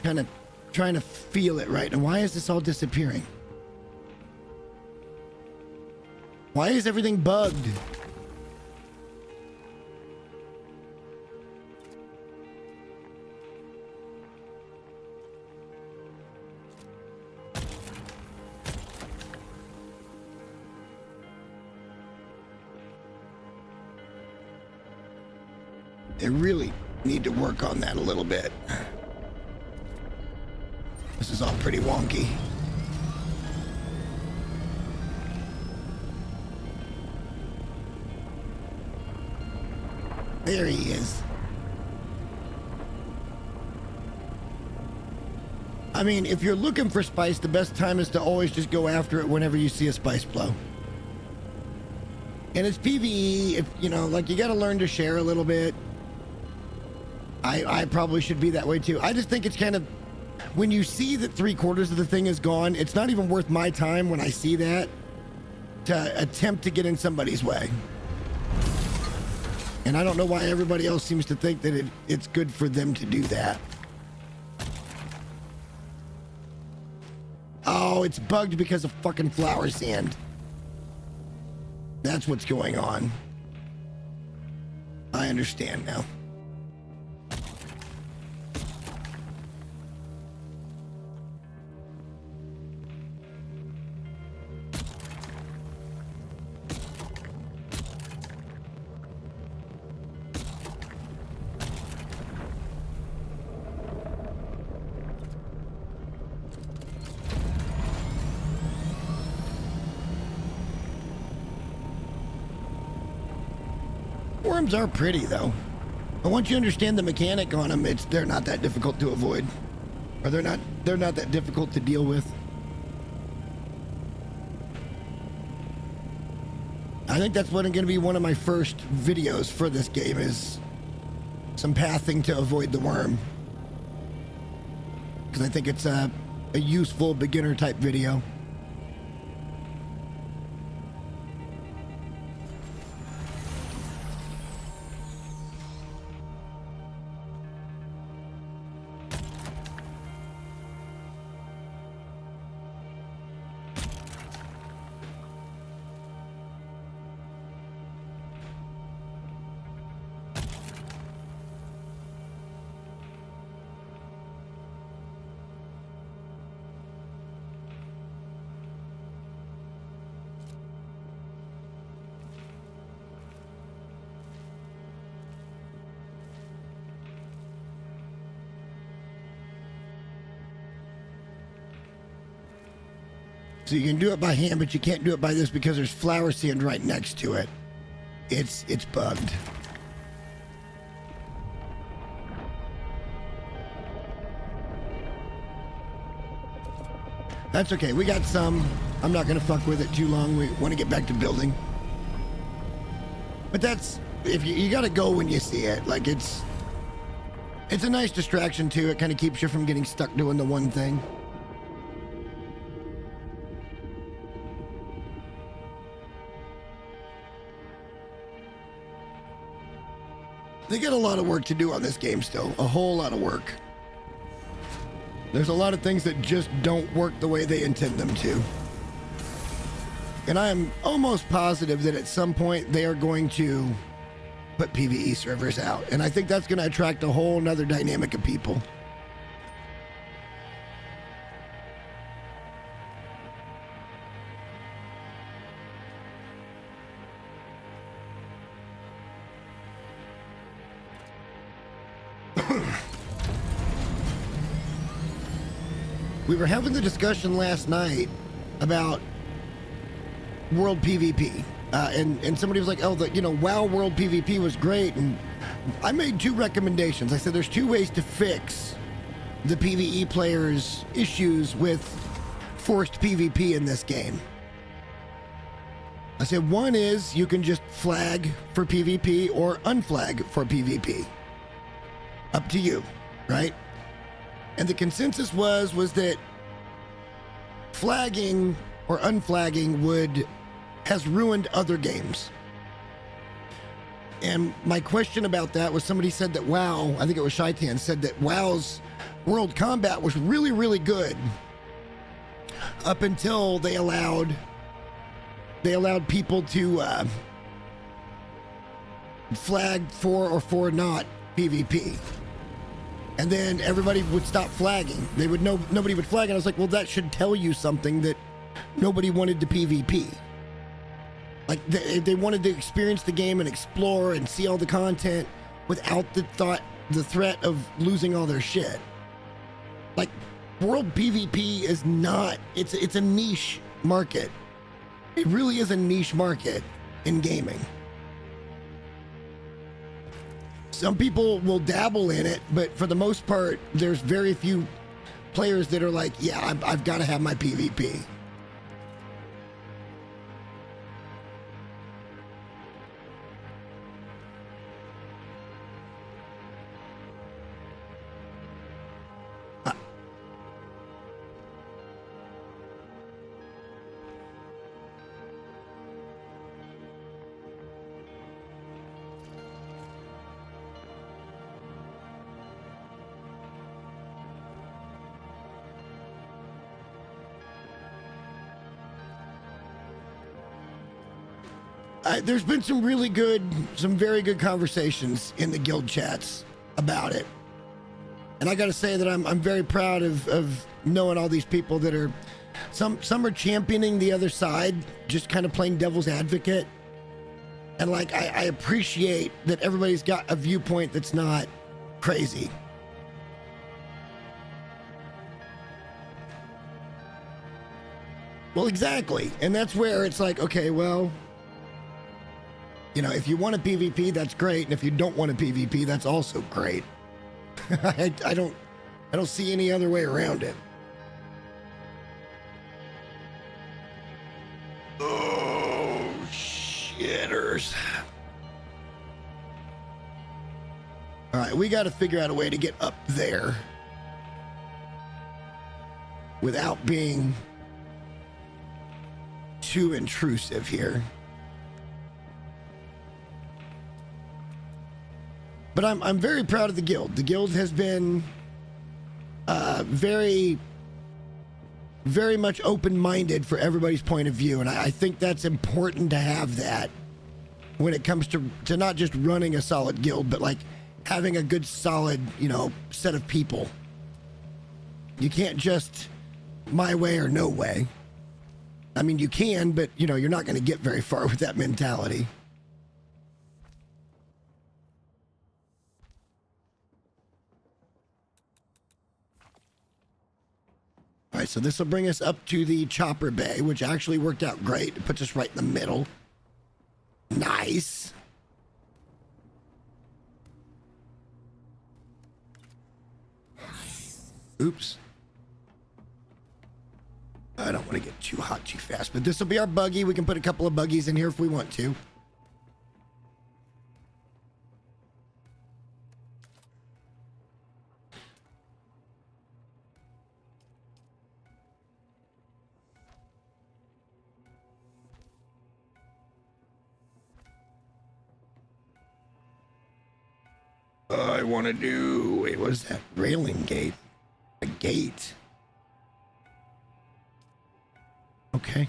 kind of trying to feel it right. And why is this all disappearing? Why is everything bugged? They really need to work on that a little bit. This is all pretty wonky. There he is. I mean, if you're looking for spice, the best time is to always just go after it whenever you see a spice blow. And it's PvE, if you know, like you gotta learn to share a little bit. I probably should be that way too. I just think it's kind of, when you see that 3/4 of the thing is gone, it's not even worth my time when I see that to attempt to get in somebody's way. And I don't know why everybody else seems to think that it's good for them to do that. Oh, it's bugged because of fucking flower sand. That's what's going on. I understand now. Worms are pretty though. But once you understand the mechanic on them, they're not that difficult to avoid. Or they're not that difficult to deal with. I think that's going to be one of my first videos for this game, is some pathing to avoid the worm. Because I think it's a useful beginner type video. So you can do it by hand, but you can't do it by this because there's flower sand right next to it. It's bugged. That's okay. We got some. I'm not going to fuck with it too long. We want to get back to building. But that's, if you got to go when you see it. Like it's a nice distraction too. It kind of keeps you from getting stuck doing the one thing. They got a lot of work to do on this game still. A whole lot of work. There's a lot of things that just don't work the way they intend them to. And I am almost positive that at some point they are going to put PvE servers out. And I think that's going to attract a whole nother dynamic of people. we were having the discussion last night about World PvP. And somebody was like, oh, WoW World PvP was great. And I made 2 recommendations. I said there's 2 ways to fix the PvE players' issues with forced PvP in this game. I said one is you can just flag for PvP or unflag for PvP. Up to you, right? And the consensus was that flagging or unflagging has ruined other games. And my question about that was somebody said that WoW, I think it was Shaitan, said that WoW's World Combat was really, really good up until they allowed people to flag for or for not PvP. And then everybody would stop flagging. Nobody would flag. And I was like, well, that should tell you something, that nobody wanted to PvP. Like they wanted to experience the game and explore and see all the content without the threat of losing all their shit. Like, World PvP is not, it's a niche market. It really is a niche market in gaming. Some people will dabble in it, but for the most part, there's very few players that are like, yeah, I've got to have my PvP. There's been some very good conversations in the guild chats about it. And I got to say that I'm very proud of knowing all these people that are, some are championing the other side, just kind of playing devil's advocate. And like, I appreciate that everybody's got a viewpoint that's not crazy. Well, exactly. And that's where it's like, okay, well, if you want a PvP, that's great. And if you don't want a PvP, that's also great. I don't see any other way around it. Oh, shitters. All right, we got to figure out a way to get up there without being too intrusive here. But I'm very proud of the guild. The guild has been very, very much open-minded for everybody's point of view, and I think that's important to have that when it comes to not just running a solid guild, but like having a good solid, set of people. You can't just my way or no way. I mean, you can, but you're not going to get very far with that mentality. All right, so this will bring us up to the chopper bay, which actually worked out great. It puts us right in the middle. Nice. Oops. I don't want to get too hot too fast, but this will be our buggy. We can put a couple of buggies in here if we want to. I want to do, wait, what is that? Railing gate. A gate. Okay.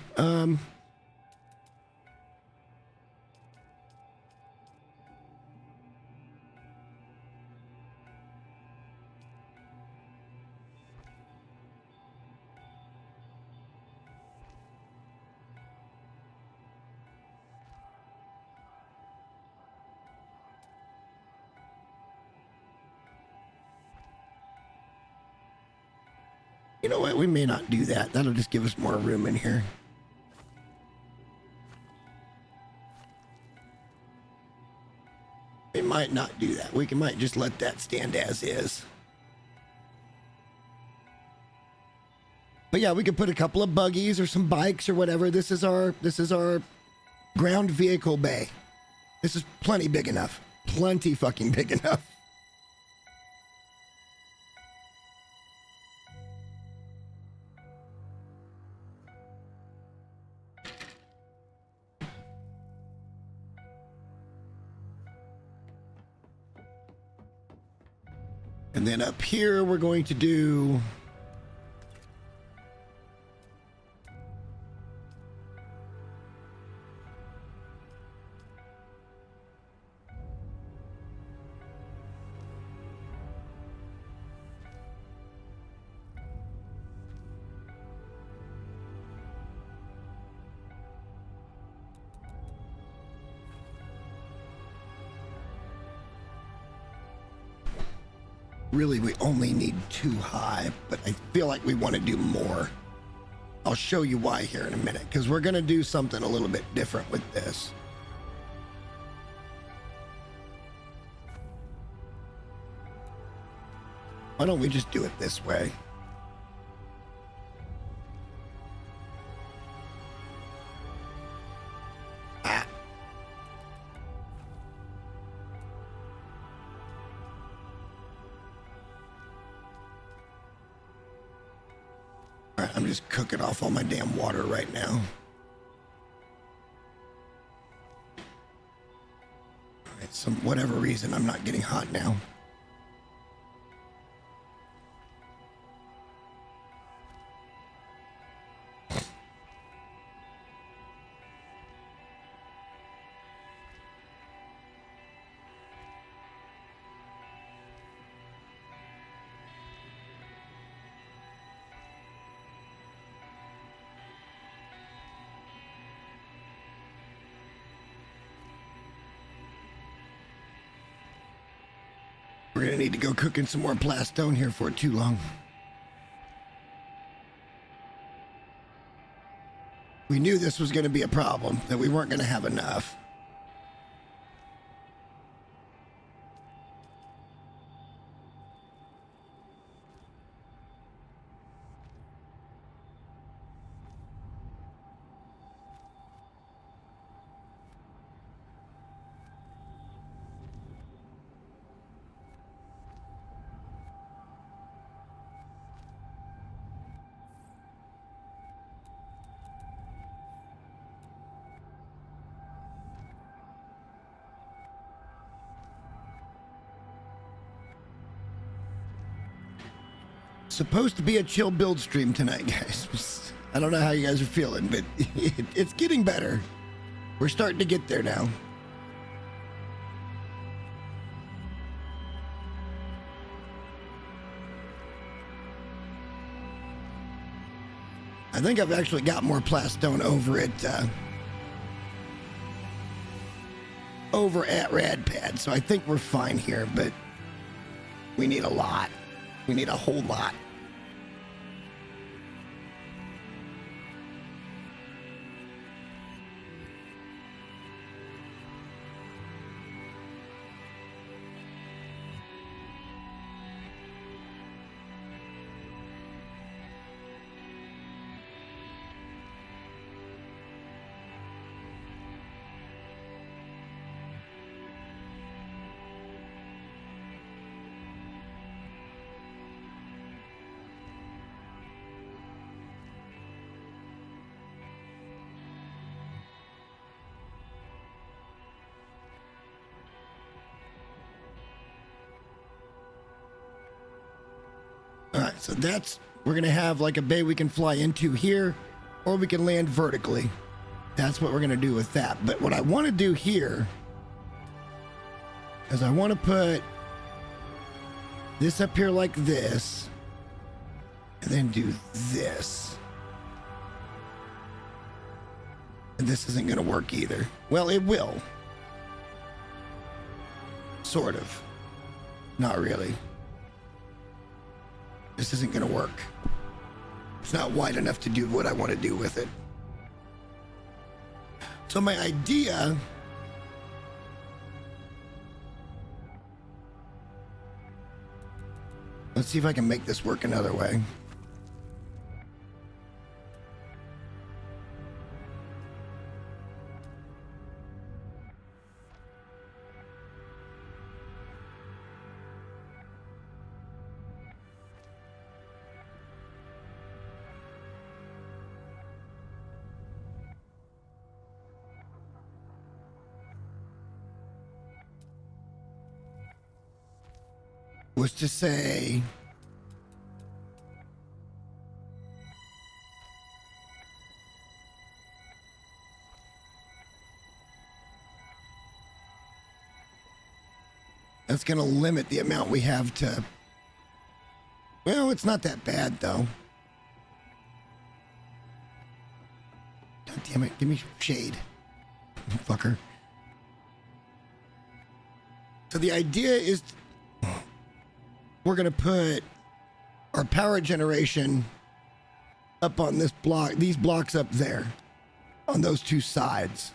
You know what? We may not do that. That'll just give us more room in here. We might not do that. We might just let that stand as is. But yeah, we could put a couple of buggies or some bikes or whatever. This is our ground vehicle bay. This is plenty big enough. Plenty fucking big enough. And then up here, we're going to do... Really, we only need 2 high, but I feel like we want to do more. I'll show you why here in a minute, because we're going to do something a little bit different with this. Why don't we just do it this way? I'm just cooking off all my damn water right now. All right, some whatever reason I'm not getting hot now. We're gonna need to go cooking some more plastone here for too long. We knew this was gonna be a problem, that we weren't gonna have enough. Supposed to be a chill build stream tonight, guys. I don't know how you guys are feeling, but it's getting better. We're starting to get there now. I think I've actually got more plastone over at Radpad, so I think we're fine here, but we need a lot. We need a whole lot. All right, so we're going to have like a bay we can fly into here, or we can land vertically. That's what we're going to do with that. But what I want to do here is I want to put this up here like this, and then do this. And this isn't going to work either. Well, it will. Sort of. Not really. This isn't going to work. It's not wide enough to do what I want to do with it. So my idea... Let's see if I can make this work another way. Was to say that's going to limit the amount we have to. Well, it's not that bad though. God damn it, give me shade, fucker. So the idea is we're going to put our power generation up on this block, these blocks up there, on those two sides.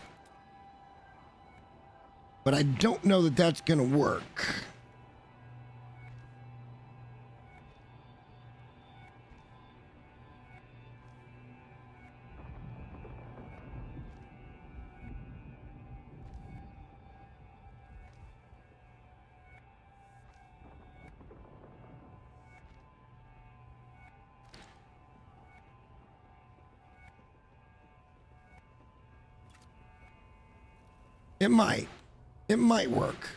But I don't know that that's going to work. It might. It might work.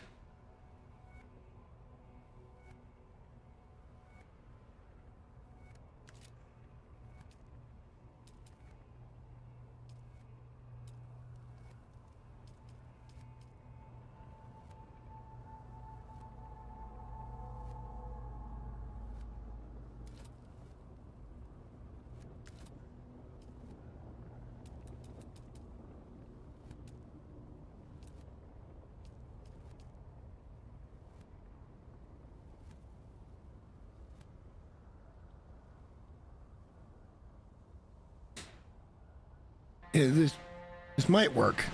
Yeah, this might work.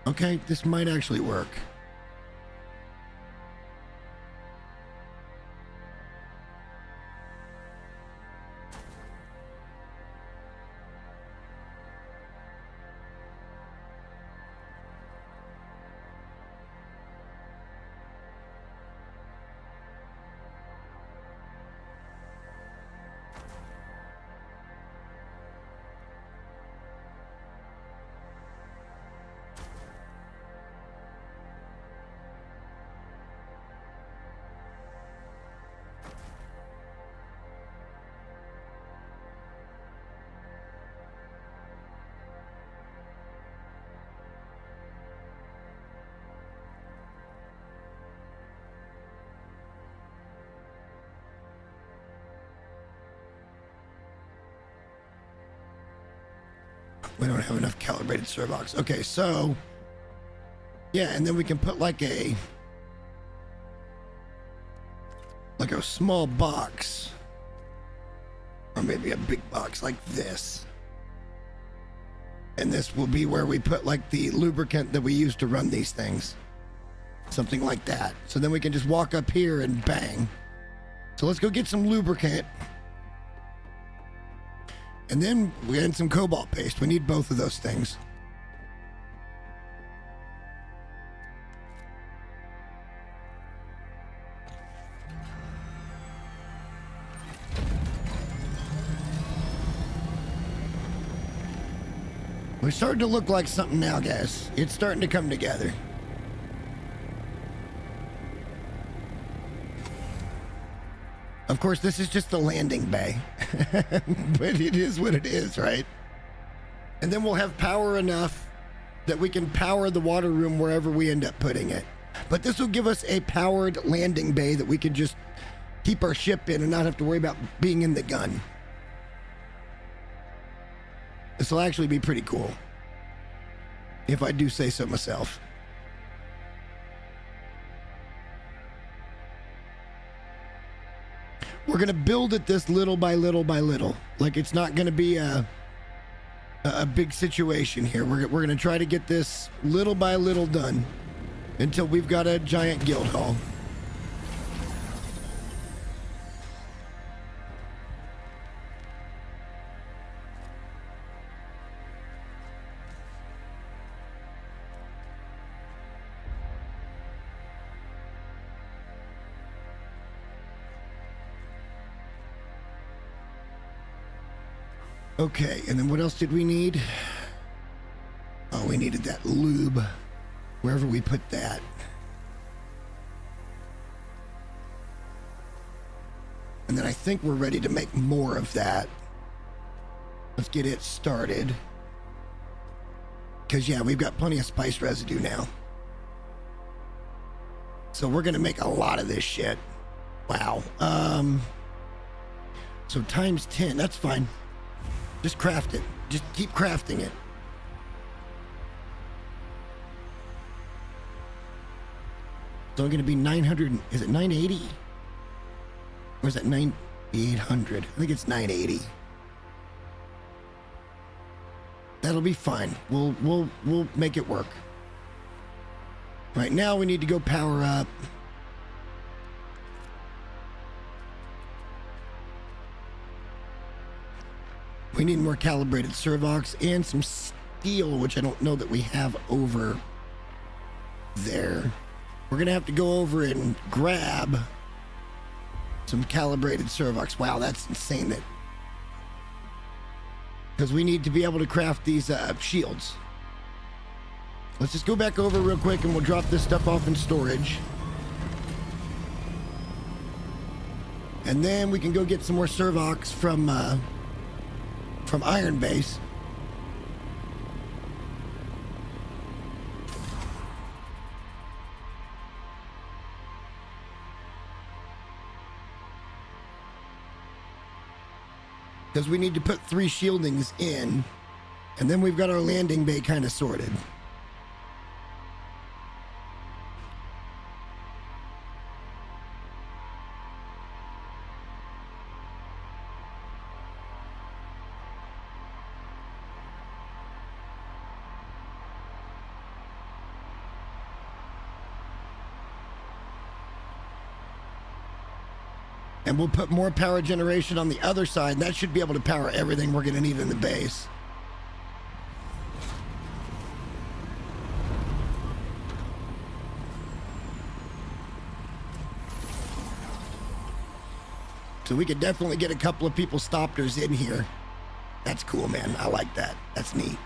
Okay, this might actually work. We don't have enough calibrated servox. Okay, so yeah, and then we can put like a small box, or maybe a big box like this. And this will be where we put like the lubricant that we use to run these things. Something like that. So then we can just walk up here and bang. So let's go get some lubricant. And then we add some cobalt paste. We need both of those things. We're starting to look like something now, guys. It's starting to come together. Of course, this is just the landing bay, but it is what it is, right? And then we'll have power enough that we can power the water room wherever we end up putting it. But this will give us a powered landing bay that we can just keep our ship in and not have to worry about being in the gun. This will actually be pretty cool, if I do say so myself. We're going to build it this little by little by little. Like, it's not going to be a big situation here. We're going to try to get this little by little done until we've got a giant guild hall. Okay, and then what else did we need? Oh, we needed that lube. Wherever we put that. And then I think we're ready to make more of that. Let's get it started. Because, yeah, we've got plenty of spice residue now. So we're going to make a lot of this shit. Wow. So times 10, that's fine. Just craft it. Just keep crafting it. It's only going to be 900. Is it 980? Or is that 9800? I think it's 980. That'll be fine. We'll make it work. Right now we need to go power up. We need more calibrated servox and some steel, which I don't know that we have over there. We're going to have to go over and grab some calibrated servox. Wow, that's insane. That because we need to be able to craft these shields. Let's just go back over real quick and we'll drop this stuff off in storage. And then we can go get some more servox from Iron Base. Because we need to put 3 shieldings in, and then we've got our landing bay kind of sorted. And we'll put more power generation on the other side, and that should be able to power everything we're going to need in the base. So we could definitely get a couple of people stoppers in here. That's cool, man. I like that. That's neat.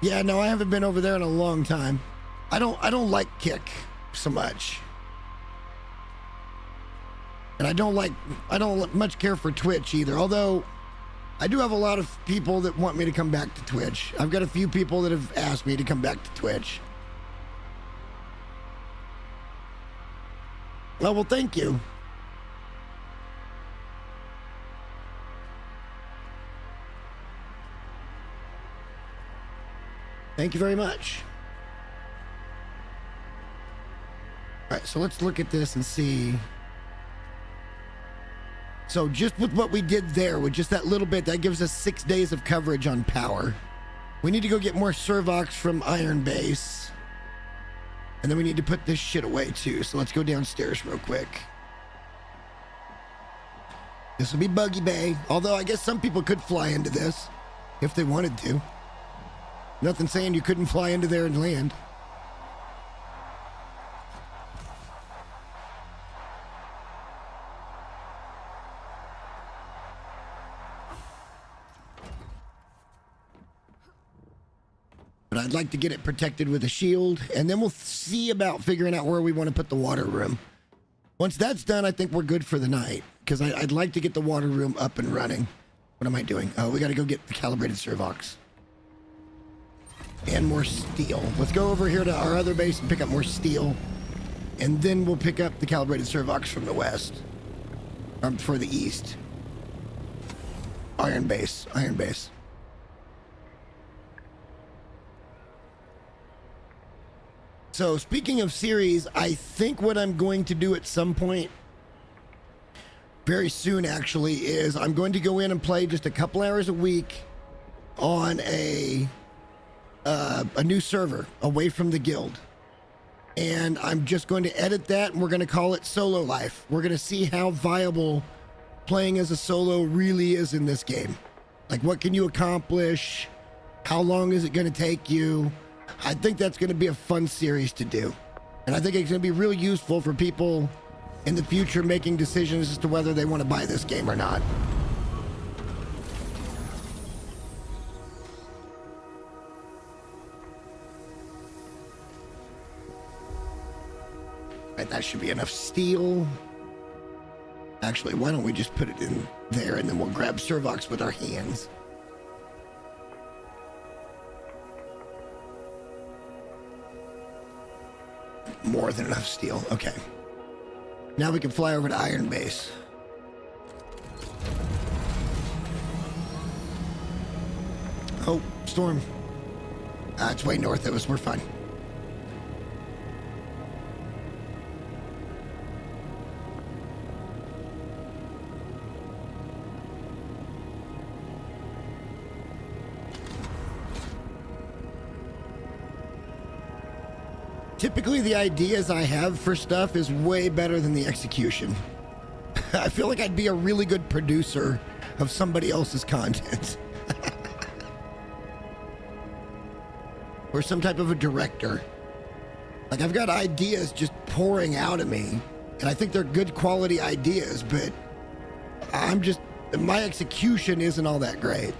Yeah, no, I haven't been over there in a long time. I don't like Kick so much. And I don't much care for Twitch either, although I do have a lot of people that want me to come back to Twitch. I've got a few people that have asked me to come back to Twitch. Well, thank you. Thank you very much. All right, so let's look at this and see. So just with what we did there, with just that little bit, that gives us 6 days of coverage on power. We need to go get more servox from Iron Base. And then we need to put this shit away too. So let's go downstairs real quick. This will be Buggy Bay. Although I guess some people could fly into this if they wanted to. Nothing saying you couldn't fly into there and land. but I'd like to get it protected with a shield, and then we'll see about figuring out where we want to put the water room. Once that's done, I think we're good for the night, because I'd like to get the water room up and running. What am I doing? Oh, we got to go get the calibrated Servox. And more steel. Let's go over here to our other base and pick up more steel, and then we'll pick up the calibrated Servox from the west. For the east. Iron base. Iron base. So speaking of series, I think what I'm going to do at some point, very soon actually, is I'm going to go in and play just a couple hours a week on a new server away from the guild. And I'm just going to edit that, and we're going to call it Solo Life. We're going to see how viable playing as a solo really is in this game. Like, what can you accomplish? How long is it going to take you? I think that's going to be a fun series to do. And I think it's going to be really useful for people in the future making decisions as to whether they want to buy this game or not. Right, that should be enough steel. Actually, why don't we just put it in there, and then we'll grab Servox with our hands. More than enough steel. Okay. Now we can fly over to Iron Base. Oh, storm. It's way north of us. We're fine. Typically, the ideas I have for stuff is way better than the execution. I feel like I'd be a really good producer of somebody else's content. Or some type of a director. Like, I've got ideas just pouring out of me, and I think they're good quality ideas, but my execution isn't all that great.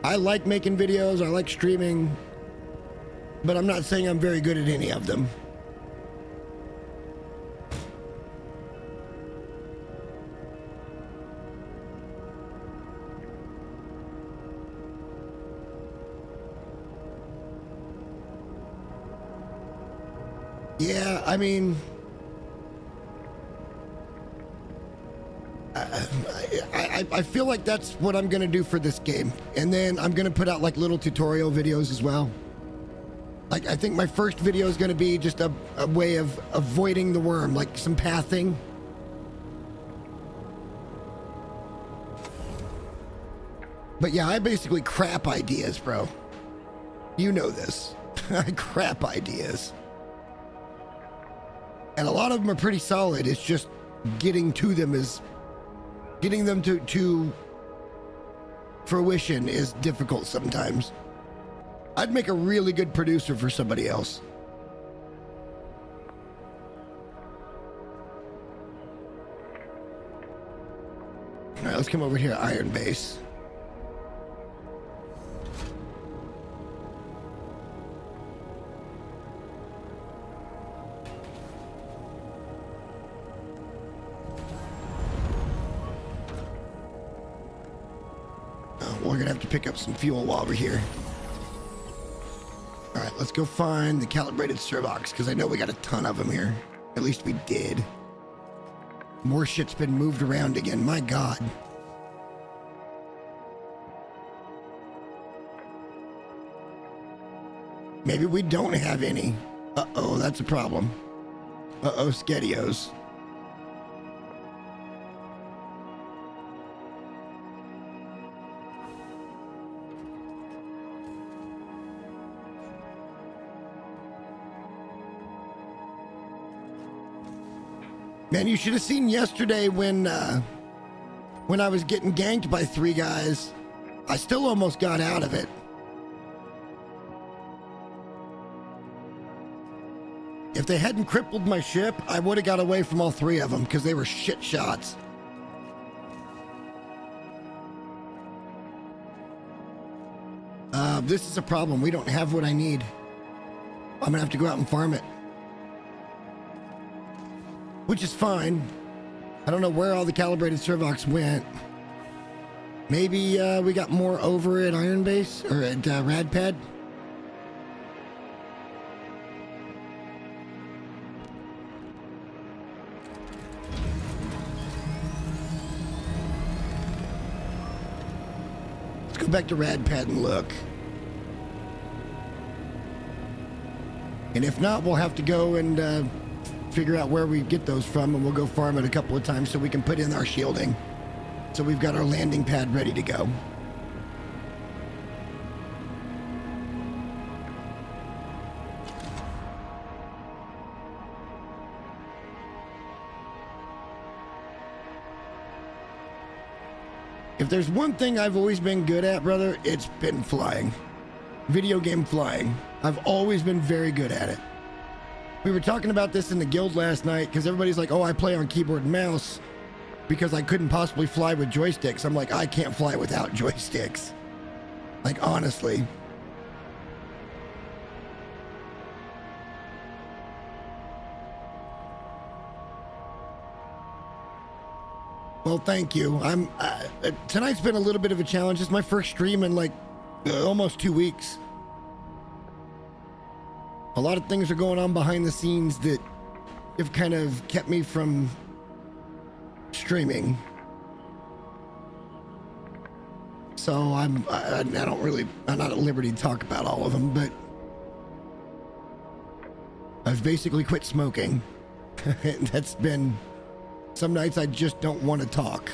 I like making videos, I like streaming, but I'm not saying I'm very good at any of them. Yeah, I mean, I feel like that's what I'm gonna do for this game, and then I'm gonna put out like little tutorial videos as well. Like, I think my first video is gonna be just a way of avoiding the worm, like some pathing. But yeah, I basically crap ideas, bro. You know this. I crap ideas. And a lot of them are pretty solid. It's just getting to them getting them to fruition is difficult sometimes. I'd make a really good producer for somebody else. All right, let's come over here, Iron Base. We're gonna have to pick up some fuel while we're here. All right, let's go find the calibrated Servox, because I know we got a ton of them here. At least we did. More shit's been moved around again. My God. Maybe we don't have any. Uh-oh, that's a problem. Uh-oh, Skedios. Man, you should have seen yesterday when I was getting ganked by 3 guys. I still almost got out of it. If they hadn't crippled my ship, I would have got away from all 3 of them, because they were shit shots. this is a problem. We don't have what I need. I'm gonna have to go out and farm it. Which is fine. I don't know where all the calibrated Servox went. Maybe we got more over at Iron Base or at Radpad. Let's go back to Radpad and look. And if not, we'll have to go and figure out where we get those from, and we'll go farm it a couple of times so we can put in our shielding. So we've got our landing pad ready to go. If there's one thing I've always been good at, brother, it's been flying. Video game flying. I've always been very good at it. We were talking about this in the guild last night because everybody's like, oh, I play on keyboard and mouse because I couldn't possibly fly with joysticks. I'm like, I can't fly without joysticks. Like, honestly. Well, thank you. Tonight's been a little bit of a challenge. It's my first stream in like almost 2 weeks. A lot of things are going on behind the scenes that have kind of kept me from streaming. So I'm not at liberty to talk about all of them, but I've basically quit smoking. That's been, some nights I just don't want to talk.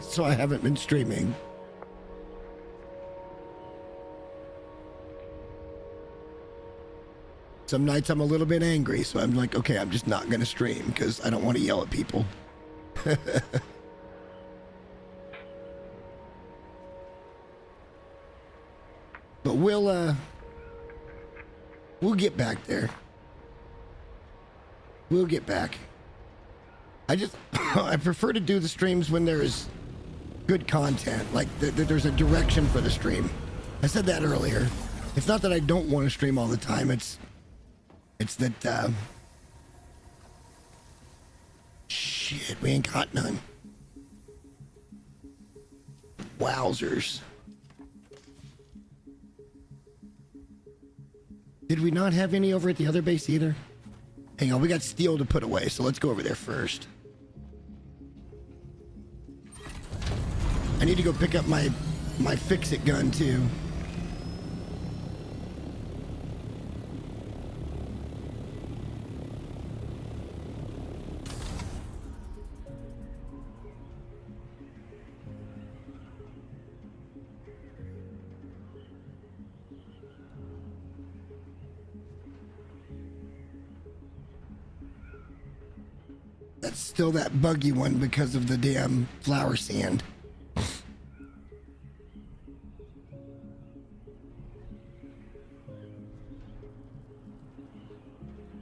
So I haven't been streaming. Some nights I'm a little bit angry, so I'm like, okay, I'm just not going to stream because I don't want to yell at people. But we'll get back there. We'll get back. I prefer to do the streams when there's good content, like there's a direction for the stream. I said that earlier. It's not that I don't want to stream all the time. It's that, shit, we ain't got none. Wowzers. Did we not have any over at the other base either? Hang on, we got steel to put away, so let's go over there first. I need to go pick up my fix-it gun too. That's still that buggy one because of the damn flower sand.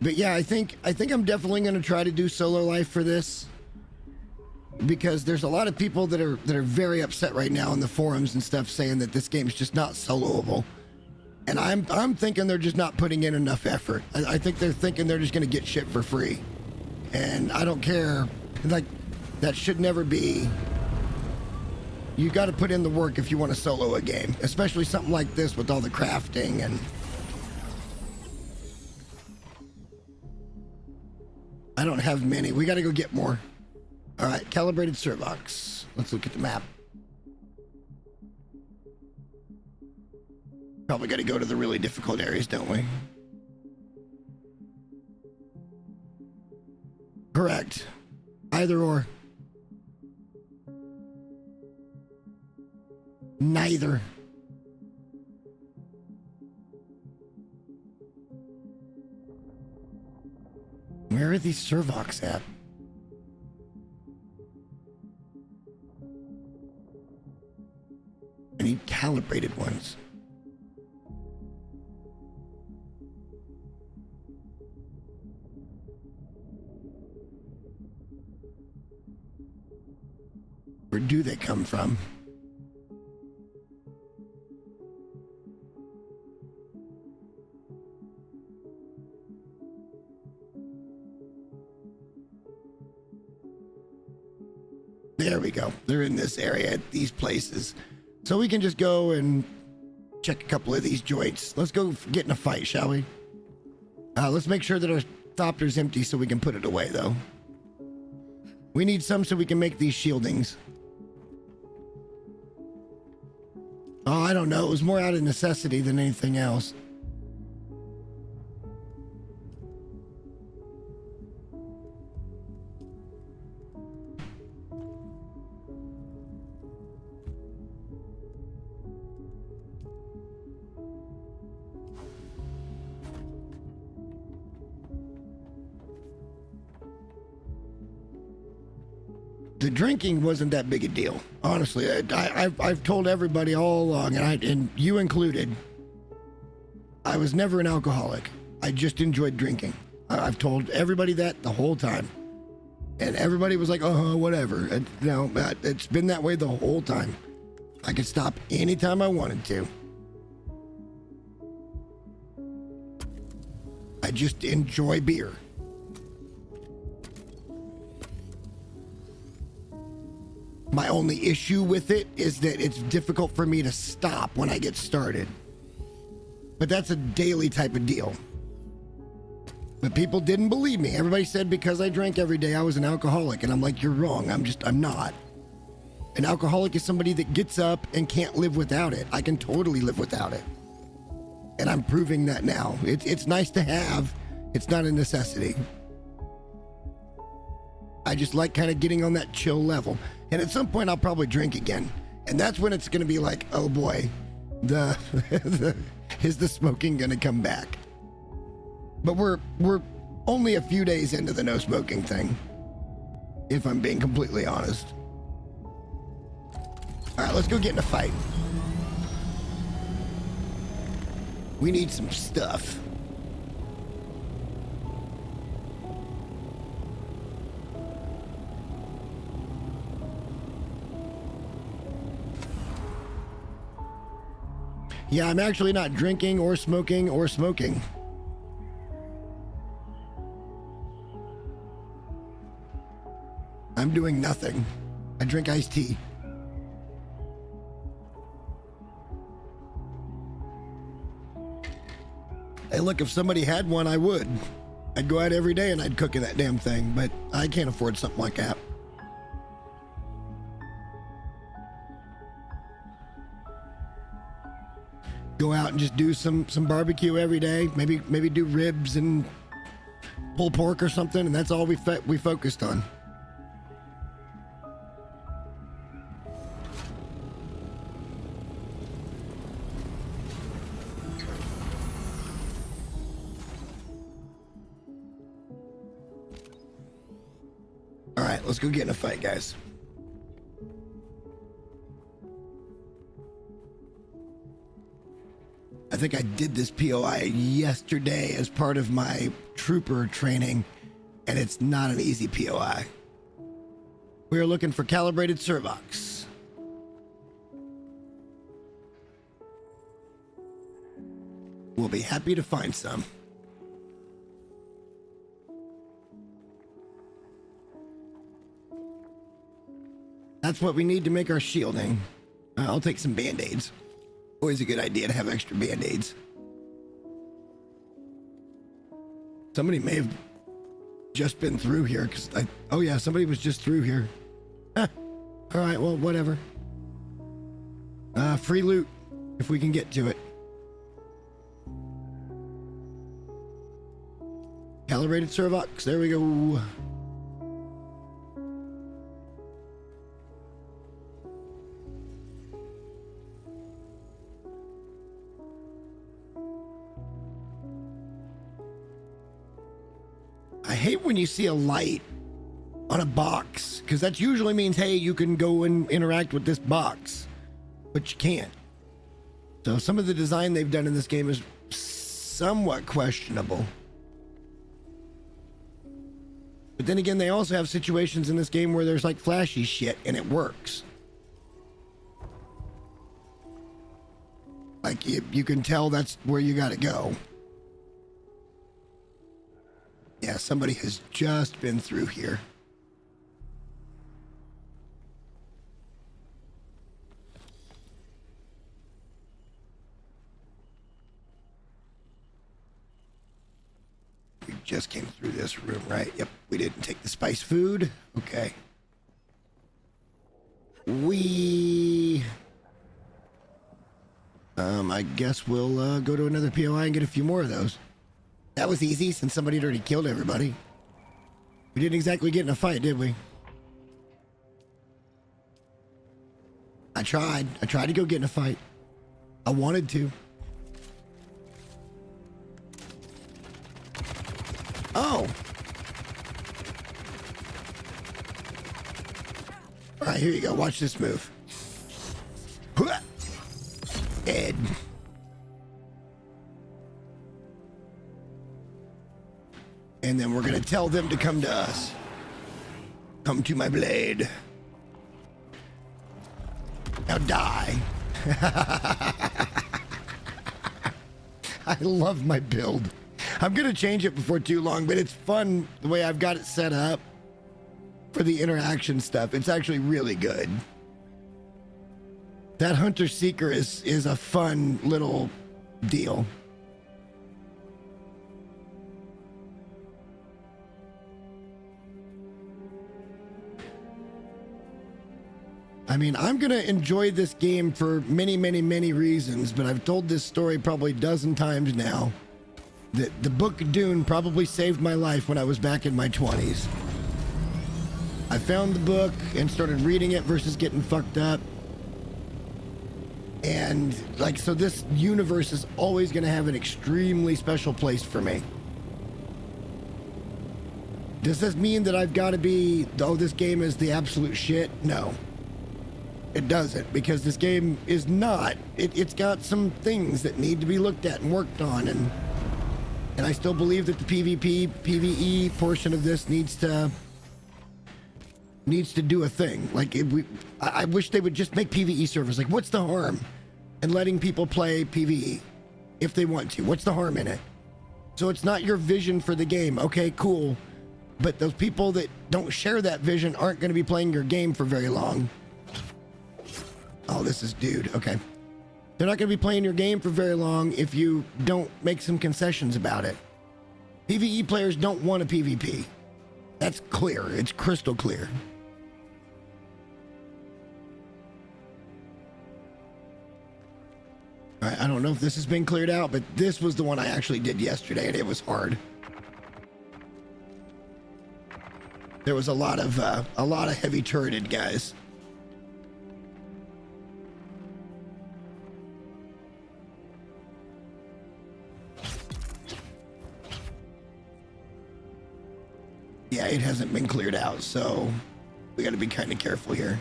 But yeah, I think I'm definitely going to try to do solo life for this, because there's a lot of people that are very upset right now in the forums and stuff saying that this game's just not soloable. And I'm thinking they're just not putting in enough effort. I think they're thinking they're just going to get shit for free. And I don't care. Like, that should never be. You got to put in the work if you want to solo a game, especially something like this with all the crafting and. I don't have many. We got to go get more. All right, calibrated Servox. Let's look at the map. Probably got to go to the really difficult areas, don't we? Correct. Either or. Neither. Where are these Servox at? I need calibrated ones. Where do they come from? There we go. They're in this area at these places. So we can just go and check a couple of these joints. Let's go get in a fight, shall we? Let's make sure that our thopter's empty so we can put it away, though. We need some so we can make these shieldings. Oh, I don't know. It was more out of necessity than anything else. The drinking wasn't that big a deal, honestly. I've told everybody all along, and you included, I was never an alcoholic. I just enjoyed drinking. I've told everybody that the whole time, and everybody was like, "Oh, whatever." And, it's been that way the whole time. I could stop anytime I wanted to. I just enjoy beer. My only issue with it is that it's difficult for me to stop when I get started. But that's a daily type of deal. But people didn't believe me. Everybody said because I drank every day, I was an alcoholic. And I'm like, you're wrong. I'm not. An alcoholic is somebody that gets up and can't live without it. I can totally live without it. And I'm proving that now. It's nice to have. It's not a necessity. I just like kind of getting on that chill level. And at some point I'll probably drink again. And that's when it's going to be like, oh boy, is the smoking going to come back? But we're only a few days into the no smoking thing, if I'm being completely honest. All right, let's go get in a fight. We need some stuff. Yeah, I'm actually not drinking or smoking or smoking. I'm doing nothing. I drink iced tea. Hey, look, if somebody had one, I would. I'd go out every day and I'd cook in that damn thing, but I can't afford something like that. Go out and just do some barbecue every day. Maybe do ribs and pulled pork or something, and that's all we focused on. All right, let's go get in a fight, guys. I think I did this POI yesterday as part of my trooper training, and it's not an easy POI. We are looking for calibrated Servox. We'll be happy to find some. That's what we need to make our shielding. I'll take some band-aids. Always a good idea to have extra band-aids. Somebody may have just been through here, because oh yeah, somebody was just through here. All right, well, whatever. Free loot, if we can get to it. Calibrated Servox, there we go. I hate when you see a light on a box, because that usually means, hey, you can go and interact with this box, but you can't. So some of the design they've done in this game is somewhat questionable. But then again, they also have situations in this game where there's like flashy shit and it works. Like you can tell that's where you gotta go. Yeah, somebody has just been through here. just came through this room, right? Yep, we didn't take the spice food. Okay. I guess we'll go to another POI and get a few more of those. That was easy since somebody had already killed everybody. We didn't exactly get in a fight, did we? I tried to go get in a fight. I wanted to. Oh. All right, here you go. Watch this move. Dead. And then we're gonna tell them to come to us. Come to my blade. Now die. I love my build. I'm gonna change it before too long, but it's fun the way I've got it set up for the interaction stuff. It's actually really good. That Hunter Seeker is a fun little deal. I mean, I'm going to enjoy this game for many, many, many reasons, but I've told this story probably a dozen times now. The book Dune probably saved my life when I was back in my 20s. I found the book and started reading it versus getting fucked up. And, like, so this universe is always going to have an extremely special place for me. Does this mean that I've got to be, oh, this game is the absolute shit? No. It doesn't, because this game is not. It's got some things that need to be looked at and worked on, and I still believe that the PvP, PvE portion of this needs to do a thing. Like, I wish they would just make PvE servers. Like, what's the harm in letting people play PvE if they want to? What's the harm in it? So it's not your vision for the game. Okay, cool. But those people that don't share that vision aren't going to be playing your game for very long. Oh, this is dude. Okay. They're not going to be playing your game for very long if you don't make some concessions about it. PvE players don't want a PvP. That's clear. It's crystal clear. All right, I don't know if this has been cleared out, but this was the one I actually did yesterday, and it was hard. There was a lot of heavy turreted guys. Yeah, it hasn't been cleared out, so we got to be kind of careful here.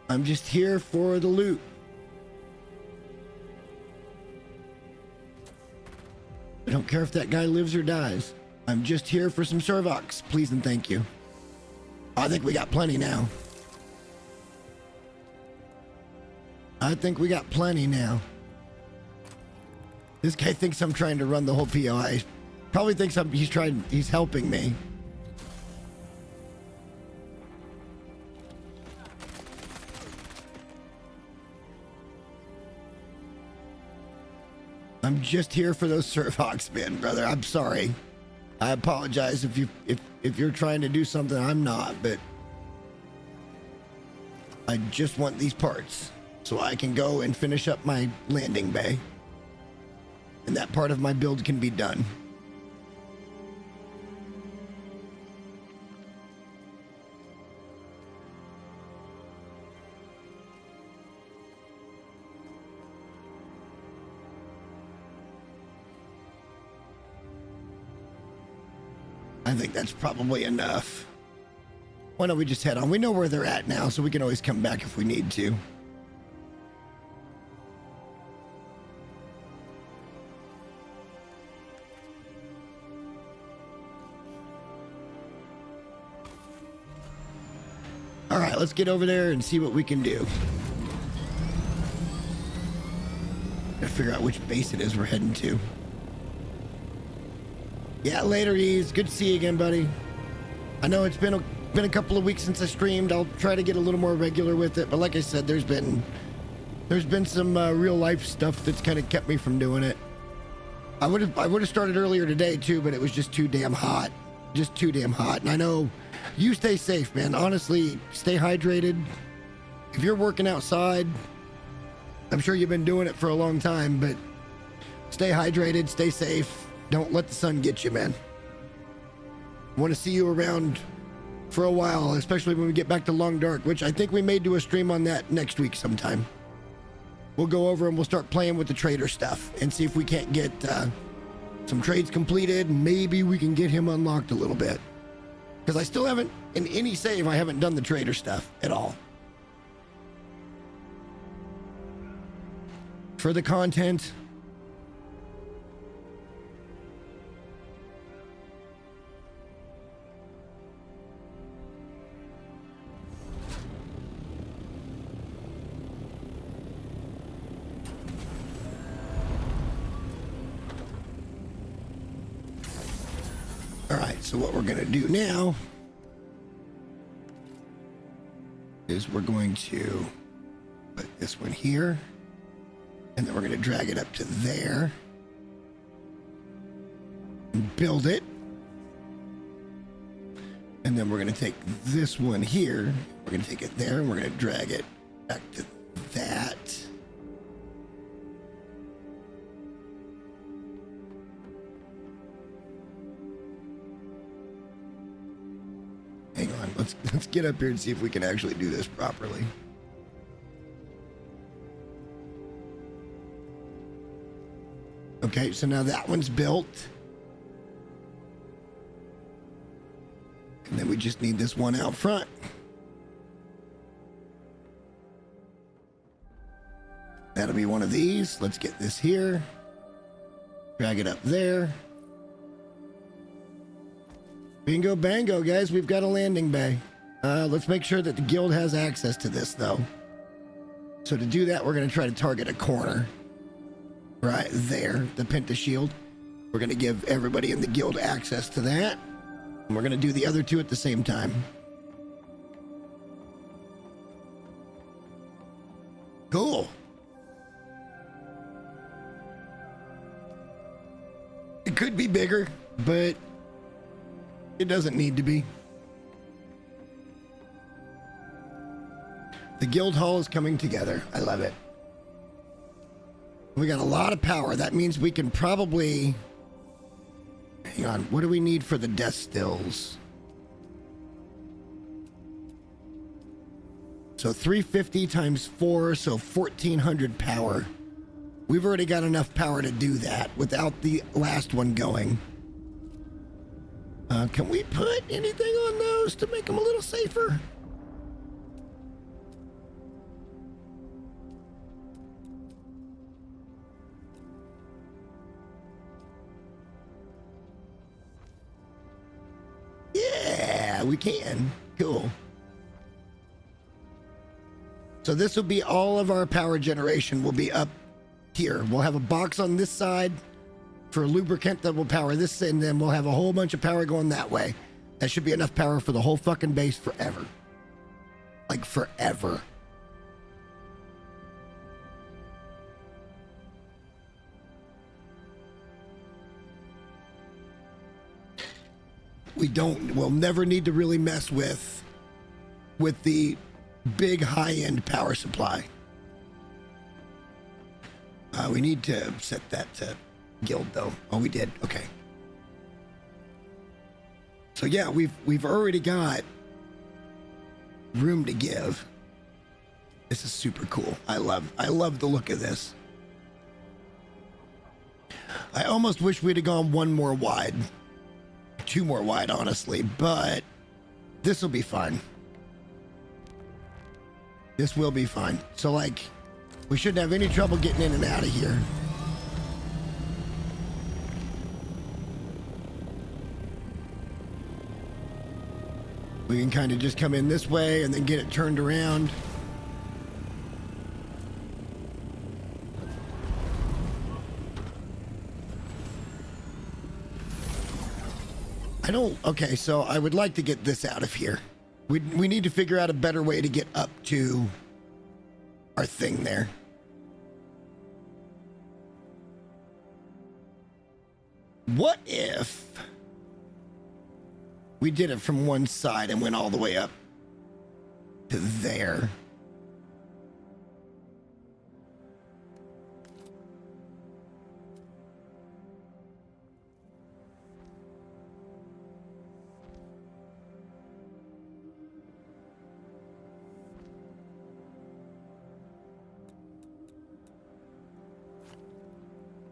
I'm just here for the loot. I don't care if that guy lives or dies. I'm just here for some Servox, please and thank you. I think we got plenty now. I think we got plenty now. This guy thinks I'm trying to run the whole POI. Probably thinks he's helping me. I'm just here for those Servox, man, brother. I'm sorry. I apologize if you're trying to do something I'm not, but I just want these parts so I can go and finish up my landing bay. And that part of my build can be done. I think that's probably enough. Why don't we just head on? We know where they're at now, so we can always come back if we need to. All right, let's get over there and see what we can do. Gotta figure out which base it is we're heading to. Yeah, later, Ease. Good to see you again, buddy. I know it's been a couple of weeks since I streamed. I'll try to get a little more regular with it, but like I said, there's been some real life stuff that's kind of kept me from doing it. I would have started earlier today too, but it was just too damn hot. Just too damn hot. And I know you stay safe, man. Honestly, stay hydrated. If you're working outside, I'm sure you've been doing it for a long time, but stay hydrated, stay safe. Don't let the sun get you, man. I want to see you around for a while, especially when we get back to Long Dark, which I think we may do a stream on that next week sometime. We'll go over and we'll start playing with the trader stuff and see if we can't get some trades completed. Maybe we can get him unlocked a little bit. Because I still haven't, in any save, I haven't done the trader stuff at all. For the content. All right, so what we're going to do now is we're going to put this one here, and then we're going to drag it up to there and build it. And then we're going to take this one here, we're going to take it there, and we're going to drag it back to that. Hang on, let's get up here and see if we can actually do this properly. Okay, so now that one's built. And then we just need this one out front. That'll be one of these. Let's get this here. Drag it up there. Bingo bango, guys. We've got a landing bay. Let's make sure that the guild has access to this, though. So to do that, we're going to try to target a corner. Right there, the Penta Shield. We're going to give everybody in the guild access to that. And we're going to do the other two at the same time. Cool. It could be bigger, but it doesn't need to be. The guild hall is coming together. I love it. We got a lot of power. That means we can probably... Hang on. What do we need for the death stills? So 350 times 4, so 1400 power. We've already got enough power to do that without the last one going. Can we put anything on those to make them a little safer? Yeah, we can. Cool. So this will be all of our power generation will be up here. We'll have a box on this side for lubricant that will power this, and then we'll have a whole bunch of power going that way. That should be enough power for the whole fucking base forever. Like forever. We'll never need to really mess with the big high-end power supply. We need to set that to guild though. Oh, we did. Okay. So yeah, we've already got room to give. This is super cool. I love the look of this. I almost wish we'd have gone one more wide. 2 more wide, honestly, but this will be fine. This will be fine. So like, we shouldn't have any trouble getting in and out of here. We can kind of just come in this way and then get it turned around. I don't. Okay, so I would like to get this out of here. We need to figure out a better way to get up to our thing there. What if we did it from one side and went all the way up to there?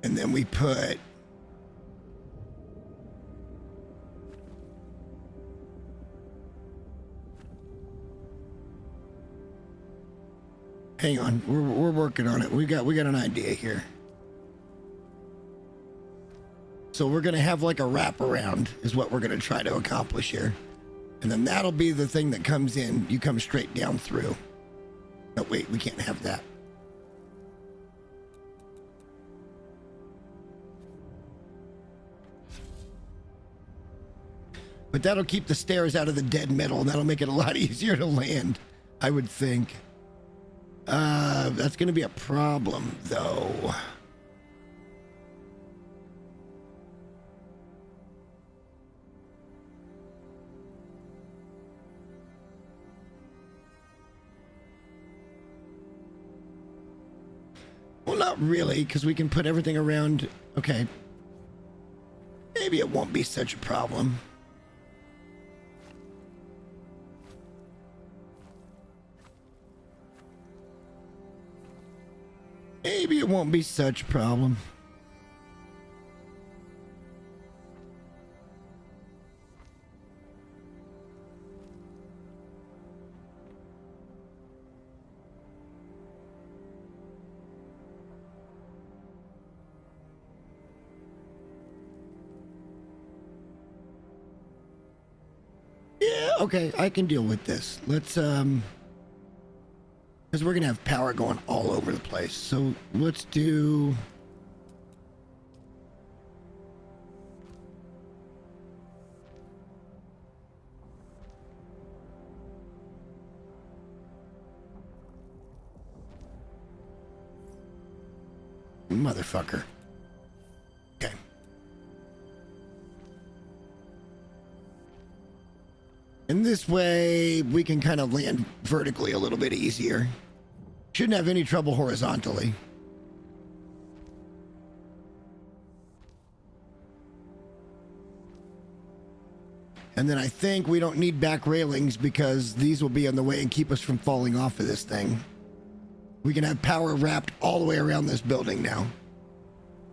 And then we put hang on, we're working on it. We got an idea here. So we're gonna have like a wraparound is what we're gonna try to accomplish here. And then that'll be the thing that comes in. You come straight down through. No, wait, we can't have that. But that'll keep the stairs out of the dead metal, and that'll make it a lot easier to land, I would think. That's going to be a problem, though. Well, not really, because we can put everything around. Okay. Maybe it won't be such a problem. Maybe it won't be such a problem. Yeah, okay, I can deal with this. Let's, because we're going to have power going all over the place. So let's do... Motherfucker. Okay. And this way, we can kind of land vertically a little bit easier. Shouldn't have any trouble horizontally. And then I think we don't need back railings because these will be in the way and keep us from falling off of this thing. We can have power wrapped all the way around this building now.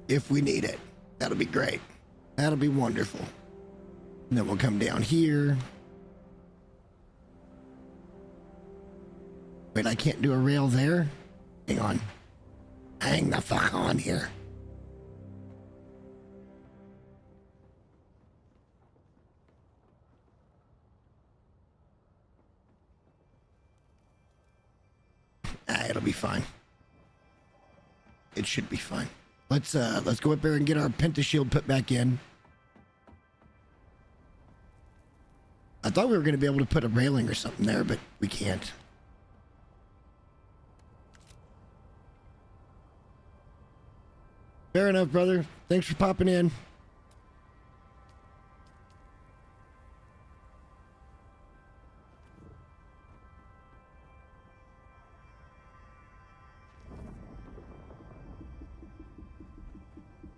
If we need it. That'll be great. That'll be wonderful. And then we'll come down here. Wait, I can't do a rail there? Hang on. Hang the fuck on here. It'll be fine. It should be fine. Let's go up there and get our pentashield put back in. I thought we were going to be able to put a railing or something there, but we can't. Fair enough, brother. Thanks for popping in.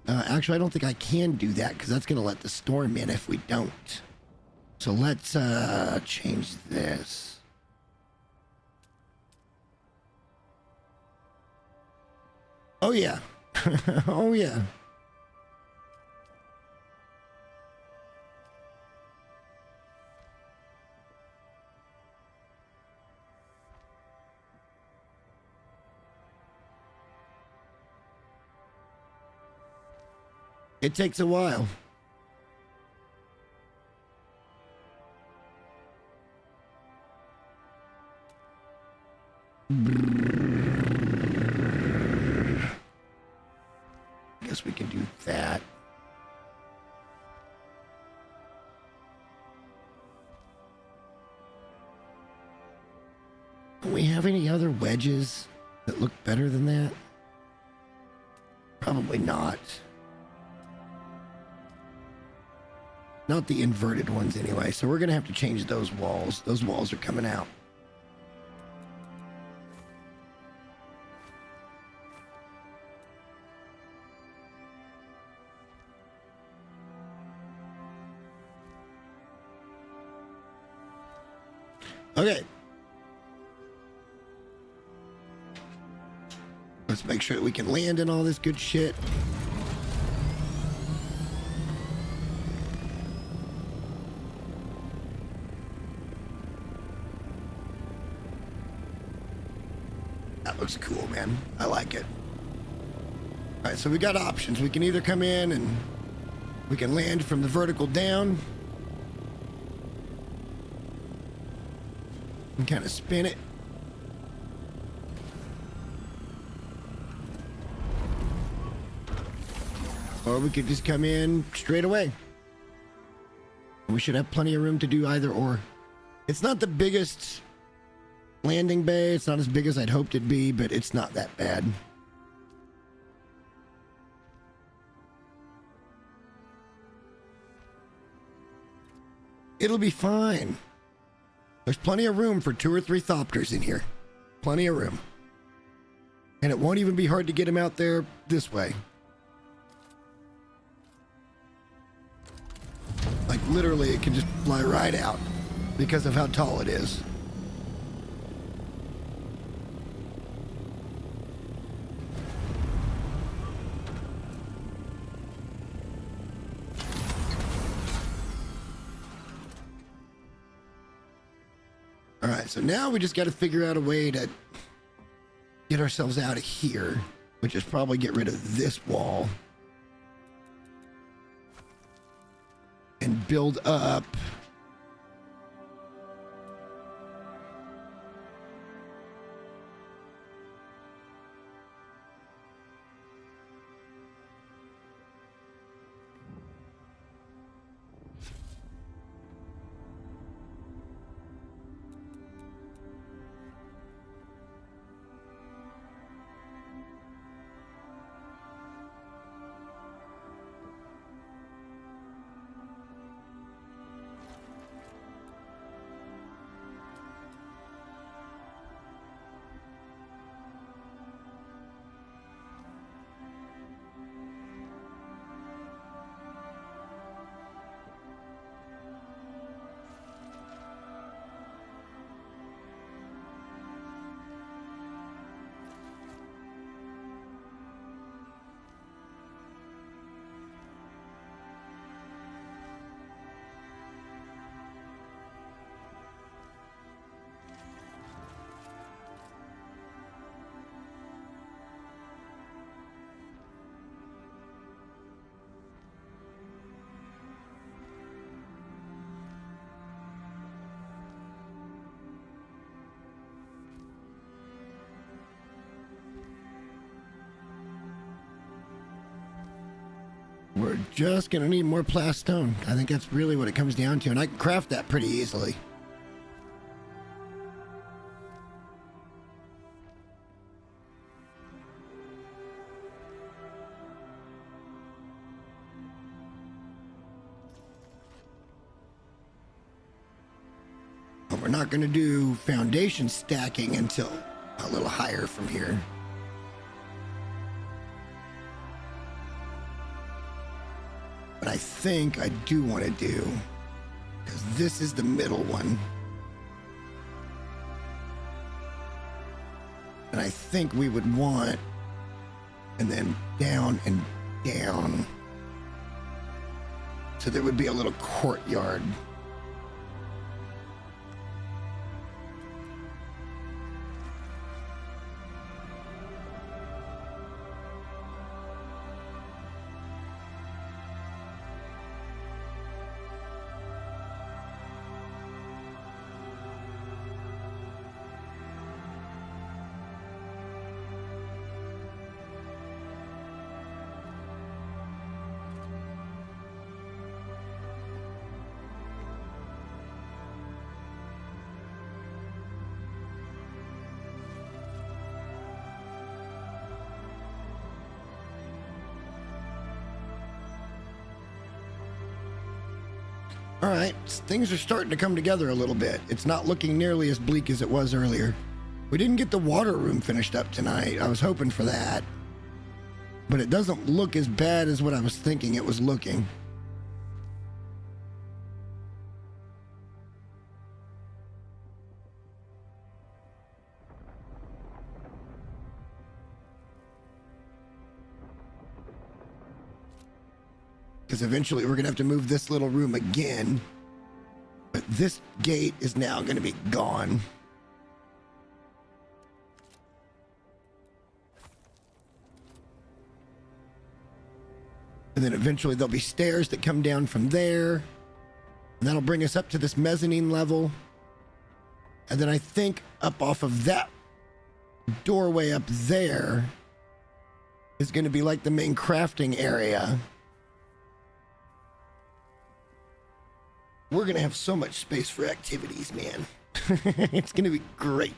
Actually, I don't think I can do that because that's going to let the storm in if we don't. So let's change this. Oh, yeah. Oh, yeah. It takes a while. Guess we can do that. Don't we have any other wedges that look better than that? Probably not. Not the inverted ones anyway, so we're going to have to change those walls. Those walls are coming out. Okay. Let's make sure that we can land in all this good shit. That looks cool, man. I like it. All right, so we got options. We can either come in and we can land from the vertical down and kind of spin it. Or we could just come in straight away. We should have plenty of room to do either or. It's not the biggest landing bay. It's not as big as I'd hoped it'd be, but it's not that bad. It'll be fine. There's plenty of room for 2 or 3 Thopters in here. Plenty of room. And it won't even be hard to get them out there this way. Like literally it can just fly right out because of how tall it is. All right, so now we just got to figure out a way to get ourselves out of here, which is probably get rid of this wall and build up. We're just gonna need more plastone. I think that's really what it comes down to, and I can craft that pretty easily. But we're not gonna do foundation stacking until a little higher from here. But I think I do want to do, because this is the middle one. And I think we would want, and then down and down. So there would be a little courtyard. All right, things are starting to come together a little bit. It's not looking nearly as bleak as it was earlier. We didn't get the water room finished up tonight. I was hoping for that. But it doesn't look as bad as what I was thinking it was looking. Because eventually we're going to have to move this little room again. But this gate is now going to be gone. And then eventually there'll be stairs that come down from there. And that'll bring us up to this mezzanine level. And then I think up off of that doorway up there is going to be like the main crafting area. We're going to have so much space for activities, man. It's going to be great.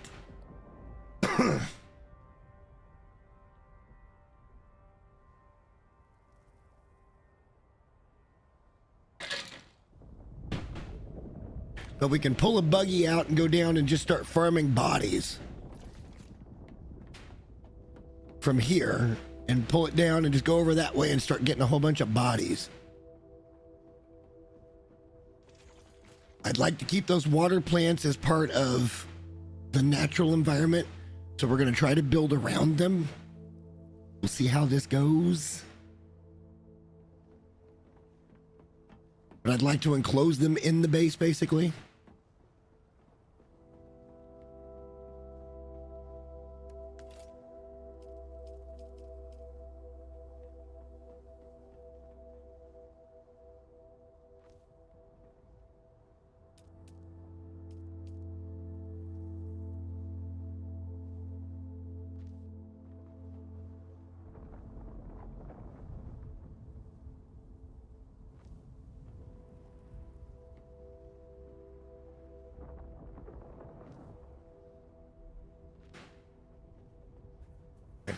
But we can pull a buggy out and go down and just start farming bodies from here and pull it down and just go over that way and start getting a whole bunch of bodies. I'd like to keep those water plants as part of the natural environment, so we're going to try to build around them. We'll see how this goes. But I'd like to enclose them in the base, basically.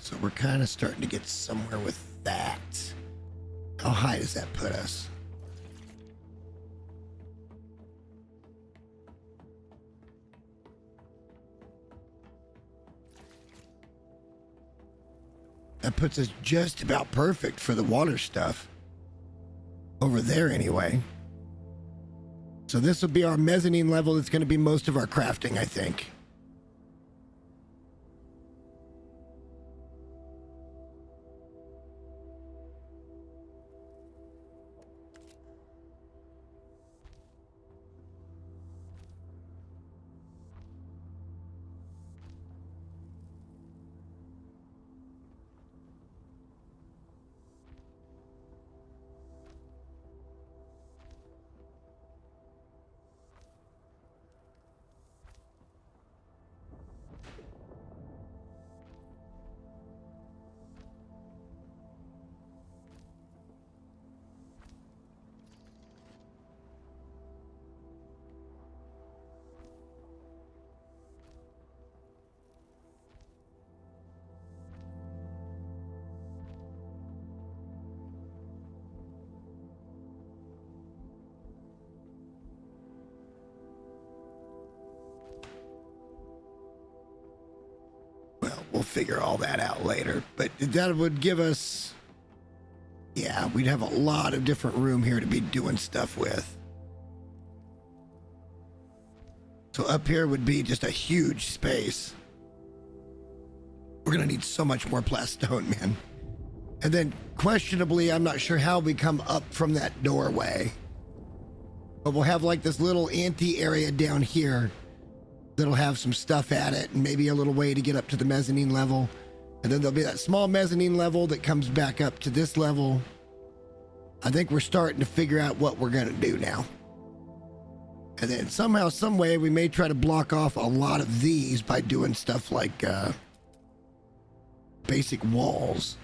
So we're kind of starting to get somewhere with that. How high does that put us? That puts us just about perfect for the water stuff. Over there anyway. So this will be our mezzanine level. That's going to be most of our crafting, I think. We'll figure all that out later, but that would give us, yeah, we'd have a lot of different room here to be doing stuff with. So up here would be just a huge space. We're gonna need so much more plastone, man. And then questionably, I'm not sure how we come up from that doorway, but we'll have like this little ante area down here that'll have some stuff at it and maybe a little way to get up to the mezzanine level. And then there'll be that small mezzanine level that comes back up to this level. I think we're starting to figure out what we're gonna do now. And then somehow, some way, we may try to block off a lot of these by doing stuff like basic walls.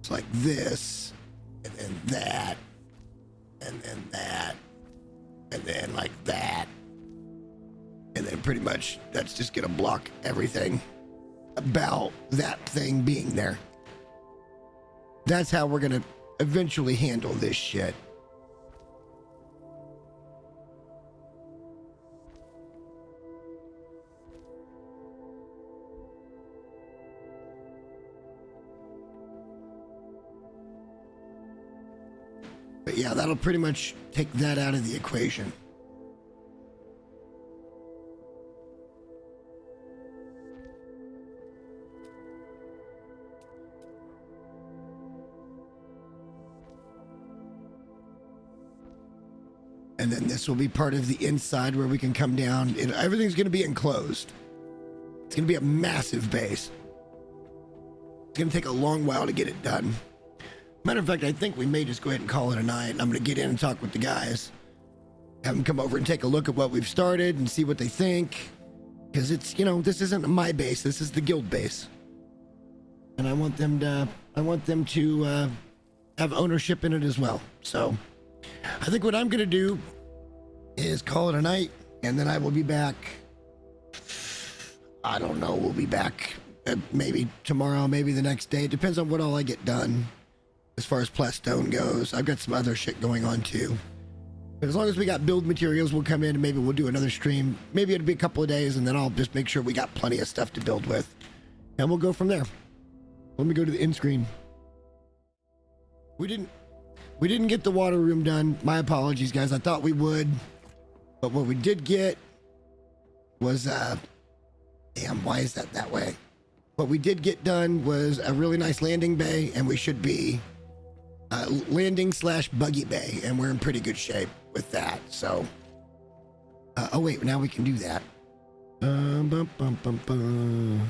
It's like this, and then that, and then that, and then like that. And then pretty much that's just gonna block everything about that thing being there. That's how we're gonna eventually handle this shit. But yeah, that'll pretty much take that out of the equation. And then this will be part of the inside where we can come down. Everything's going to be enclosed. It's going to be a massive base. It's going to take a long while to get it done. Matter of fact, I think we may just go ahead and call it a night. I'm going to get in and talk with the guys. Have them come over and take a look at what we've started and see what they think. Because it's, you know, this isn't my base. This is the guild base. And I want them to have ownership in it as well. So I think what I'm going to do is call it a night, and then I will be back. I don't know. We'll be back maybe tomorrow, maybe the next day. It depends on what all I get done as far as Plastone goes. I've got some other shit going on too. But as long as we got build materials, we'll come in and maybe we'll do another stream. Maybe it'll be a couple of days, and then I'll just make sure we got plenty of stuff to build with. And we'll go from there. Let me go to the end screen. We didn't get the water room done. My apologies, guys. I thought we would. But what we did get was, damn, why is that way? What we did get done was a really nice landing bay, and we should be landing / buggy bay, and we're in pretty good shape with that. So, oh wait, now we can do that. Bum, bum, bum, bum.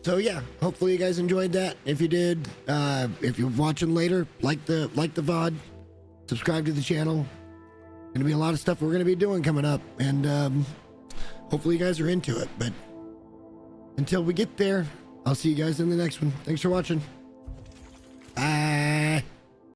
So yeah, hopefully you guys enjoyed that. If you did, if you're watching later, like the VOD, subscribe to the channel. Gonna be a lot of stuff we're gonna be doing coming up, and hopefully you guys are into it. But until we get there, I'll see you guys in the next one. Thanks for watching. Bye.